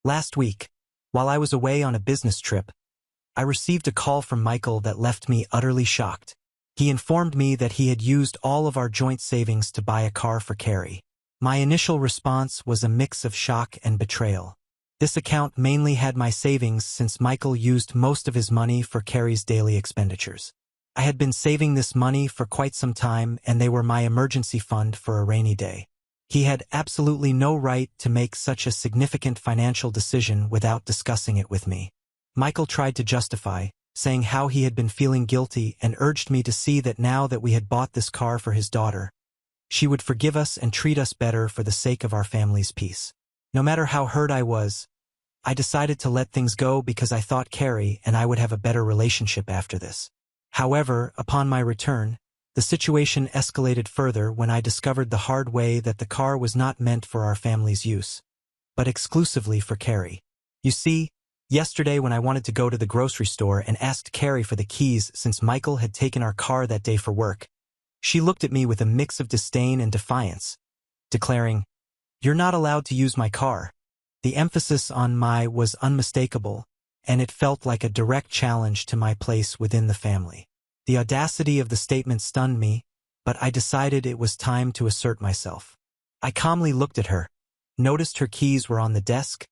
Last week, while I was away on a business trip, I received a call from Michael that left me utterly shocked. He informed me that he had used all of our joint savings to buy a car for Carrie. My initial response was a mix of shock and betrayal. This account mainly had my savings since Michael used most of his money for Carrie's daily expenditures. I had been saving this money for quite some time and they were my emergency fund for a rainy day. He had absolutely no right to make such a significant financial decision without discussing it with me. Michael tried to justify, saying how he had been feeling guilty and urged me to see that now that we had bought this car for his daughter, she would forgive us and treat us better for the sake of our family's peace. No matter how hurt I was, I decided to let things go because I thought Carrie and I would have a better relationship after this. However, upon my return, the situation escalated further when I discovered the hard way that the car was not meant for our family's use, but exclusively for Carrie. You see, yesterday when I wanted to go to the grocery store and asked Carrie for the keys since Michael had taken our car that day for work, she looked at me with a mix of disdain and defiance, declaring, "You're not allowed to use my car." The emphasis on "my" was unmistakable, and it felt like a direct challenge to my place within the family. The audacity of the statement stunned me, but I decided it was time to assert myself. I calmly looked at her, noticed her keys were on the desk,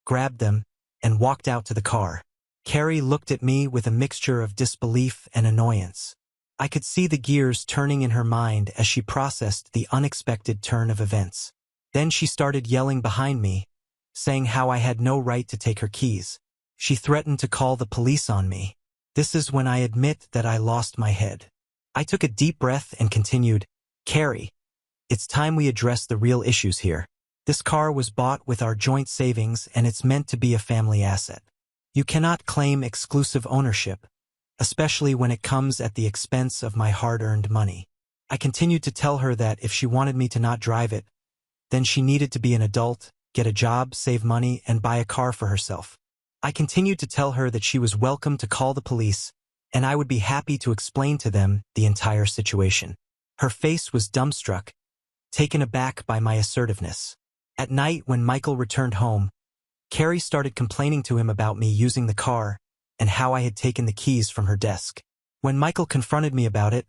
grabbed them, and walked out to the car. Carrie looked at me with a mixture of disbelief and annoyance. I could see the gears turning in her mind as she processed the unexpected turn of events. Then she started yelling behind me, saying how I had no right to take her keys. She threatened to call the police on me. This is when I admit that I lost my head. I took a deep breath and continued, "Carrie, it's time we address the real issues here. This car was bought with our joint savings and it's meant to be a family asset. You cannot claim exclusive ownership, especially when it comes at the expense of my hard-earned money." I continued to tell her that if she wanted me to not drive it, then she needed to be an adult, get a job, save money, and buy a car for herself. I continued to tell her that she was welcome to call the police, and I would be happy to explain to them the entire situation. Her face was dumbstruck, taken aback by my assertiveness. At night, when Michael returned home, Carrie started complaining to him about me using the car and how I had taken the keys from her desk. When Michael confronted me about it,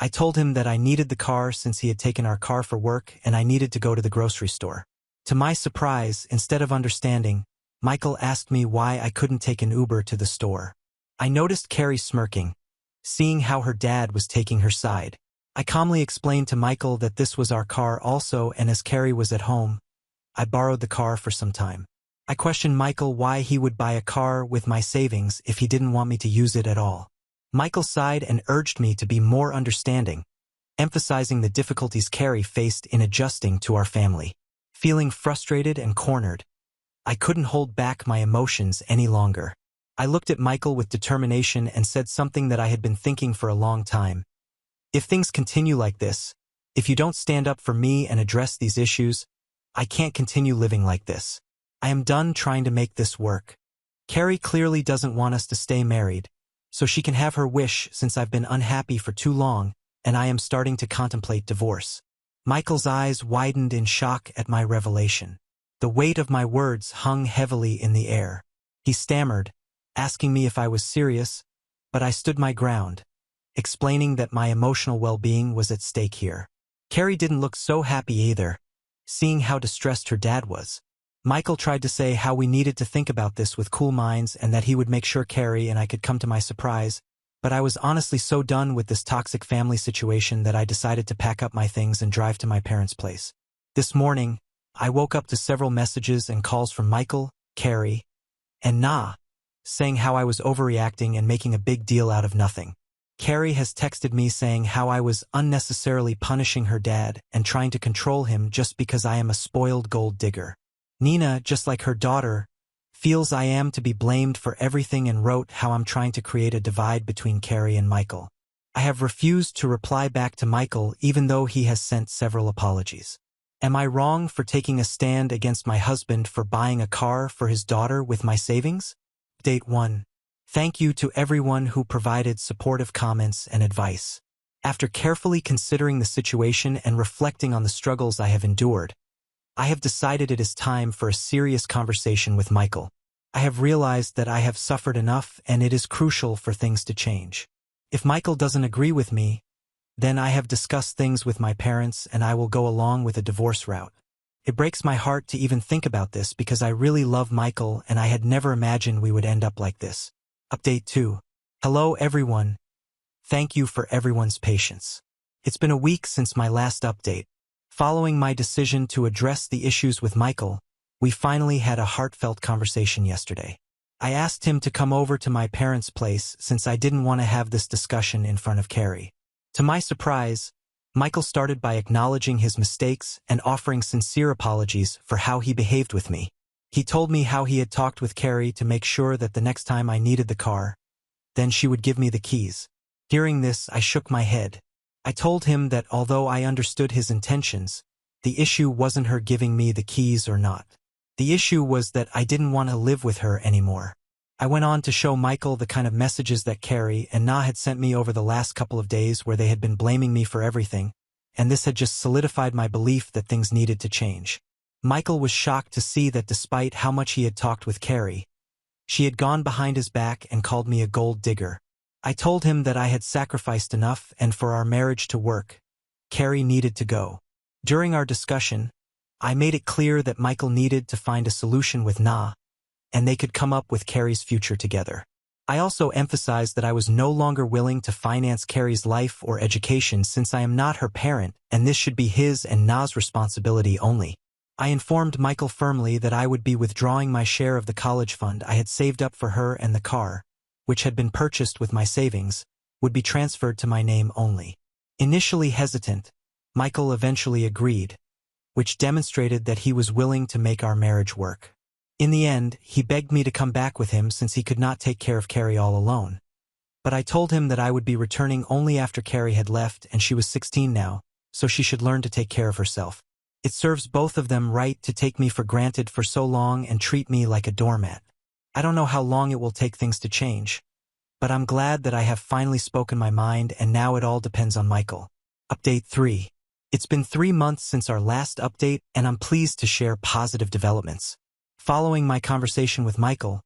I told him that I needed the car since he had taken our car for work and I needed to go to the grocery store. To my surprise, instead of understanding, Michael asked me why I couldn't take an Uber to the store. I noticed Carrie smirking, seeing how her dad was taking her side. I calmly explained to Michael that this was our car also, and as Carrie was at home, I borrowed the car for some time. I questioned Michael why he would buy a car with my savings if he didn't want me to use it at all. Michael sighed and urged me to be more understanding, emphasizing the difficulties Carrie faced in adjusting to our family. Feeling frustrated and cornered, I couldn't hold back my emotions any longer. I looked at Michael with determination and said something that I had been thinking for a long time. If things continue like this, if you don't stand up for me and address these issues, I can't continue living like this. I am done trying to make this work. Carrie clearly doesn't want us to stay married, so she can have her wish since I've been unhappy for too long and I am starting to contemplate divorce. Michael's eyes widened in shock at my revelation. The weight of my words hung heavily in the air. He stammered, asking me if I was serious, but I stood my ground, explaining that my emotional well-being was at stake here. Carrie didn't look so happy either, seeing how distressed her dad was. Michael tried to say how we needed to think about this with cool minds and that he would make sure Carrie and I could come to my surprise, but I was honestly so done with this toxic family situation that I decided to pack up my things and drive to my parents' place. This morning, I woke up to several messages and calls from Michael, Carrie, and Na, saying how I was overreacting and making a big deal out of nothing. Carrie has texted me saying how I was unnecessarily punishing her dad and trying to control him just because I am a spoiled gold digger. Nina, just like her daughter, feels I am to be blamed for everything and wrote how I'm trying to create a divide between Carrie and Michael. I have refused to reply back to Michael even though he has sent several apologies. Am I wrong for taking a stand against my husband for buying a car for his daughter with my savings? Update 1. Thank you to everyone who provided supportive comments and advice. After carefully considering the situation and reflecting on the struggles I have endured, I have decided it is time for a serious conversation with Michael. I have realized that I have suffered enough and it is crucial for things to change. If Michael doesn't agree with me, then I have discussed things with my parents and I will go along with a divorce route. It breaks my heart to even think about this because I really love Michael and I had never imagined we would end up like this. Update 2. Hello everyone. Thank you for everyone's patience. It's been a week since my last update. Following my decision to address the issues with Michael, we finally had a heartfelt conversation yesterday. I asked him to come over to my parents' place since I didn't want to have this discussion in front of Carrie. To my surprise, Michael started by acknowledging his mistakes and offering sincere apologies for how he behaved with me. He told me how he had talked with Carrie to make sure that the next time I needed the car, then she would give me the keys. Hearing this, I shook my head. I told him that although I understood his intentions, the issue wasn't her giving me the keys or not. The issue was that I didn't want to live with her anymore. I went on to show Michael the kind of messages that Carrie and Na had sent me over the last couple of days where they had been blaming me for everything, and this had just solidified my belief that things needed to change. Michael was shocked to see that despite how much he had talked with Carrie, she had gone behind his back and called me a gold digger. I told him that I had sacrificed enough and for our marriage to work, Carrie needed to go. During our discussion, I made it clear that Michael needed to find a solution with Na, and they could come up with Carrie's future together. I also emphasized that I was no longer willing to finance Carrie's life or education since I am not her parent and this should be his and Na's responsibility only. I informed Michael firmly that I would be withdrawing my share of the college fund I had saved up for her and the car, which had been purchased with my savings, would be transferred to my name only. Initially hesitant, Michael eventually agreed, which demonstrated that he was willing to make our marriage work. In the end, he begged me to come back with him since he could not take care of Carrie all alone. But I told him that I would be returning only after Carrie had left and she was 16 now, so she should learn to take care of herself. It serves both of them right to take me for granted for so long and treat me like a doormat. I don't know how long it will take things to change, but I'm glad that I have finally spoken my mind and now it all depends on Michael. Update 3. It's been 3 months since our last update and I'm pleased to share positive developments. Following my conversation with Michael,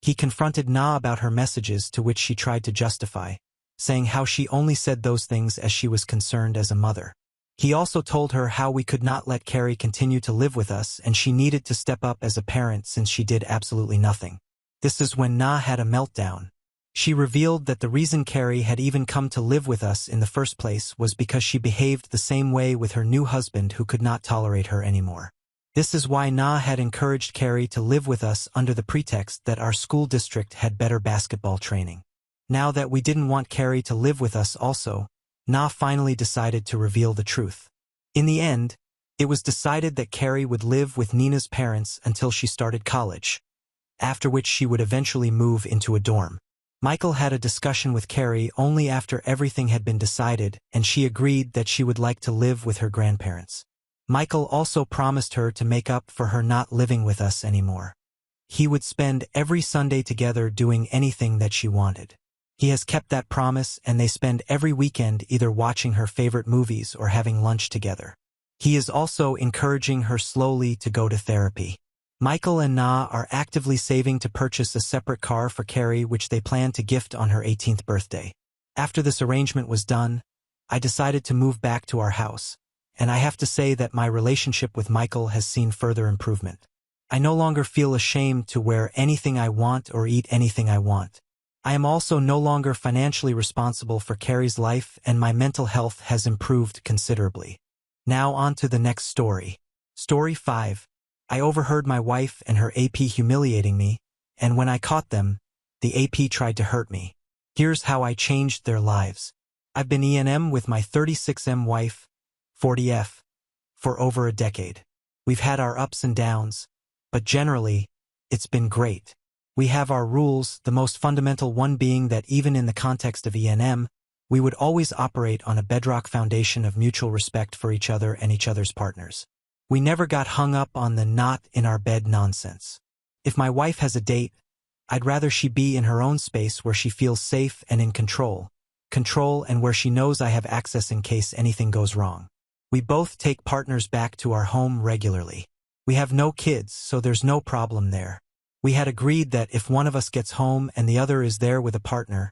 he confronted Na about her messages to which she tried to justify, saying how she only said those things as she was concerned as a mother. He also told her how we could not let Carrie continue to live with us and she needed to step up as a parent since she did absolutely nothing. This is when Na had a meltdown. She revealed that the reason Carrie had even come to live with us in the first place was because she behaved the same way with her new husband who could not tolerate her anymore. This is why Na had encouraged Carrie to live with us under the pretext that our school district had better basketball training. Now that we didn't want Carrie to live with us also, Na finally decided to reveal the truth. In the end, it was decided that Carrie would live with Nina's parents until she started college, after which she would eventually move into a dorm. Michael had a discussion with Carrie only after everything had been decided, and she agreed that she would like to live with her grandparents. Michael also promised her to make up for her not living with us anymore. He would spend every Sunday together doing anything that she wanted. He has kept that promise and they spend every weekend either watching her favorite movies or having lunch together. He is also encouraging her slowly to go to therapy. Michael and Na are actively saving to purchase a separate car for Carrie which they plan to gift on her 18th birthday. After this arrangement was done, I decided to move back to our house. And I have to say that my relationship with Michael has seen further improvement. I no longer feel ashamed to wear anything I want or eat anything I want. I am also no longer financially responsible for Carrie's life and my mental health has improved considerably. Now on to the next story. Story 5. I overheard my wife and her AP humiliating me, and when I caught them, the AP tried to hurt me. Here's how I changed their lives. I've been E&M with my 36M wife, 40F, for over a decade. We've had our ups and downs, but generally, it's been great. We have our rules, the most fundamental one being that even in the context of E&M, we would always operate on a bedrock foundation of mutual respect for each other and each other's partners. We never got hung up on the not in our bed nonsense. If my wife has a date, I'd rather she be in her own space where she feels safe and in control and where she knows I have access in case anything goes wrong. We both take partners back to our home regularly. We have no kids, so there's no problem there. We had agreed that if one of us gets home and the other is there with a partner,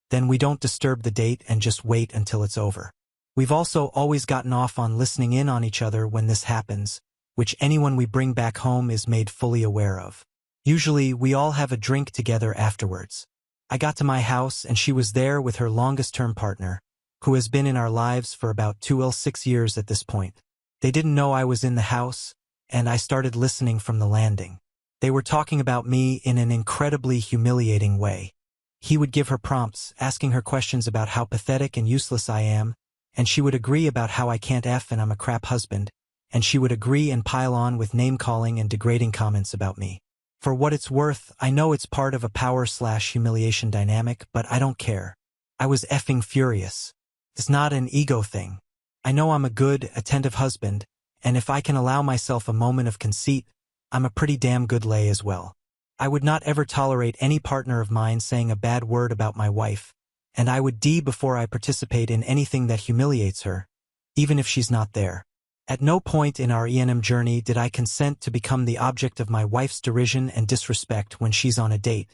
then we don't disturb the date and just wait until it's over. We've also always gotten off on listening in on each other when this happens, which anyone we bring back home is made fully aware of. Usually, we all have a drink together afterwards. I got to my house and she was there with her longest-term partner, who has been in our lives for about 6 years at this point. They didn't know I was in the house, and I started listening from the landing. They were talking about me in an incredibly humiliating way. He would give her prompts, asking her questions about how pathetic and useless I am, and she would agree about how I can't F and I'm a crap husband, and she would agree and pile on with name-calling and degrading comments about me. For what it's worth, I know it's part of a power/humiliation dynamic, but I don't care. I was effing furious. It's not an ego thing. I know I'm a good, attentive husband, and if I can allow myself a moment of conceit, I'm a pretty damn good lay as well. I would not ever tolerate any partner of mine saying a bad word about my wife, and I would D before I participate in anything that humiliates her, even if she's not there. At no point in our E&M journey did I consent to become the object of my wife's derision and disrespect when she's on a date,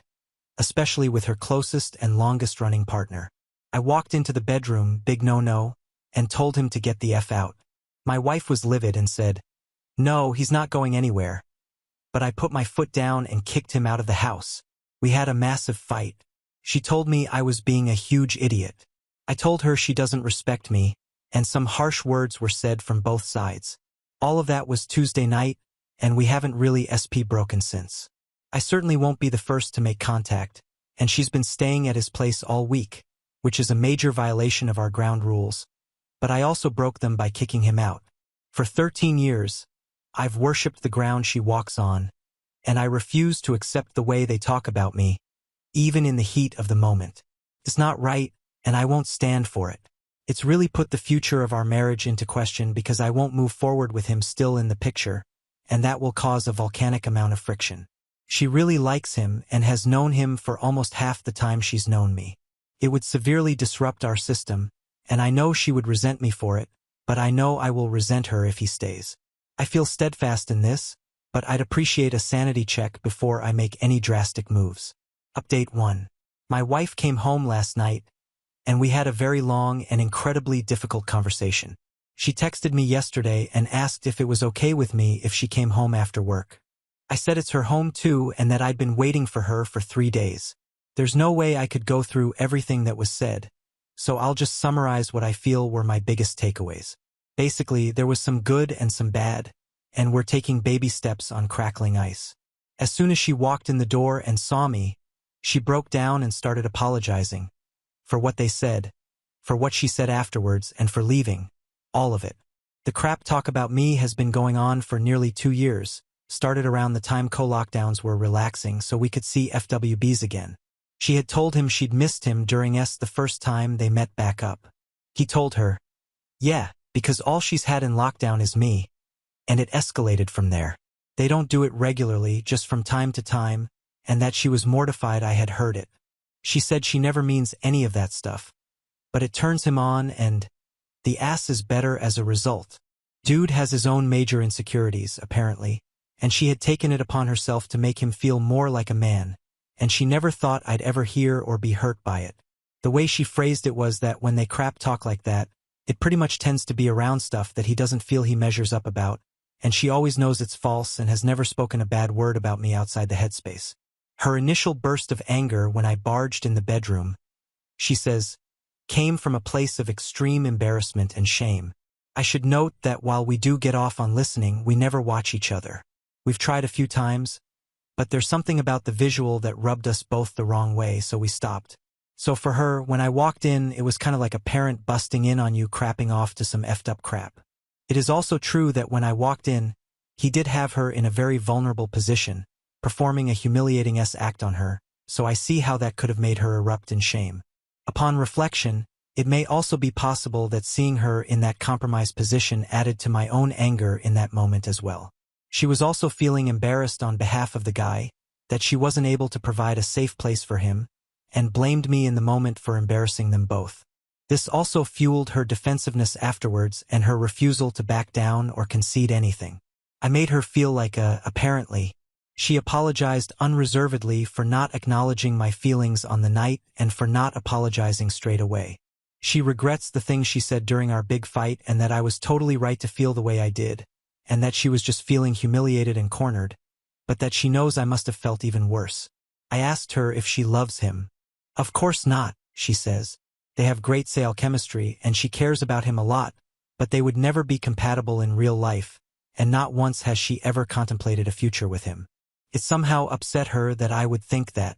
especially with her closest and longest-running partner. I walked into the bedroom, big no-no, and told him to get the F out. My wife was livid and said, "No, he's not going anywhere." But I put my foot down and kicked him out of the house. We had a massive fight. She told me I was being a huge idiot. I told her she doesn't respect me, and some harsh words were said from both sides. All of that was Tuesday night, and we haven't really broken since. I certainly won't be the first to make contact, and she's been staying at his place all week, which is a major violation of our ground rules, but I also broke them by kicking him out. For 13 years, I've worshipped the ground she walks on, and I refuse to accept the way they talk about me, even in the heat of the moment. It's not right, and I won't stand for it. It's really put the future of our marriage into question because I won't move forward with him still in the picture, and that will cause a volcanic amount of friction. She really likes him and has known him for almost half the time she's known me. It would severely disrupt our system, and I know she would resent me for it, but I know I will resent her if he stays. I feel steadfast in this, but I'd appreciate a sanity check before I make any drastic moves. Update 1. My wife came home last night, and we had a very long and incredibly difficult conversation. She texted me yesterday and asked if it was okay with me if she came home after work. I said it's her home too and that I'd been waiting for her for 3 days. There's no way I could go through everything that was said, so I'll just summarize what I feel were my biggest takeaways. Basically, there was some good and some bad, and we're taking baby steps on crackling ice. As soon as she walked in the door and saw me, she broke down and started apologizing. For what they said, for what she said afterwards, and for leaving. All of it. The crap talk about me has been going on for nearly 2 years, started around the time co-lockdowns were relaxing so we could see FWBs again. She had told him she'd missed him during the first time they met back up. He told her, yeah, because all she's had in lockdown is me. And it escalated from there. They don't do it regularly, just from time to time, and that she was mortified I had heard it. She said she never means any of that stuff. But it turns him on and the ass is better as a result. Dude has his own major insecurities, apparently, and she had taken it upon herself to make him feel more like a man, and she never thought I'd ever hear or be hurt by it. The way she phrased it was that when they crap talk like that, it pretty much tends to be around stuff that he doesn't feel he measures up about, and she always knows it's false and has never spoken a bad word about me outside the headspace. Her initial burst of anger when I barged in the bedroom, she says, came from a place of extreme embarrassment and shame. I should note that while we do get off on listening, we never watch each other. We've tried a few times, but there's something about the visual that rubbed us both the wrong way, so we stopped. So for her, when I walked in, it was kind of like a parent busting in on you crapping off to some effed up crap. It is also true that when I walked in, he did have her in a very vulnerable position, performing a humiliating act on her, so I see how that could have made her erupt in shame. Upon reflection, it may also be possible that seeing her in that compromised position added to my own anger in that moment as well. She was also feeling embarrassed on behalf of the guy, that she wasn't able to provide a safe place for him, and blamed me in the moment for embarrassing them both. This also fueled her defensiveness afterwards and her refusal to back down or concede anything. I made her feel like apparently, she apologized unreservedly for not acknowledging my feelings on the night and for not apologizing straight away. She regrets the things she said during our big fight and that I was totally right to feel the way I did, and that she was just feeling humiliated and cornered, but that she knows I must have felt even worse. I asked her if she loves him. Of course not, she says. They have great sale chemistry and she cares about him a lot, but they would never be compatible in real life, and not once has she ever contemplated a future with him. It somehow upset her that I would think that.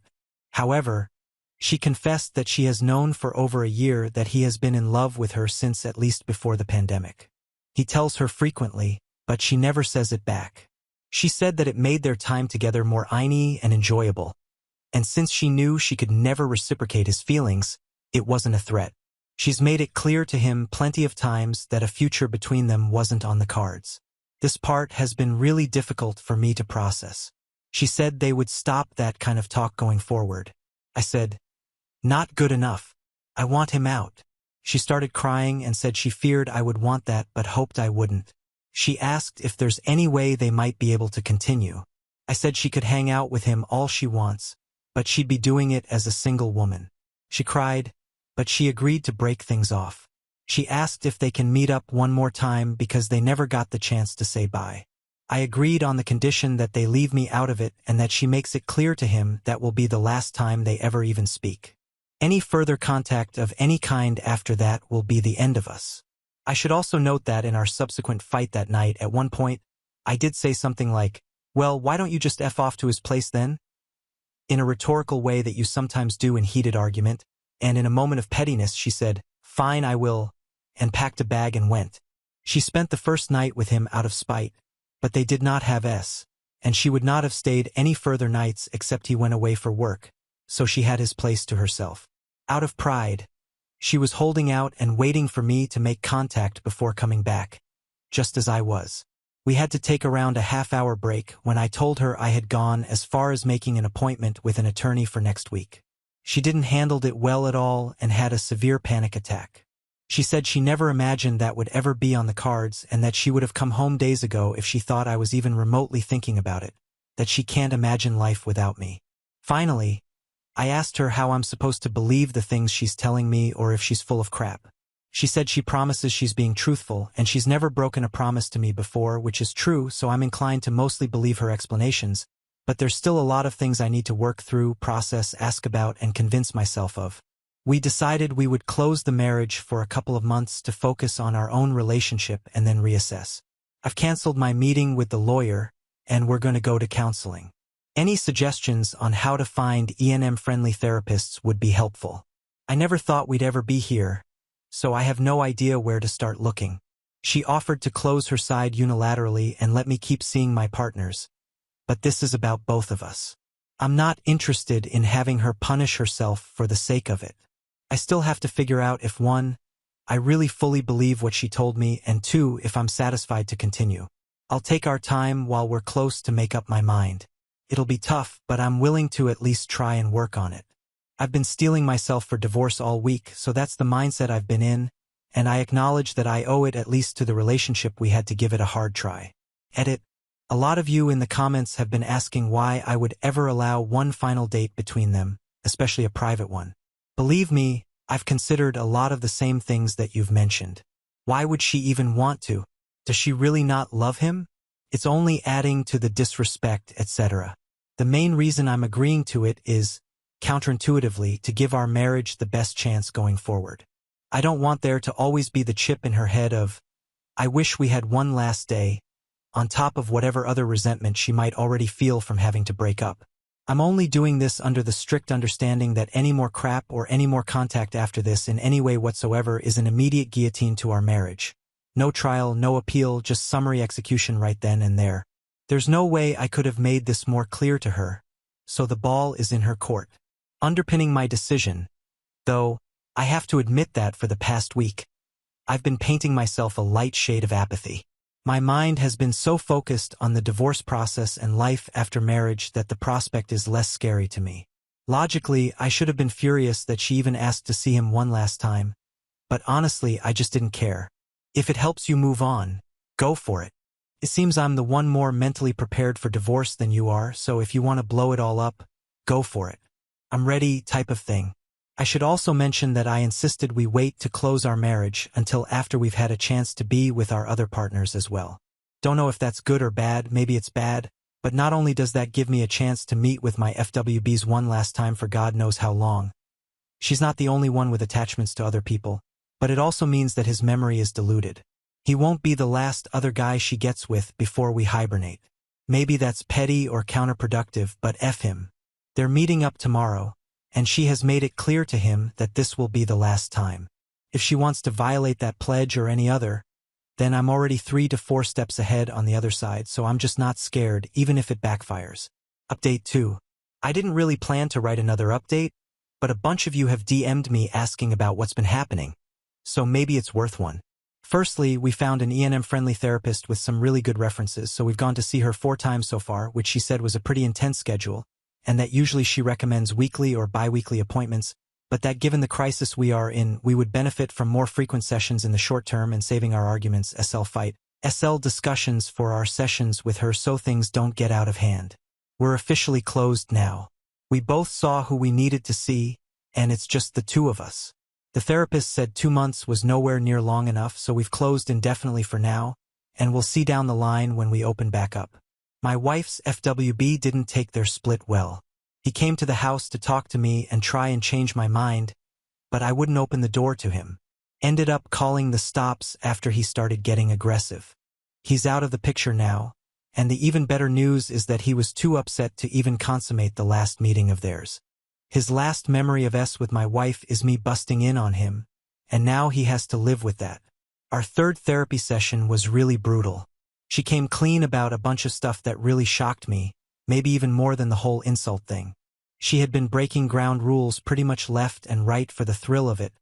However, she confessed that she has known for over a year that he has been in love with her since at least before the pandemic. He tells her frequently, but she never says it back. She said that it made their time together more iney and enjoyable, and since she knew she could never reciprocate his feelings, it wasn't a threat. She's made it clear to him plenty of times that a future between them wasn't on the cards. This part has been really difficult for me to process. She said they would stop that kind of talk going forward. I said, not good enough. I want him out. She started crying and said she feared I would want that but hoped I wouldn't. She asked if there's any way they might be able to continue. I said she could hang out with him all she wants, but she'd be doing it as a single woman. She cried, but she agreed to break things off. She asked if they can meet up one more time because they never got the chance to say bye. I agreed on the condition that they leave me out of it and that she makes it clear to him that will be the last time they ever even speak. Any further contact of any kind after that will be the end of us. I should also note that in our subsequent fight that night, at one point, I did say something like, well, why don't you just F off to his place then? In a rhetorical way that you sometimes do in heated argument, and in a moment of pettiness she said, fine, I will, and packed a bag and went. She spent the first night with him out of spite, but they did not have and she would not have stayed any further nights except he went away for work, so she had his place to herself. Out of pride, she was holding out and waiting for me to make contact before coming back, just as I was. We had to take around a half-hour break when I told her I had gone as far as making an appointment with an attorney for next week. She didn't handle it well at all and had a severe panic attack. She said she never imagined that would ever be on the cards and that she would have come home days ago if she thought I was even remotely thinking about it, that she can't imagine life without me. Finally, I asked her how I'm supposed to believe the things she's telling me or if she's full of crap. She said she promises she's being truthful and she's never broken a promise to me before, which is true, so I'm inclined to mostly believe her explanations, but there's still a lot of things I need to work through, process, ask about, and convince myself of. We decided we would close the marriage for a couple of months to focus on our own relationship and then reassess. I've canceled my meeting with the lawyer, and we're going to go to counseling. Any suggestions on how to find E&M-friendly therapists would be helpful. I never thought we'd ever be here, so I have no idea where to start looking. She offered to close her side unilaterally and let me keep seeing my partners, but this is about both of us. I'm not interested in having her punish herself for the sake of it. I still have to figure out if 1, I really fully believe what she told me, and 2, if I'm satisfied to continue. I'll take our time while we're close to make up my mind. It'll be tough, but I'm willing to at least try and work on it. I've been steeling myself for divorce all week, so that's the mindset I've been in, and I acknowledge that I owe it at least to the relationship we had to give it a hard try. Edit. A lot of you in the comments have been asking why I would ever allow one final date between them, especially a private one. Believe me, I've considered a lot of the same things that you've mentioned. Why would she even want to? Does she really not love him? It's only adding to the disrespect, etc. The main reason I'm agreeing to it is, counterintuitively, to give our marriage the best chance going forward. I don't want there to always be the chip in her head of, I wish we had one last day, on top of whatever other resentment she might already feel from having to break up. I'm only doing this under the strict understanding that any more crap or any more contact after this in any way whatsoever is an immediate guillotine to our marriage. No trial, no appeal, just summary execution right then and there. There's no way I could have made this more clear to her, so the ball is in her court. Underpinning my decision, though, I have to admit that for the past week, I've been painting myself a light shade of apathy. My mind has been so focused on the divorce process and life after marriage that the prospect is less scary to me. Logically, I should have been furious that she even asked to see him one last time, but honestly, I just didn't care. If it helps you move on, go for it. It seems I'm the one more mentally prepared for divorce than you are, so if you want to blow it all up, go for it. I'm ready type of thing. I should also mention that I insisted we wait to close our marriage until after we've had a chance to be with our other partners as well. Don't know if that's good or bad, maybe it's bad, but not only does that give me a chance to meet with my FWBs one last time for God knows how long. She's not the only one with attachments to other people, but it also means that his memory is diluted. He won't be the last other guy she gets with before we hibernate. Maybe that's petty or counterproductive, but F him. They're meeting up tomorrow, and she has made it clear to him that this will be the last time. If she wants to violate that pledge or any other, then I'm already 3 to 4 steps ahead on the other side, so I'm just not scared, even if it backfires. Update 2. I didn't really plan to write another update, but a bunch of you have DM'd me asking about what's been happening, so maybe it's worth one. Firstly, we found an E&M-friendly therapist with some really good references, so we've gone to see her 4 times so far, which she said was a pretty intense schedule, and that usually she recommends weekly or bi-weekly appointments, but that given the crisis we are in, we would benefit from more frequent sessions in the short term and saving our arguments SL discussions for our sessions with her so things don't get out of hand. We're officially closed now. We both saw who we needed to see, and it's just the 2 of us. The therapist said 2 months was nowhere near long enough, so we've closed indefinitely for now, and we'll see down the line when we open back up. My wife's FWB didn't take their split well. He came to the house to talk to me and try and change my mind, but I wouldn't open the door to him. Ended up calling the stops after he started getting aggressive. He's out of the picture now, and the even better news is that he was too upset to even consummate the last meeting of theirs. His last memory of us with my wife is me busting in on him, and now he has to live with that. Our 3rd therapy session was really brutal. She came clean about a bunch of stuff that really shocked me, maybe even more than the whole insult thing. She had been breaking ground rules pretty much left and right for the thrill of it,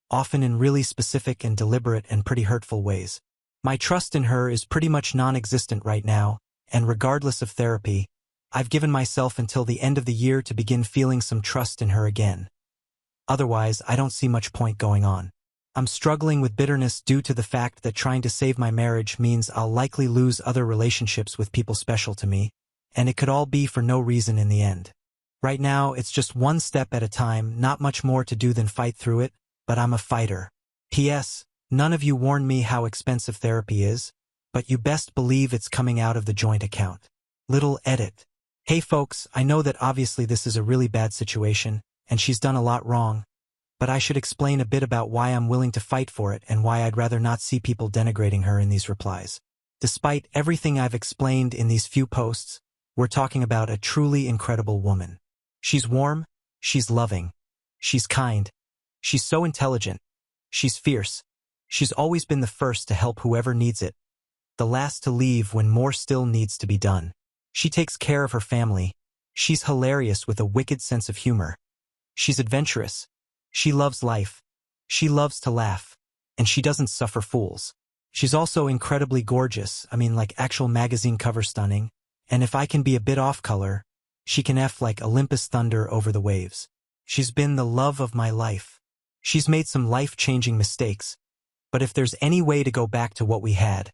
often in really specific and deliberate and pretty hurtful ways. My trust in her is pretty much non-existent right now, and regardless of therapy, I've given myself until the end of the year to begin feeling some trust in her again. Otherwise, I don't see much point going on. I'm struggling with bitterness due to the fact that trying to save my marriage means I'll likely lose other relationships with people special to me, and it could all be for no reason in the end. Right now, it's just one step at a time, not much more to do than fight through it, but I'm a fighter. P.S. None of you warned me how expensive therapy is, but you best believe it's coming out of the joint account. Little edit. Hey folks, I know that obviously this is a really bad situation, and she's done a lot wrong, but I should explain a bit about why I'm willing to fight for it and why I'd rather not see people denigrating her in these replies. Despite everything I've explained in these few posts, we're talking about a truly incredible woman. She's warm, she's loving, she's kind, she's so intelligent, she's fierce, she's always been the first to help whoever needs it, the last to leave when more still needs to be done. She takes care of her family, she's hilarious with a wicked sense of humor, she's adventurous, she loves life, she loves to laugh, and she doesn't suffer fools. She's also incredibly gorgeous, like actual magazine cover stunning, and if I can be a bit off color, she can F like Olympus thunder over the waves. She's been the love of my life. She's made some life-changing mistakes, but if there's any way to go back to what we had,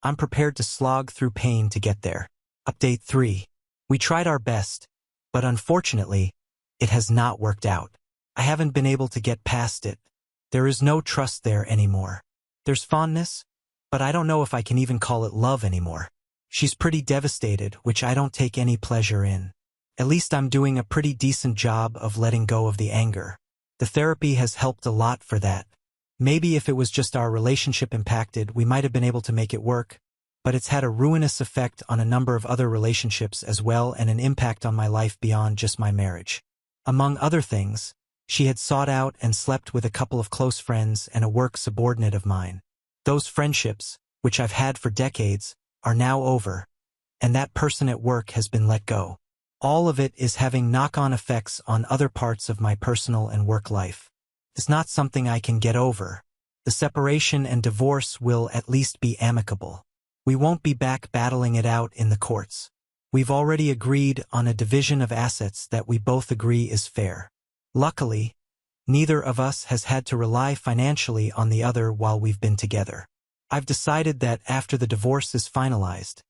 I'm prepared to slog through pain to get there. Update 3. We tried our best, but unfortunately, it has not worked out. I haven't been able to get past it. There is no trust there anymore. There's fondness, but I don't know if I can even call it love anymore. She's pretty devastated, which I don't take any pleasure in. At least I'm doing a pretty decent job of letting go of the anger. The therapy has helped a lot for that. Maybe if it was just our relationship impacted, we might have been able to make it work, but it's had a ruinous effect on a number of other relationships as well and an impact on my life beyond just my marriage. Among other things, she had sought out and slept with a couple of close friends and a work subordinate of mine. Those friendships, which I've had for decades, are now over, and that person at work has been let go. All of it is having knock-on effects on other parts of my personal and work life. It's not something I can get over. The separation and divorce will at least be amicable. We won't be back battling it out in the courts. We've already agreed on a division of assets that we both agree is fair. Luckily, neither of us has had to rely financially on the other while we've been together. I've decided that after the divorce is finalized,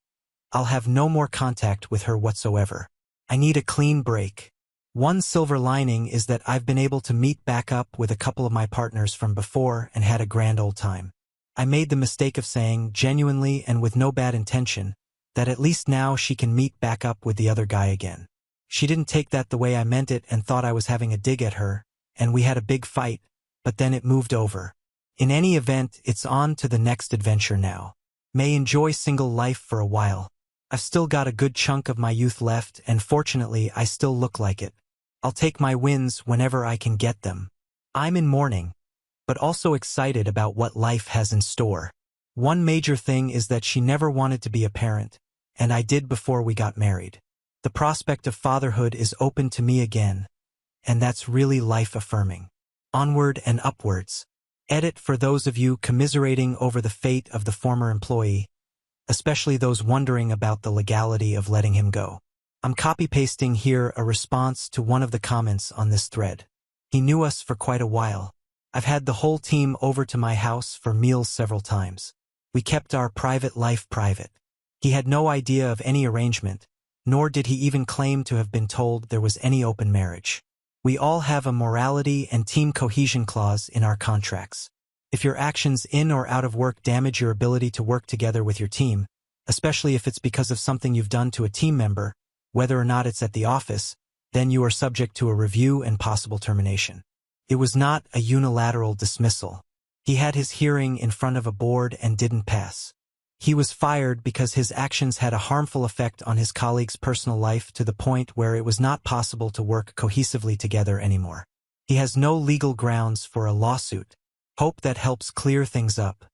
I'll have no more contact with her whatsoever. I need a clean break. One silver lining is that I've been able to meet back up with a couple of my partners from before and had a grand old time. I made the mistake of saying, genuinely and with no bad intention, that at least now she can meet back up with the other guy again. She didn't take that the way I meant it and thought I was having a dig at her, and we had a big fight, but then it moved over. In any event, it's on to the next adventure now. May enjoy single life for a while. I've still got a good chunk of my youth left, and fortunately I still look like it. I'll take my wins whenever I can get them. I'm in mourning, but also excited about what life has in store. One major thing is that she never wanted to be a parent, and I did before we got married. The prospect of fatherhood is open to me again, and that's really life-affirming. Onward and upwards. Edit for those of you commiserating over the fate of the former employee, especially those wondering about the legality of letting him go. I'm copy-pasting here a response to one of the comments on this thread. He knew us for quite a while. I've had the whole team over to my house for meals several times. We kept our private life private. He had no idea of any arrangement, nor did he even claim to have been told there was any open marriage. We all have a morality and team cohesion clause in our contracts. If your actions in or out of work damage your ability to work together with your team, especially if it's because of something you've done to a team member, whether or not it's at the office, then you are subject to a review and possible termination. It was not a unilateral dismissal. He had his hearing in front of a board and didn't pass. He was fired because his actions had a harmful effect on his colleagues' personal life to the point where it was not possible to work cohesively together anymore. He has no legal grounds for a lawsuit. Hope that helps clear things up.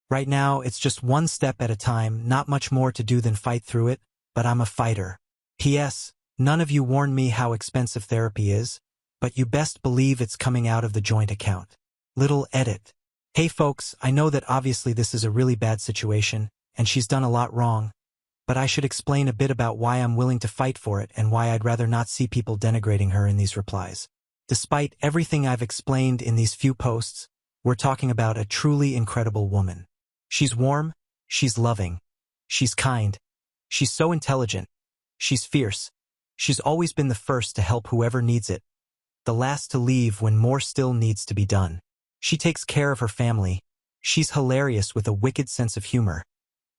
Right now, it's just one step at a time, not much more to do than fight through it, but I'm a fighter. P.S. None of you warned me how expensive therapy is, but you best believe it's coming out of the joint account. Little edit. Hey folks, I know that obviously this is a really bad situation, and she's done a lot wrong, but I should explain a bit about why I'm willing to fight for it and why I'd rather not see people denigrating her in these replies. Despite everything I've explained in these few posts, we're talking about a truly incredible woman. She's warm, she's loving, she's kind, she's so intelligent, she's fierce, she's always been the first to help whoever needs it, the last to leave when more still needs to be done. She takes care of her family, she's hilarious with a wicked sense of humor,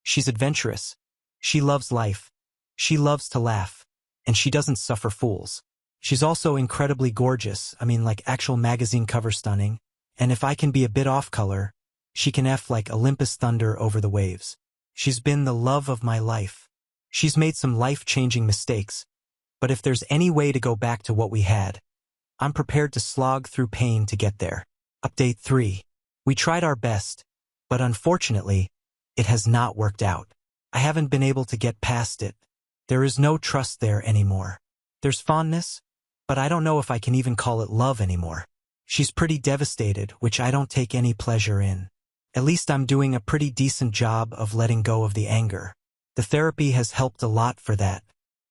she's adventurous, she loves life, she loves to laugh, and she doesn't suffer fools. She's also incredibly gorgeous, like actual magazine cover stunning, and if I can be a bit off color, she can F like Olympus thunder over the waves. She's been the love of my life. She's made some life-changing mistakes, but if there's any way to go back to what we had, I'm prepared to slog through pain to get there. Update 3. We tried our best, but unfortunately, it has not worked out. I haven't been able to get past it. There is no trust there anymore. There's fondness, but I don't know if I can even call it love anymore. She's pretty devastated, which I don't take any pleasure in. At least I'm doing a pretty decent job of letting go of the anger. The therapy has helped a lot for that.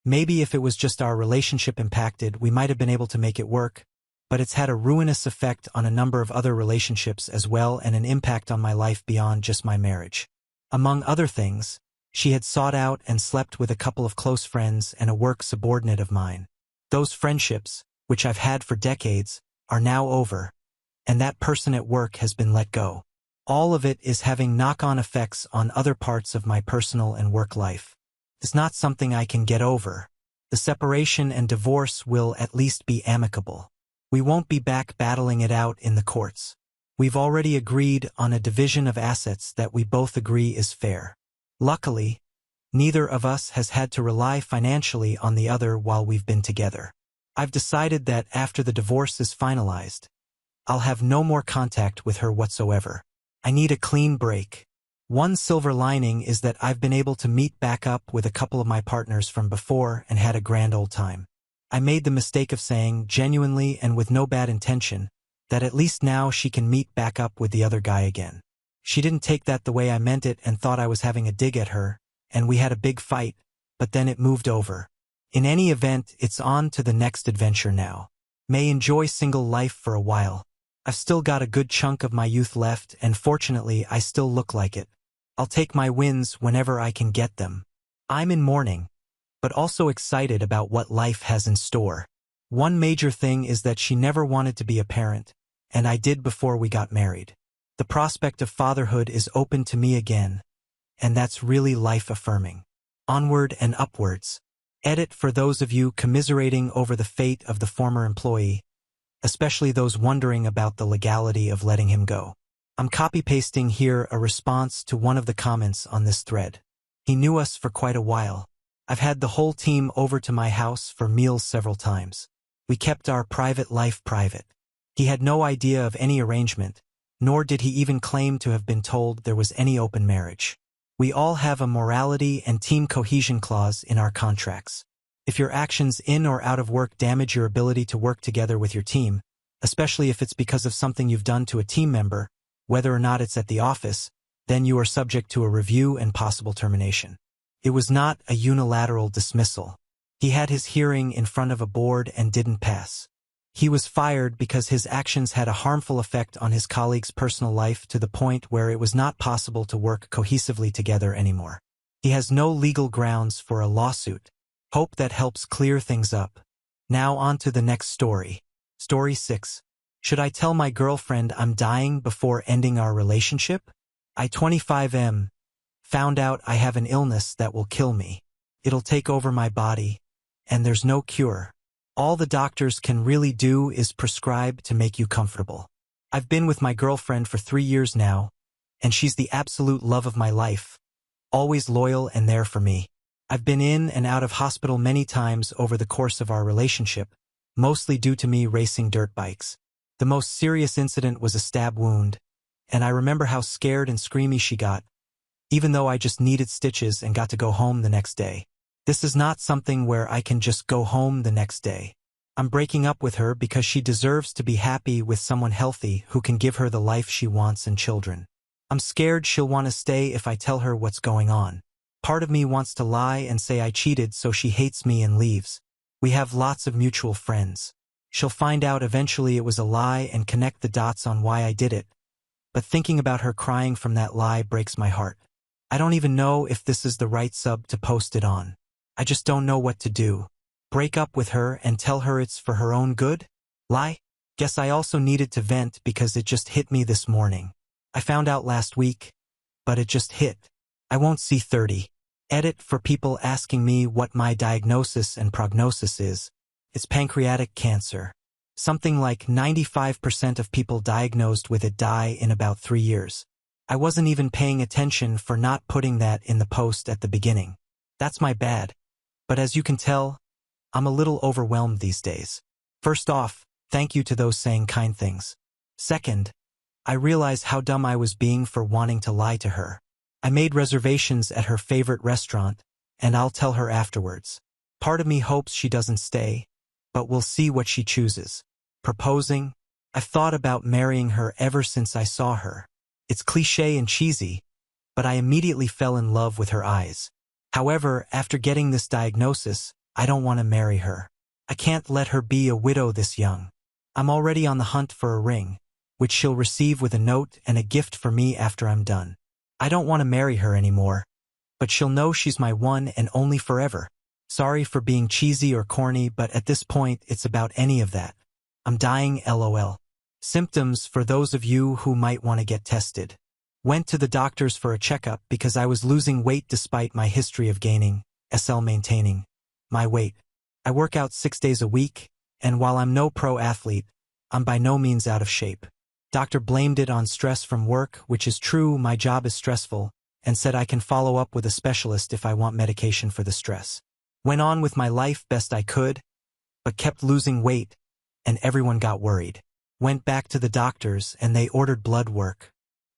Maybe if it was just our relationship impacted, we might have been able to make it work, but it's had a ruinous effect on a number of other relationships as well and an impact on my life beyond just my marriage. Among other things, she had sought out and slept with a couple of close friends and a work subordinate of mine. Those friendships, which I've had for decades, are now over, and that person at work has been let go. All of it is having knock-on effects on other parts of my personal and work life. It's not something I can get over. The separation and divorce will at least be amicable. We won't be back battling it out in the courts. We've already agreed on a division of assets that we both agree is fair. Luckily, neither of us has had to rely financially on the other while we've been together. I've decided that after the divorce is finalized, I'll have no more contact with her whatsoever. I need a clean break. One silver lining is that I've been able to meet back up with a couple of my partners from before and had a grand old time. I made the mistake of saying, genuinely and with no bad intention, that at least now she can meet back up with the other guy again. She didn't take that the way I meant it and thought I was having a dig at her, and we had a big fight, but then it moved over. In any event, it's on to the next adventure now. May enjoy single life for a while. I've still got a good chunk of my youth left, and fortunately I still look like it. I'll take my wins whenever I can get them. I'm in mourning, but also excited about what life has in store. One major thing is that she never wanted to be a parent, and I did before we got married. The prospect of fatherhood is open to me again, and that's really life-affirming. Onward and upwards. Edit for those of you commiserating over the fate of the former employee, especially those wondering about the legality of letting him go. I'm copy-pasting here a response to one of the comments on this thread. He knew us for quite a while. I've had the whole team over to my house for meals several times. We kept our private life private. He had no idea of any arrangement, nor did he even claim to have been told there was any open marriage. We all have a morality and team cohesion clause in our contracts. If your actions in or out of work damage your ability to work together with your team, especially if it's because of something you've done to a team member, whether or not it's at the office, then you are subject to a review and possible termination. It was not a unilateral dismissal. He had his hearing in front of a board and didn't pass. He was fired because his actions had a harmful effect on his colleague's personal life to the point where it was not possible to work cohesively together anymore. He has no legal grounds for a lawsuit. Hope that helps clear things up. Now on to the next story. Story 6. Should I tell my girlfriend I'm dying before ending our relationship? I 25M. Found out I have an illness that will kill me. It'll take over my body, and there's no cure. All the doctors can really do is prescribe to make you comfortable. I've been with my girlfriend for 3 years now, and she's the absolute love of my life, always loyal and there for me. I've been in and out of hospital many times over the course of our relationship, mostly due to me racing dirt bikes. The most serious incident was a stab wound, and I remember how scared and screamy she got, even though I just needed stitches and got to go home the next day. This is not something where I can just go home the next day. I'm breaking up with her because she deserves to be happy with someone healthy who can give her the life she wants and children. I'm scared she'll want to stay if I tell her what's going on. Part of me wants to lie and say I cheated so she hates me and leaves. We have lots of mutual friends. She'll find out eventually it was a lie and connect the dots on why I did it. But thinking about her crying from that lie breaks my heart. I don't even know if this is the right sub to post it on. I just don't know what to do. Break up with her and tell her it's for her own good? Lie? Guess I also needed to vent because it just hit me this morning. I found out last week, but it just hit. I won't see 30. Edit for people asking me what my diagnosis and prognosis is. It's pancreatic cancer. Something like 95% of people diagnosed with it die in about 3 years. I wasn't even paying attention for not putting that in the post at the beginning. That's my bad. But as you can tell, I'm a little overwhelmed these days. First off, thank you to those saying kind things. Second, I realize how dumb I was being for wanting to lie to her. I made reservations at her favorite restaurant, and I'll tell her afterwards. Part of me hopes she doesn't stay, but we'll see what she chooses. Proposing? I've thought about marrying her ever since I saw her. It's cliché and cheesy, but I immediately fell in love with her eyes. However, after getting this diagnosis, I don't want to marry her. I can't let her be a widow this young. I'm already on the hunt for a ring, which she'll receive with a note and a gift for me after I'm done. I don't want to marry her anymore, but she'll know she's my one and only forever. Sorry for being cheesy or corny, but at this point, it's about any of that. I'm dying, LOL. Symptoms for those of you who might want to get tested. Went to the doctors for a checkup because I was losing weight despite my history of gaining, maintaining my weight. I work out 6 days a week, and while I'm no pro athlete, I'm by no means out of shape. Doctor blamed it on stress from work, which is true, my job is stressful, and said I can follow up with a specialist if I want medication for the stress. Went on with my life best I could, but kept losing weight, and everyone got worried. Went back to the doctors and they ordered blood work.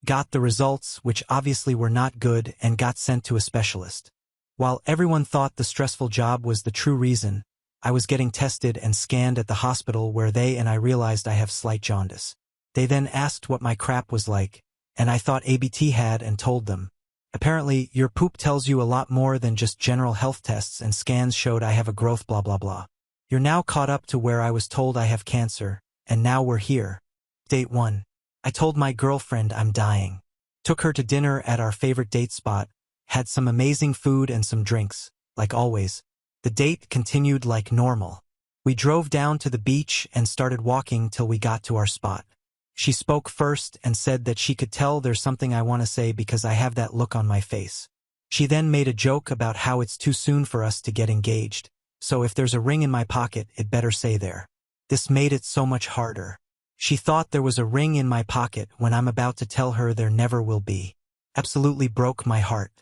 Got the results, which obviously were not good, and got sent to a specialist. While everyone thought the stressful job was the true reason, I was getting tested and scanned at the hospital where they and I realized I have slight jaundice. They then asked what my crap was like, and I thought ABT had and told them. Apparently, your poop tells you a lot more than just general health tests, and scans showed I have a growth blah blah blah. You're now caught up to where I was told I have cancer, and now we're here. Date 1. I told my girlfriend I'm dying. Took her to dinner at our favorite date spot, had some amazing food and some drinks, like always. The date continued like normal. We drove down to the beach and started walking till we got to our spot. She spoke first and said that she could tell there's something I want to say because I have that look on my face. She then made a joke about how it's too soon for us to get engaged, so if there's a ring in my pocket, it better say there. This made it so much harder. She thought there was a ring in my pocket when I'm about to tell her there never will be. Absolutely broke my heart.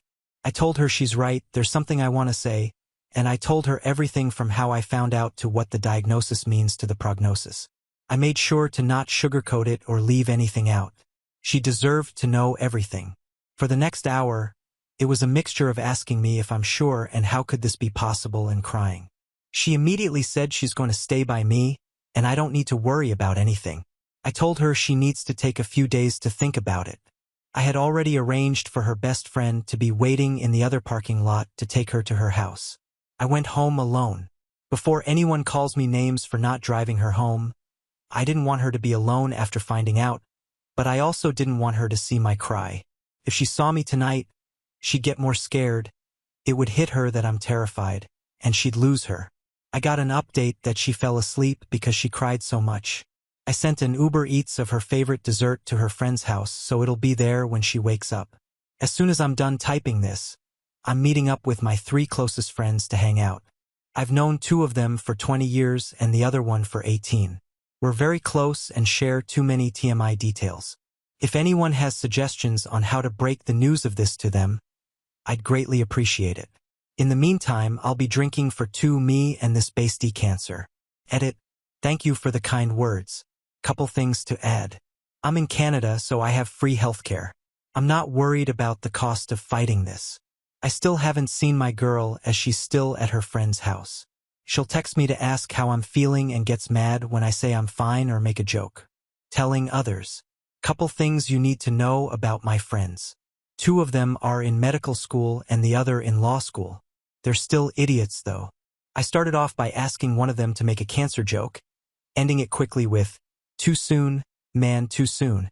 I told her she's right, there's something I want to say, and I told her everything from how I found out to what the diagnosis means to the prognosis. I made sure to not sugarcoat it or leave anything out. She deserved to know everything. For the next hour, it was a mixture of asking me if I'm sure and how could this be possible and crying. She immediately said she's going to stay by me, and I don't need to worry about anything. I told her she needs to take a few days to think about it. I had already arranged for her best friend to be waiting in the other parking lot to take her to her house. I went home alone. Before anyone calls me names for not driving her home, I didn't want her to be alone after finding out, but I also didn't want her to see my cry. If she saw me tonight, she'd get more scared. It would hit her that I'm terrified, and she'd lose her. I got an update that she fell asleep because she cried so much. I sent an Uber Eats of her favorite dessert to her friend's house so it'll be there when she wakes up. As soon as I'm done typing this, I'm meeting up with my 3 closest friends to hang out. I've known 2 of them for 20 years and the other one for 18. We're very close and share too many TMI details. If anyone has suggestions on how to break the news of this to them, I'd greatly appreciate it. In the meantime, I'll be drinking for 2 me and this basty cancer. Edit. Thank you for the kind words. Couple things to add. I'm in Canada, so I have free healthcare. I'm not worried about the cost of fighting this. I still haven't seen my girl as she's still at her friend's house. She'll text me to ask how I'm feeling and gets mad when I say I'm fine or make a joke. Telling others. Couple things you need to know about my friends. 2 of them are in medical school and the other in law school. They're still idiots though. I started off by asking one of them to make a cancer joke, ending it quickly with, "Too soon, man, too soon."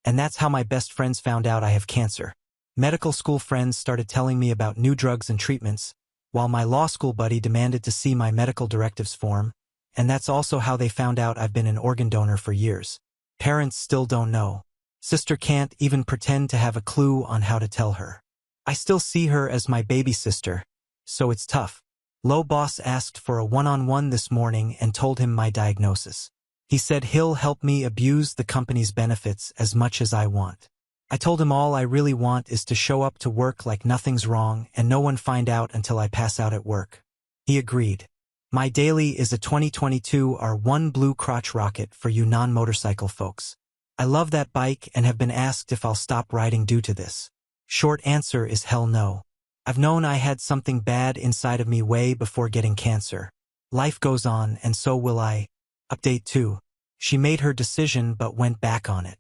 And that's how my best friends found out I have cancer. Medical school friends started telling me about new drugs and treatments, while my law school buddy demanded to see my medical directives form, and that's also how they found out I've been an organ donor for years. Parents still don't know. Sister can't even pretend to have a clue on how to tell her. I still see her as my baby sister, so it's tough. Low boss asked for a one-on-one this morning and told him my diagnosis. He said he'll help me abuse the company's benefits as much as I want. I told him all I really want is to show up to work like nothing's wrong and no one find out until I pass out at work. He agreed. My daily is a 2022 R1 blue crotch rocket for you non-motorcycle folks. I love that bike and have been asked if I'll stop riding due to this. Short answer is hell no. I've known I had something bad inside of me way before getting cancer. Life goes on and so will I. Update 2. She made her decision but went back on it.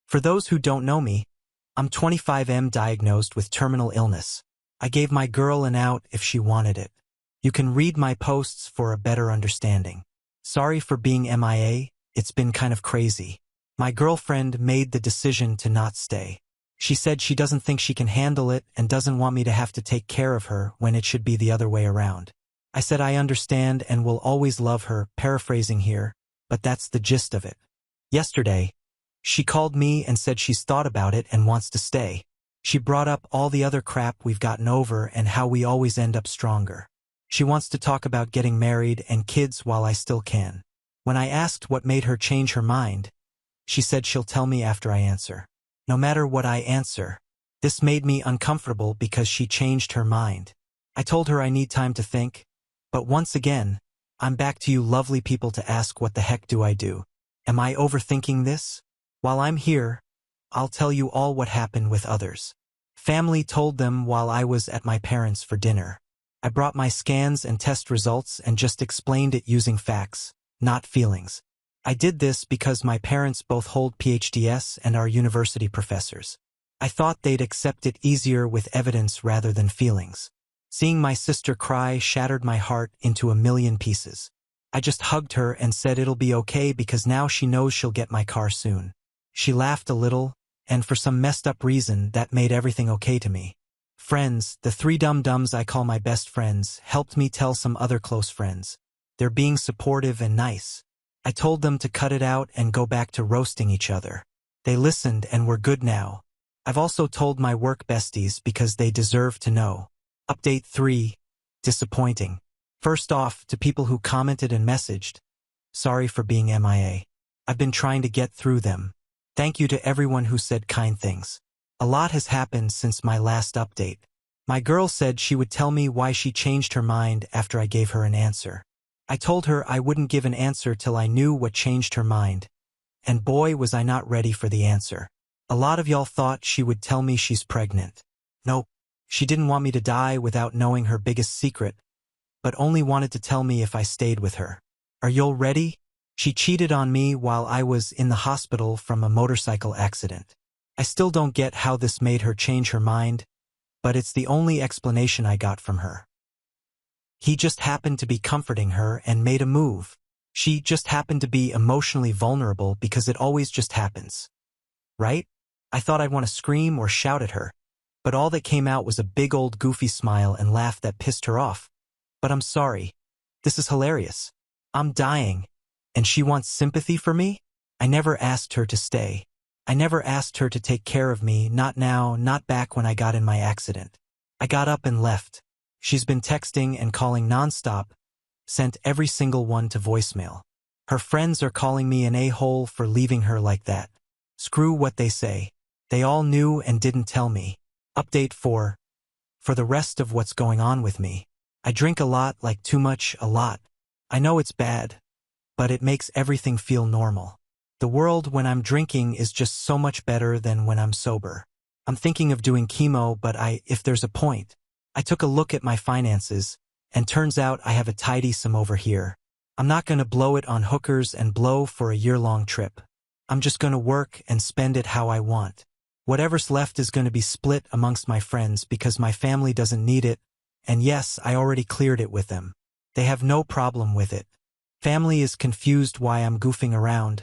For those who don't know me, I'm 25M diagnosed with terminal illness. I gave my girl an out if she wanted it. You can read my posts for a better understanding. Sorry for being MIA, it's been kind of crazy. My girlfriend made the decision to not stay. She said she doesn't think she can handle it and doesn't want me to have to take care of her when it should be the other way around. I said I understand and will always love her, paraphrasing here, but that's the gist of it. Yesterday, she called me and said she's thought about it and wants to stay. She brought up all the other crap we've gotten over and how we always end up stronger. She wants to talk about getting married and kids while I still can. When I asked what made her change her mind, she said she'll tell me after I answer. No matter what I answer, this made me uncomfortable because she changed her mind. I told her I need time to think, but once again, I'm back to you lovely people to ask what the heck do I do? Am I overthinking this? While I'm here, I'll tell you all what happened with others. Family told them while I was at my parents' for dinner. I brought my scans and test results and just explained it using facts, not feelings. I did this because my parents both hold PhDs and are university professors. I thought they'd accept it easier with evidence rather than feelings. Seeing my sister cry shattered my heart into a million pieces. I just hugged her and said it'll be okay because now she knows she'll get my car soon. She laughed a little, and for some messed up reason that made everything okay to me. Friends, the 3 dum-dums I call my best friends, helped me tell some other close friends. They're being supportive and nice. I told them to cut it out and go back to roasting each other. They listened and we're good now. I've also told my work besties because they deserve to know. Update 3. Disappointing. First off, to people who commented and messaged, sorry for being MIA. I've been trying to get through them. Thank you to everyone who said kind things. A lot has happened since my last update. My girl said she would tell me why she changed her mind after I gave her an answer. I told her I wouldn't give an answer till I knew what changed her mind. And boy was I not ready for the answer. A lot of y'all thought she would tell me she's pregnant. Nope, she didn't want me to die without knowing her biggest secret, but only wanted to tell me if I stayed with her. Are y'all ready? She cheated on me while I was in the hospital from a motorcycle accident. I still don't get how this made her change her mind, but it's the only explanation I got from her. He just happened to be comforting her and made a move. She just happened to be emotionally vulnerable because it always just happens. Right? I thought I'd want to scream or shout at her, but all that came out was a big old goofy smile and laugh that pissed her off. But I'm sorry. This is hilarious. I'm dying. And she wants sympathy for me? I never asked her to stay. I never asked her to take care of me, not now, not back when I got in my accident. I got up and left. She's been texting and calling nonstop, sent every single one to voicemail. Her friends are calling me an a-hole for leaving her like that. Screw what they say. They all knew and didn't tell me. Update 4. For the rest of what's going on with me. I drink a lot, like too much, a lot. I know it's bad, but it makes everything feel normal. The world when I'm drinking is just so much better than when I'm sober. I'm thinking of doing chemo, but if there's a point. I took a look at my finances, and turns out I have a tidy sum over here. I'm not gonna blow it on hookers and blow for a year-long trip. I'm just gonna work and spend it how I want. Whatever's left is gonna be split amongst my friends because my family doesn't need it, and yes, I already cleared it with them. They have no problem with it. Family is confused why I'm goofing around,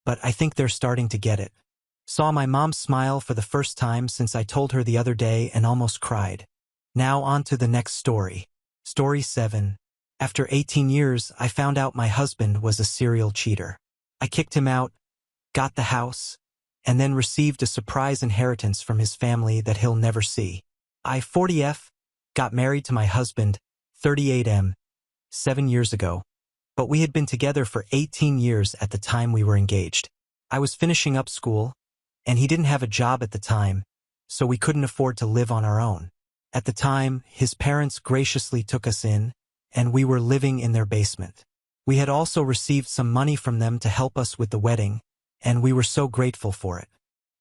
but I think they're starting to get it. Saw my mom smile for the first time since I told her the other day and almost cried. Now on to the next story. Story 7. After 18 years, I found out my husband was a serial cheater. I kicked him out, got the house, and then received a surprise inheritance from his family that he'll never see. I, 40F, got married to my husband, 38M, 7 years ago, but we had been together for 18 years at the time we were engaged. I was finishing up school, and he didn't have a job at the time, so we couldn't afford to live on our own. At the time, his parents graciously took us in, and we were living in their basement. We had also received some money from them to help us with the wedding, and we were so grateful for it.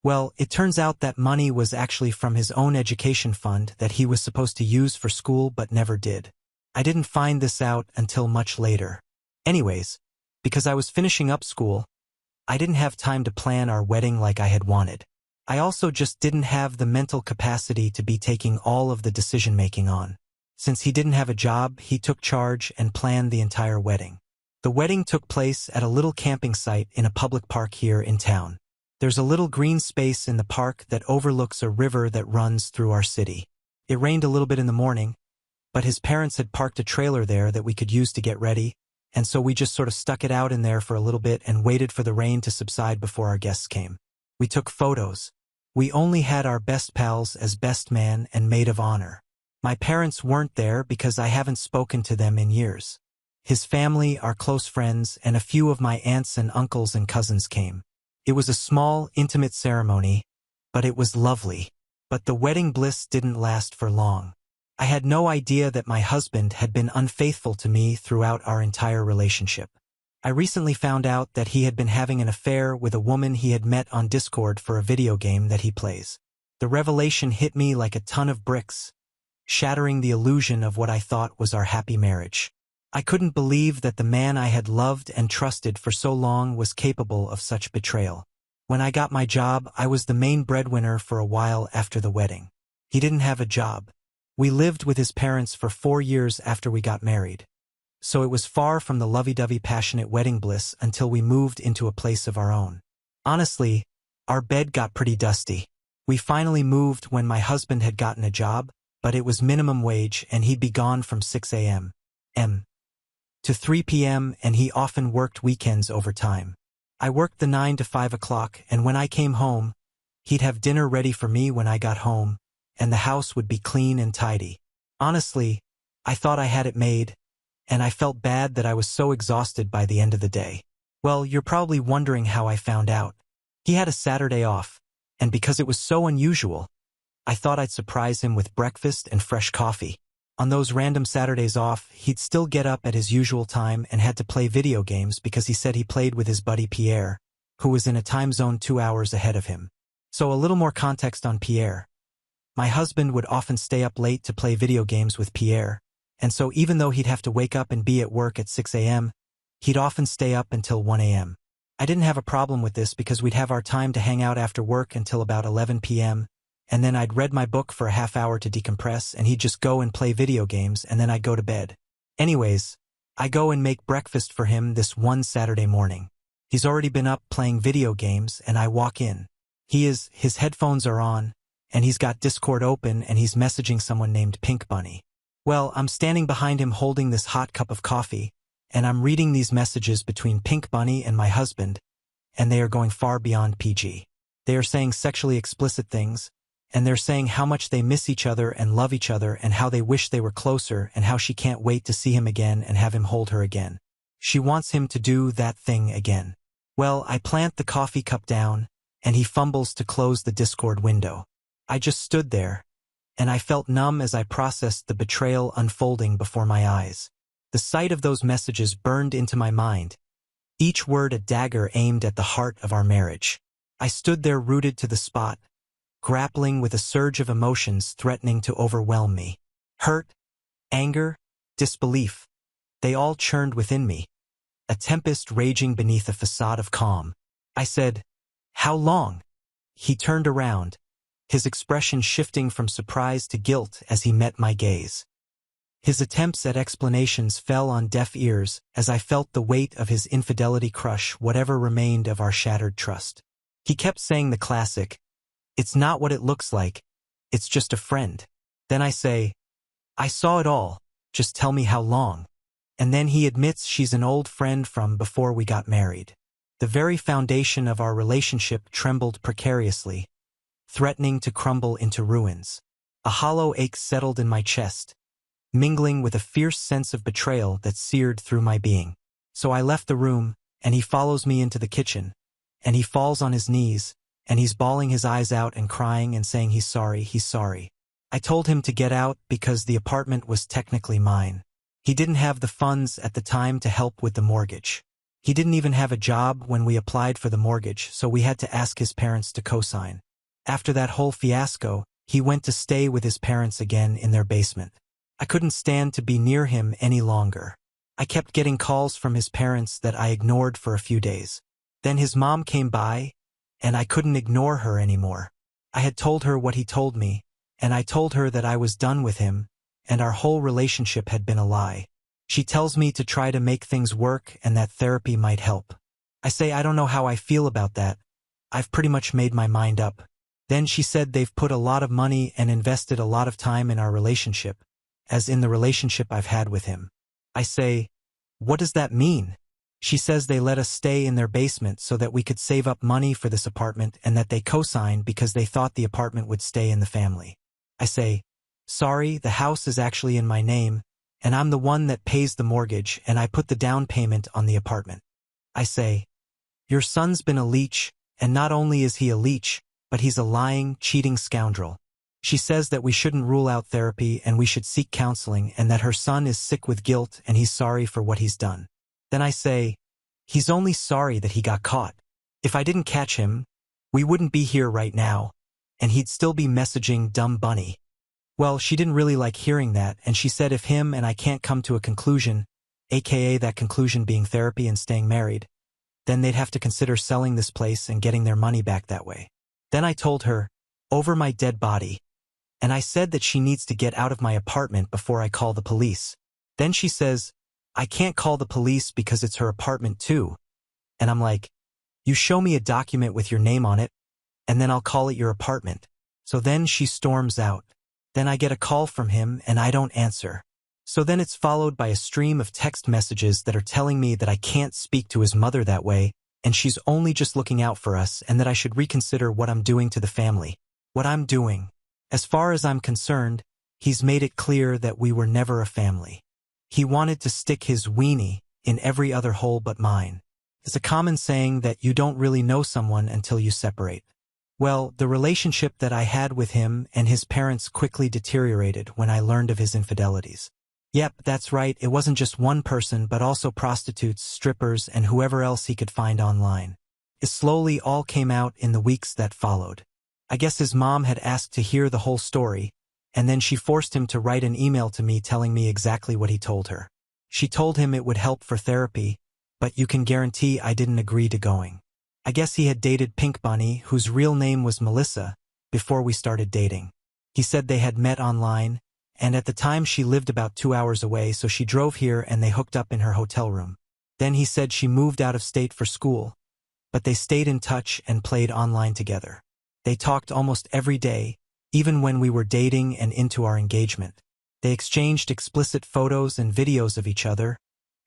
Well, it turns out that money was actually from his own education fund that he was supposed to use for school but never did. I didn't find this out until much later. Anyways, because I was finishing up school, I didn't have time to plan our wedding like I had wanted. I also just didn't have the mental capacity to be taking all of the decision-making on. Since he didn't have a job, he took charge and planned the entire wedding. The wedding took place at a little camping site in a public park here in town. There's a little green space in the park that overlooks a river that runs through our city. It rained a little bit in the morning, but his parents had parked a trailer there that we could use to get ready, and so we just sort of stuck it out in there for a little bit and waited for the rain to subside before our guests came. We took photos. We only had our best pals as best man and maid of honor. My parents weren't there because I haven't spoken to them in years. His family, our close friends, and a few of my aunts and uncles and cousins came. It was a small, intimate ceremony, but it was lovely. But the wedding bliss didn't last for long. I had no idea that my husband had been unfaithful to me throughout our entire relationship. I recently found out that he had been having an affair with a woman he had met on Discord for a video game that he plays. The revelation hit me like a ton of bricks, shattering the illusion of what I thought was our happy marriage. I couldn't believe that the man I had loved and trusted for so long was capable of such betrayal. When I got my job, I was the main breadwinner for a while after the wedding. He didn't have a job. We lived with his parents for 4 years after we got married. So it was far from the lovey-dovey passionate wedding bliss until we moved into a place of our own. Honestly, our bed got pretty dusty. We finally moved when my husband had gotten a job, but it was minimum wage and he'd be gone from 6 a.m. to 3 p.m. and he often worked weekends overtime. I worked the 9 to 5 o'clock, and when I came home, he'd have dinner ready for me when I got home, and the house would be clean and tidy. Honestly, I thought I had it made, and I felt bad that I was so exhausted by the end of the day. Well, you're probably wondering how I found out. He had a Saturday off, and because it was so unusual, I thought I'd surprise him with breakfast and fresh coffee. On those random Saturdays off, he'd still get up at his usual time and had to play video games because he said he played with his buddy Pierre, who was in a time zone 2 hours ahead of him. So a little more context on Pierre. My husband would often stay up late to play video games with Pierre, and so even though he'd have to wake up and be at work at 6 a.m., he'd often stay up until 1 a.m. I didn't have a problem with this because we'd have our time to hang out after work until about 11 p.m., and then I'd read my book for a half hour to decompress, and he'd just go and play video games, and then I'd go to bed. Anyways, I go and make breakfast for him this one Saturday morning. He's already been up playing video games, and I walk in. His headphones are on, and he's got Discord open, and he's messaging someone named Pink Bunny. Well, I'm standing behind him holding this hot cup of coffee, and I'm reading these messages between Pink Bunny and my husband, and they are going far beyond PG. They are saying sexually explicit things, and they're saying how much they miss each other and love each other and how they wish they were closer and how she can't wait to see him again and have him hold her again. She wants him to do that thing again. Well, I plant the coffee cup down, and he fumbles to close the Discord window. I just stood there, and I felt numb as I processed the betrayal unfolding before my eyes. The sight of those messages burned into my mind, each word a dagger aimed at the heart of our marriage. I stood there rooted to the spot, grappling with a surge of emotions threatening to overwhelm me. Hurt, anger, disbelief. They all churned within me. A tempest raging beneath a facade of calm. I said, "How long?" He turned around, his expression shifting from surprise to guilt as he met my gaze. His attempts at explanations fell on deaf ears as I felt the weight of his infidelity crush whatever remained of our shattered trust. He kept saying the classic, "It's not what it looks like, it's just a friend." Then I say, "I saw it all, just tell me how long." And then he admits she's an old friend from before we got married. The very foundation of our relationship trembled precariously, threatening to crumble into ruins. A hollow ache settled in my chest, mingling with a fierce sense of betrayal that seared through my being. So I left the room, and he follows me into the kitchen, and he falls on his knees, and he's bawling his eyes out and crying and saying he's sorry, he's sorry. I told him to get out because the apartment was technically mine. He didn't have the funds at the time to help with the mortgage. He didn't even have a job when we applied for the mortgage, so we had to ask his parents to co-sign. After that whole fiasco, he went to stay with his parents again in their basement. I couldn't stand to be near him any longer. I kept getting calls from his parents that I ignored for a few days. Then his mom came by, and I couldn't ignore her anymore. I had told her what he told me, and I told her that I was done with him, and our whole relationship had been a lie. She tells me to try to make things work and that therapy might help. I say I don't know how I feel about that. I've pretty much made my mind up. Then she said they've put a lot of money and invested a lot of time in our relationship, as in the relationship I've had with him. I say, "What does that mean?" She says they let us stay in their basement so that we could save up money for this apartment and that they co-signed because they thought the apartment would stay in the family. I say, "Sorry, the house is actually in my name, and I'm the one that pays the mortgage, and I put the down payment on the apartment." I say, "Your son's been a leech, and not only is he a leech, but he's a lying, cheating scoundrel." She says that we shouldn't rule out therapy and we should seek counseling and that her son is sick with guilt and he's sorry for what he's done. Then I say, "He's only sorry that he got caught. If I didn't catch him, we wouldn't be here right now, and he'd still be messaging Dumb Bunny." Well, she didn't really like hearing that, and she said if him and I can't come to a conclusion, aka that conclusion being therapy and staying married, then they'd have to consider selling this place and getting their money back that way. Then I told her, over my dead body, and I said that she needs to get out of my apartment before I call the police. Then she says, "I can't call the police because it's her apartment too." And I'm like, "You show me a document with your name on it, and then I'll call it your apartment." So then she storms out. Then I get a call from him and I don't answer. So then it's followed by a stream of text messages that are telling me that I can't speak to his mother that way, and she's only just looking out for us, and that I should reconsider what I'm doing to the family. What I'm doing. As far as I'm concerned, he's made it clear that we were never a family. He wanted to stick his weenie in every other hole but mine. It's a common saying that you don't really know someone until you separate. Well, the relationship that I had with him and his parents quickly deteriorated when I learned of his infidelities. Yep, that's right, it wasn't just one person but also prostitutes, strippers, and whoever else he could find online. It slowly all came out in the weeks that followed. I guess his mom had asked to hear the whole story, and then she forced him to write an email to me telling me exactly what he told her. She told him it would help for therapy, but you can guarantee I didn't agree to going. I guess he had dated Pink Bunny, whose real name was Melissa, before we started dating. He said they had met online, and at the time she lived about 2 hours away, so she drove here and they hooked up in her hotel room. Then he said she moved out of state for school, but they stayed in touch and played online together. They talked almost every day, even when we were dating and into our engagement. They exchanged explicit photos and videos of each other,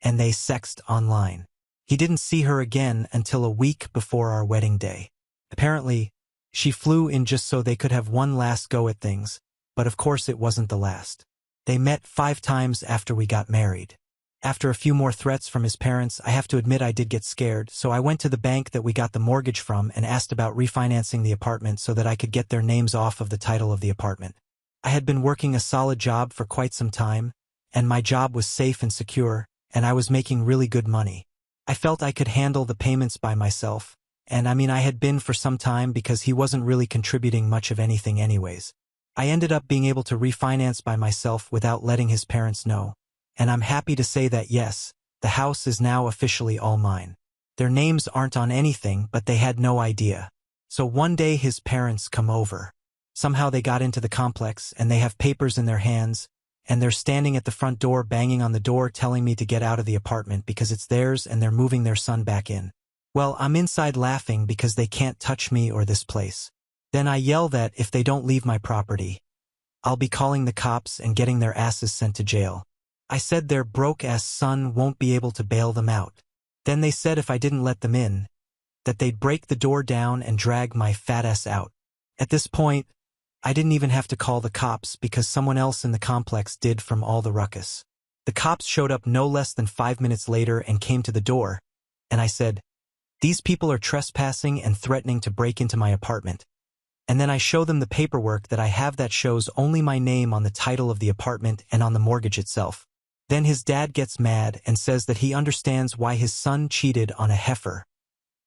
and they sexted online. He didn't see her again until a week before our wedding day. Apparently, she flew in just so they could have one last go at things, but of course it wasn't the last. They met 5 times after we got married. After a few more threats from his parents, I have to admit I did get scared, so I went to the bank that we got the mortgage from and asked about refinancing the apartment so that I could get their names off of the title of the apartment. I had been working a solid job for quite some time, and my job was safe and secure, and I was making really good money. I felt I could handle the payments by myself, and I had been for some time because he wasn't really contributing much of anything anyways. I ended up being able to refinance by myself without letting his parents know. And I'm happy to say that yes, the house is now officially all mine. Their names aren't on anything, but they had no idea. So one day his parents come over. Somehow they got into the complex and they have papers in their hands, and they're standing at the front door banging on the door telling me to get out of the apartment because it's theirs and they're moving their son back in. Well, I'm inside laughing because they can't touch me or this place. Then I yell that if they don't leave my property, I'll be calling the cops and getting their asses sent to jail. I said their broke-ass son won't be able to bail them out. Then they said if I didn't let them in, that they'd break the door down and drag my fat ass out. At this point, I didn't even have to call the cops because someone else in the complex did from all the ruckus. The cops showed up no less than 5 minutes later and came to the door, and I said, "These people are trespassing and threatening to break into my apartment." And then I show them the paperwork that I have that shows only my name on the title of the apartment and on the mortgage itself. Then his dad gets mad and says that he understands why his son cheated on a heifer,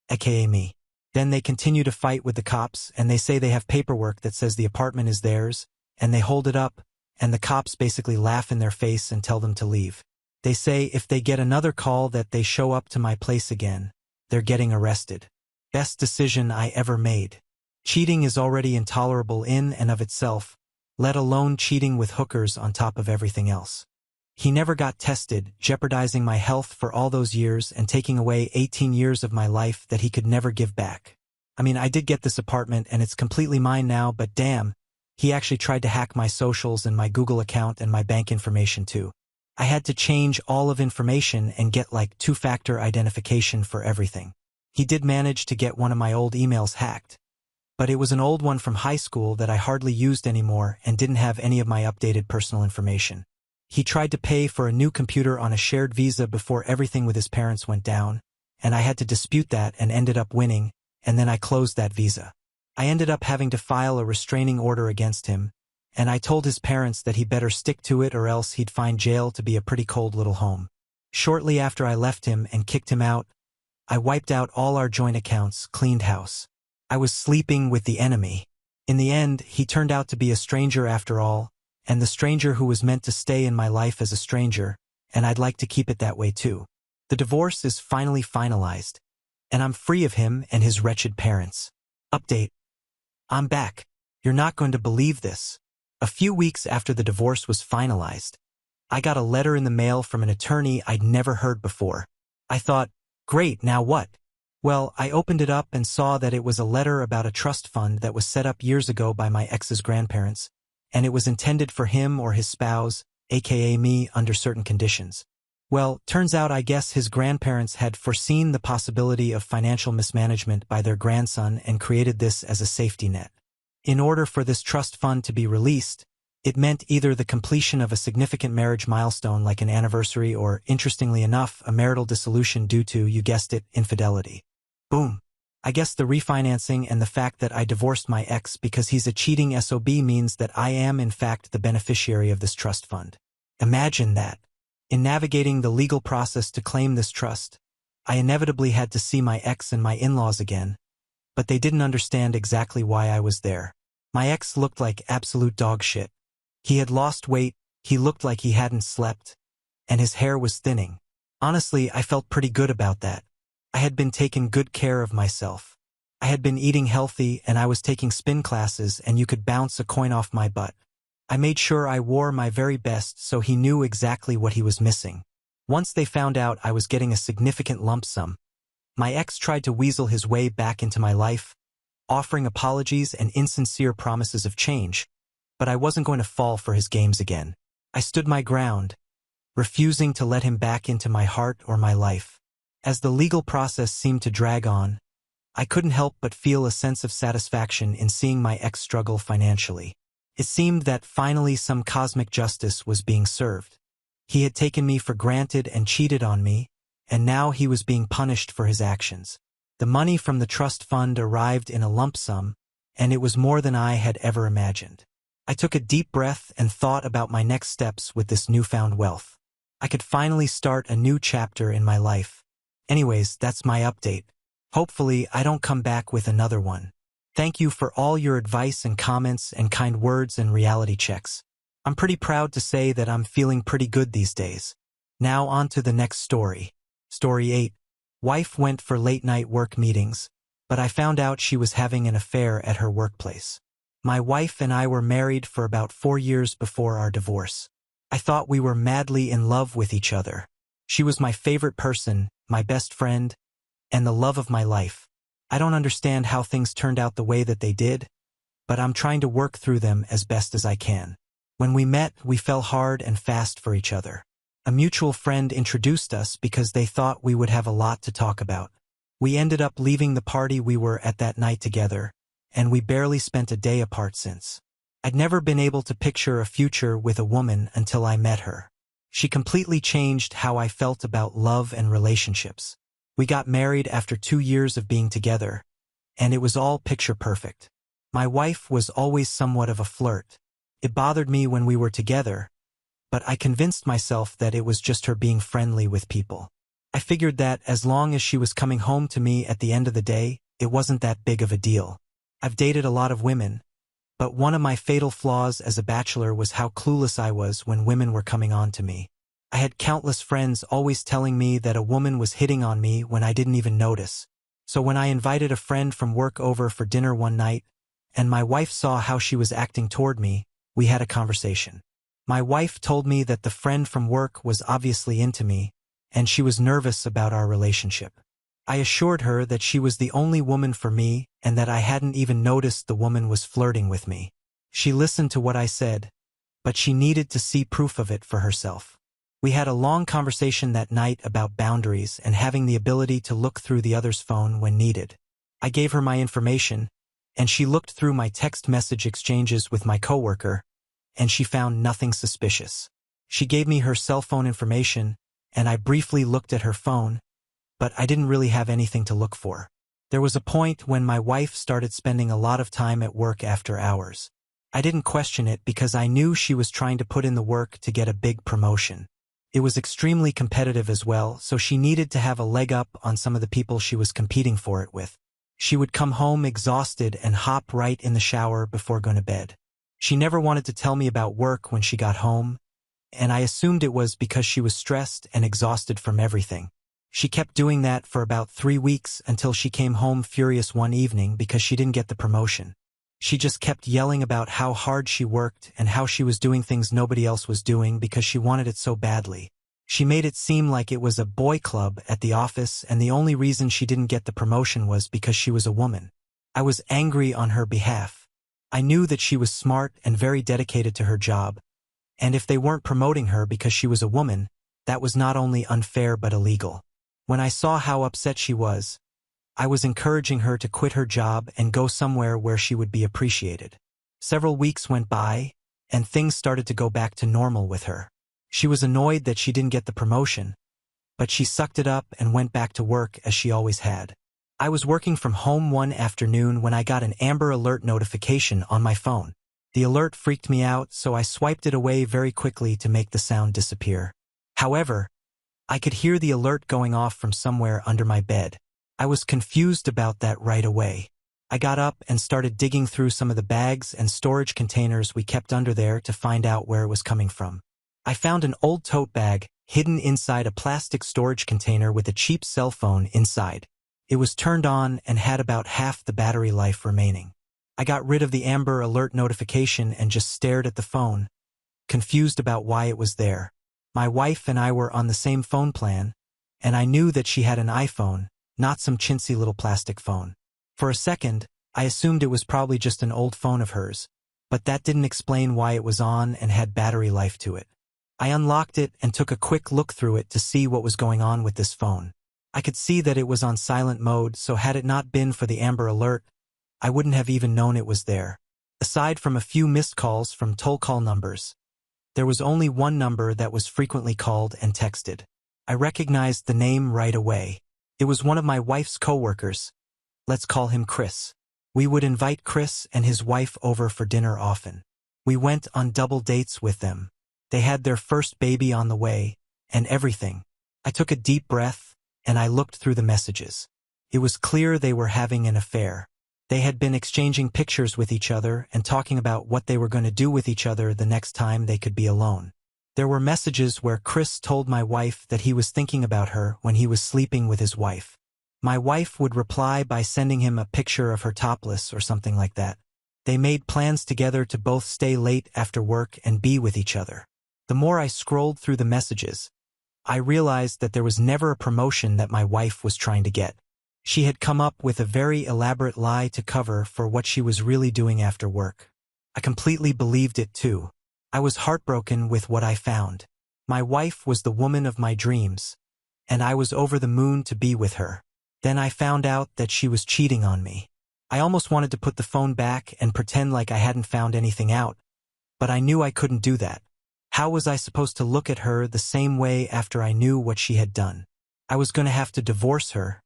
aka me. Then they continue to fight with the cops and they say they have paperwork that says the apartment is theirs, and they hold it up, and the cops basically laugh in their face and tell them to leave. They say if they get another call that they show up to my place again, they're getting arrested. Best decision I ever made. Cheating is already intolerable in and of itself, let alone cheating with hookers on top of everything else. He never got tested, jeopardizing my health for all those years and taking away 18 years of my life that he could never give back. I mean, I did get this apartment and it's completely mine now, but damn, he actually tried to hack my socials and my Google account and my bank information too. I had to change all of information and get like two-factor identification for everything. He did manage to get one of my old emails hacked, but it was an old one from high school that I hardly used anymore and didn't have any of my updated personal information. He tried to pay for a new computer on a shared visa before everything with his parents went down, and I had to dispute that and ended up winning, and then I closed that visa. I ended up having to file a restraining order against him, and I told his parents that he better stick to it or else he'd find jail to be a pretty cold little home. Shortly after I left him and kicked him out, I wiped out all our joint accounts, cleaned house. I was sleeping with the enemy. In the end, he turned out to be a stranger after all, and the stranger who was meant to stay in my life as a stranger, and I'd like to keep it that way too. The divorce is finally finalized, and I'm free of him and his wretched parents. Update. I'm back. You're not going to believe this. A few weeks after the divorce was finalized, I got a letter in the mail from an attorney I'd never heard before. I thought, great, now what? Well, I opened it up and saw that it was a letter about a trust fund that was set up years ago by my ex's grandparents, and it was intended for him or his spouse, aka me, under certain conditions. Well, turns out I guess his grandparents had foreseen the possibility of financial mismanagement by their grandson and created this as a safety net. In order for this trust fund to be released, it meant either the completion of a significant marriage milestone like an anniversary or, interestingly enough, a marital dissolution due to, you guessed it, infidelity. Boom. I guess the refinancing and the fact that I divorced my ex because he's a cheating SOB means that I am in fact the beneficiary of this trust fund. Imagine that. In navigating the legal process to claim this trust, I inevitably had to see my ex and my in-laws again, but they didn't understand exactly why I was there. My ex looked like absolute dog shit. He had lost weight, he looked like he hadn't slept, and his hair was thinning. Honestly, I felt pretty good about that. I had been taking good care of myself. I had been eating healthy and I was taking spin classes and you could bounce a coin off my butt. I made sure I wore my very best so he knew exactly what he was missing. Once they found out I was getting a significant lump sum, my ex tried to weasel his way back into my life, offering apologies and insincere promises of change, but I wasn't going to fall for his games again. I stood my ground, refusing to let him back into my heart or my life. As the legal process seemed to drag on, I couldn't help but feel a sense of satisfaction in seeing my ex struggle financially. It seemed that finally some cosmic justice was being served. He had taken me for granted and cheated on me, and now he was being punished for his actions. The money from the trust fund arrived in a lump sum, and it was more than I had ever imagined. I took a deep breath and thought about my next steps with this newfound wealth. I could finally start a new chapter in my life. Anyways, that's my update. Hopefully, I don't come back with another one. Thank you for all your advice and comments and kind words and reality checks. I'm pretty proud to say that I'm feeling pretty good these days. Now on to the next story. Story 8. Wife went for late-night work meetings, but I found out she was having an affair at her workplace. My wife and I were married for about 4 years before our divorce. I thought we were madly in love with each other. She was my favorite person, my best friend, and the love of my life. I don't understand how things turned out the way that they did, but I'm trying to work through them as best as I can. When we met, we fell hard and fast for each other. A mutual friend introduced us because they thought we would have a lot to talk about. We ended up leaving the party we were at that night together, and we barely spent a day apart since. I'd never been able to picture a future with a woman until I met her. She completely changed how I felt about love and relationships. We got married after 2 years of being together, and it was all picture perfect. My wife was always somewhat of a flirt. It bothered me when we were together, but I convinced myself that it was just her being friendly with people. I figured that as long as she was coming home to me at the end of the day, it wasn't that big of a deal. I've dated a lot of women, but one of my fatal flaws as a bachelor was how clueless I was when women were coming on to me. I had countless friends always telling me that a woman was hitting on me when I didn't even notice. So when I invited a friend from work over for dinner one night, and my wife saw how she was acting toward me, we had a conversation. My wife told me that the friend from work was obviously into me, and she was nervous about our relationship. I assured her that she was the only woman for me and that I hadn't even noticed the woman was flirting with me. She listened to what I said, but she needed to see proof of it for herself. We had a long conversation that night about boundaries and having the ability to look through the other's phone when needed. I gave her my information, and she looked through my text message exchanges with my coworker, and she found nothing suspicious. She gave me her cell phone information, and I briefly looked at her phone, but I didn't really have anything to look for. There was a point when my wife started spending a lot of time at work after hours. I didn't question it because I knew she was trying to put in the work to get a big promotion. It was extremely competitive as well, so she needed to have a leg up on some of the people she was competing for it with. She would come home exhausted and hop right in the shower before going to bed. She never wanted to tell me about work when she got home, and I assumed it was because she was stressed and exhausted from everything. She kept doing that for about 3 weeks until she came home furious one evening because she didn't get the promotion. She just kept yelling about how hard she worked and how she was doing things nobody else was doing because she wanted it so badly. She made it seem like it was a boy club at the office, and the only reason she didn't get the promotion was because she was a woman. I was angry on her behalf. I knew that she was smart and very dedicated to her job, and if they weren't promoting her because she was a woman, that was not only unfair but illegal. When I saw how upset she was, I was encouraging her to quit her job and go somewhere where she would be appreciated. Several weeks went by, and things started to go back to normal with her. She was annoyed that she didn't get the promotion, but she sucked it up and went back to work as she always had. I was working from home one afternoon when I got an Amber Alert notification on my phone. The alert freaked me out, so I swiped it away very quickly to make the sound disappear. However, I could hear the alert going off from somewhere under my bed. I was confused about that right away. I got up and started digging through some of the bags and storage containers we kept under there to find out where it was coming from. I found an old tote bag hidden inside a plastic storage container with a cheap cell phone inside. It was turned on and had about half the battery life remaining. I got rid of the Amber Alert notification and just stared at the phone, confused about why it was there. My wife and I were on the same phone plan, and I knew that she had an iPhone, not some chintzy little plastic phone. For a second, I assumed it was probably just an old phone of hers, but that didn't explain why it was on and had battery life to it. I unlocked it and took a quick look through it to see what was going on with this phone. I could see that it was on silent mode, so had it not been for the Amber Alert, I wouldn't have even known it was there. Aside from a few missed calls from toll call numbers, there was only one number that was frequently called and texted. I recognized the name right away. It was one of my wife's coworkers. Let's call him Chris. We would invite Chris and his wife over for dinner often. We went on double dates with them. They had their first baby on the way, and everything. I took a deep breath, and I looked through the messages. It was clear they were having an affair. They had been exchanging pictures with each other and talking about what they were going to do with each other the next time they could be alone. There were messages where Chris told my wife that he was thinking about her when he was sleeping with his wife. My wife would reply by sending him a picture of her topless or something like that. They made plans together to both stay late after work and be with each other. The more I scrolled through the messages, I realized that there was never a promotion that my wife was trying to get. She had come up with a very elaborate lie to cover for what she was really doing after work. I completely believed it too. I was heartbroken with what I found. My wife was the woman of my dreams, and I was over the moon to be with her. Then I found out that she was cheating on me. I almost wanted to put the phone back and pretend like I hadn't found anything out, but I knew I couldn't do that. How was I supposed to look at her the same way after I knew what she had done? I was going to have to divorce her,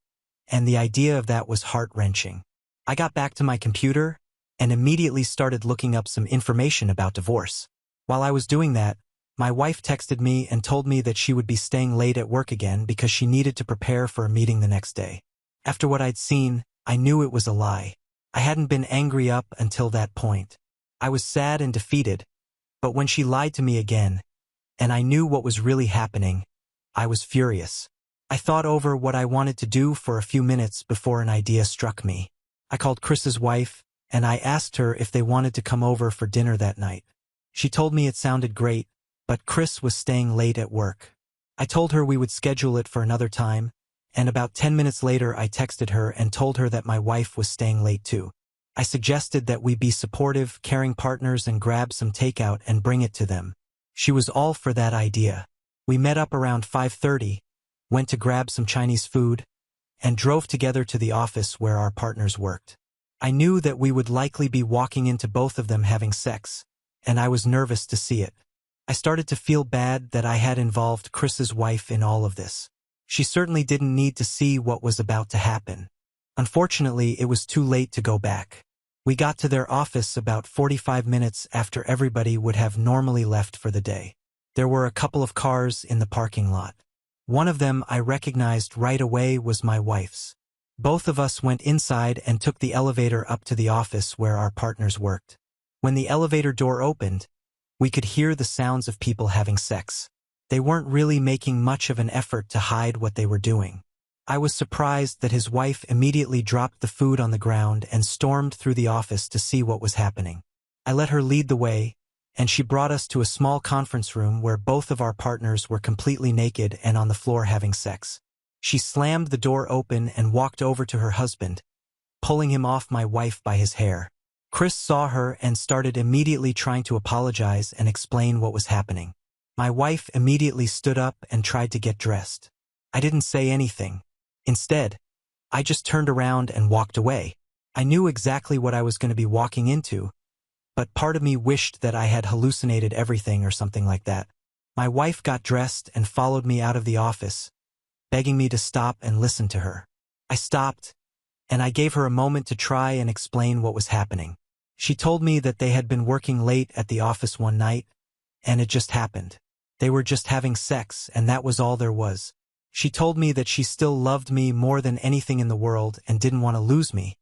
and the idea of that was heart-wrenching. I got back to my computer and immediately started looking up some information about divorce. While I was doing that, my wife texted me and told me that she would be staying late at work again because she needed to prepare for a meeting the next day. After what I'd seen, I knew it was a lie. I hadn't been angry up until that point. I was sad and defeated, but when she lied to me again, and I knew what was really happening, I was furious. I thought over what I wanted to do for a few minutes before an idea struck me. I called Chris's wife, and I asked her if they wanted to come over for dinner that night. She told me it sounded great, but Chris was staying late at work. I told her we would schedule it for another time, and about 10 minutes later I texted her and told her that my wife was staying late too. I suggested that we be supportive, caring partners and grab some takeout and bring it to them. She was all for that idea. We met up around 5:30, went to grab some Chinese food, and drove together to the office where our partners worked. I knew that we would likely be walking into both of them having sex, and I was nervous to see it. I started to feel bad that I had involved Chris's wife in all of this. She certainly didn't need to see what was about to happen. Unfortunately, it was too late to go back. We got to their office about 45 minutes after everybody would have normally left for the day. There were a couple of cars in the parking lot. One of them I recognized right away was my wife's. Both of us went inside and took the elevator up to the office where our partners worked. When the elevator door opened, we could hear the sounds of people having sex. They weren't really making much of an effort to hide what they were doing. I was surprised that his wife immediately dropped the food on the ground and stormed through the office to see what was happening. I let her lead the way, and she brought us to a small conference room where both of our partners were completely naked and on the floor having sex. She slammed the door open and walked over to her husband, pulling him off my wife by his hair. Chris saw her and started immediately trying to apologize and explain what was happening. My wife immediately stood up and tried to get dressed. I didn't say anything. Instead, I just turned around and walked away. I knew exactly what I was going to be walking into, but part of me wished that I had hallucinated everything or something like that. My wife got dressed and followed me out of the office, begging me to stop and listen to her. I stopped, and I gave her a moment to try and explain what was happening. She told me that they had been working late at the office one night, and it just happened. They were just having sex, and that was all there was. She told me that she still loved me more than anything in the world and didn't want to lose me,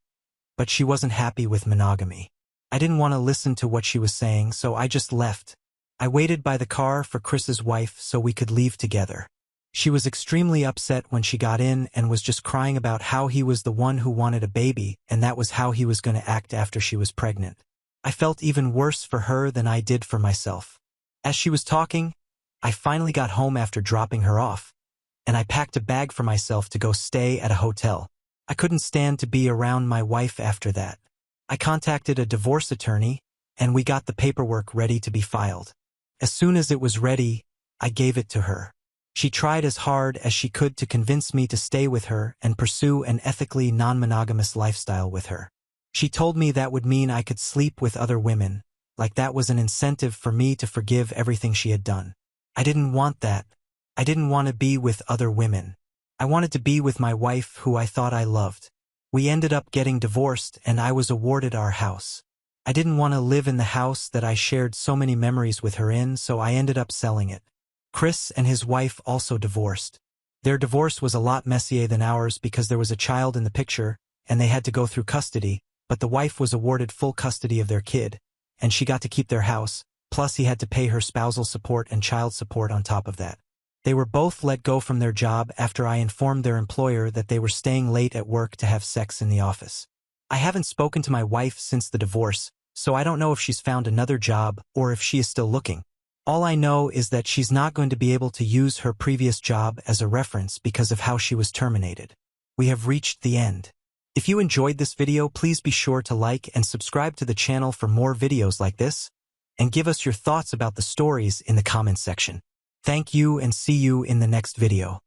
but she wasn't happy with monogamy. I didn't want to listen to what she was saying, so I just left. I waited by the car for Chris's wife so we could leave together. She was extremely upset when she got in and was just crying about how he was the one who wanted a baby and that was how he was going to act after she was pregnant. I felt even worse for her than I did for myself. As she was talking, I finally got home after dropping her off, and I packed a bag for myself to go stay at a hotel. I couldn't stand to be around my wife after that. I contacted a divorce attorney, and we got the paperwork ready to be filed. As soon as it was ready, I gave it to her. She tried as hard as she could to convince me to stay with her and pursue an ethically non-monogamous lifestyle with her. She told me that would mean I could sleep with other women, like that was an incentive for me to forgive everything she had done. I didn't want that. I didn't want to be with other women. I wanted to be with my wife who I thought I loved. We ended up getting divorced and I was awarded our house. I didn't want to live in the house that I shared so many memories with her in, so I ended up selling it. Chris and his wife also divorced. Their divorce was a lot messier than ours because there was a child in the picture and they had to go through custody, but the wife was awarded full custody of their kid, and she got to keep their house, plus he had to pay her spousal support and child support on top of that. They were both let go from their job after I informed their employer that they were staying late at work to have sex in the office. I haven't spoken to my wife since the divorce, so I don't know if she's found another job or if she is still looking. All I know is that she's not going to be able to use her previous job as a reference because of how she was terminated. We have reached the end. If you enjoyed this video, please be sure to like and subscribe to the channel for more videos like this, and give us your thoughts about the stories in the comments section. Thank you and see you in the next video.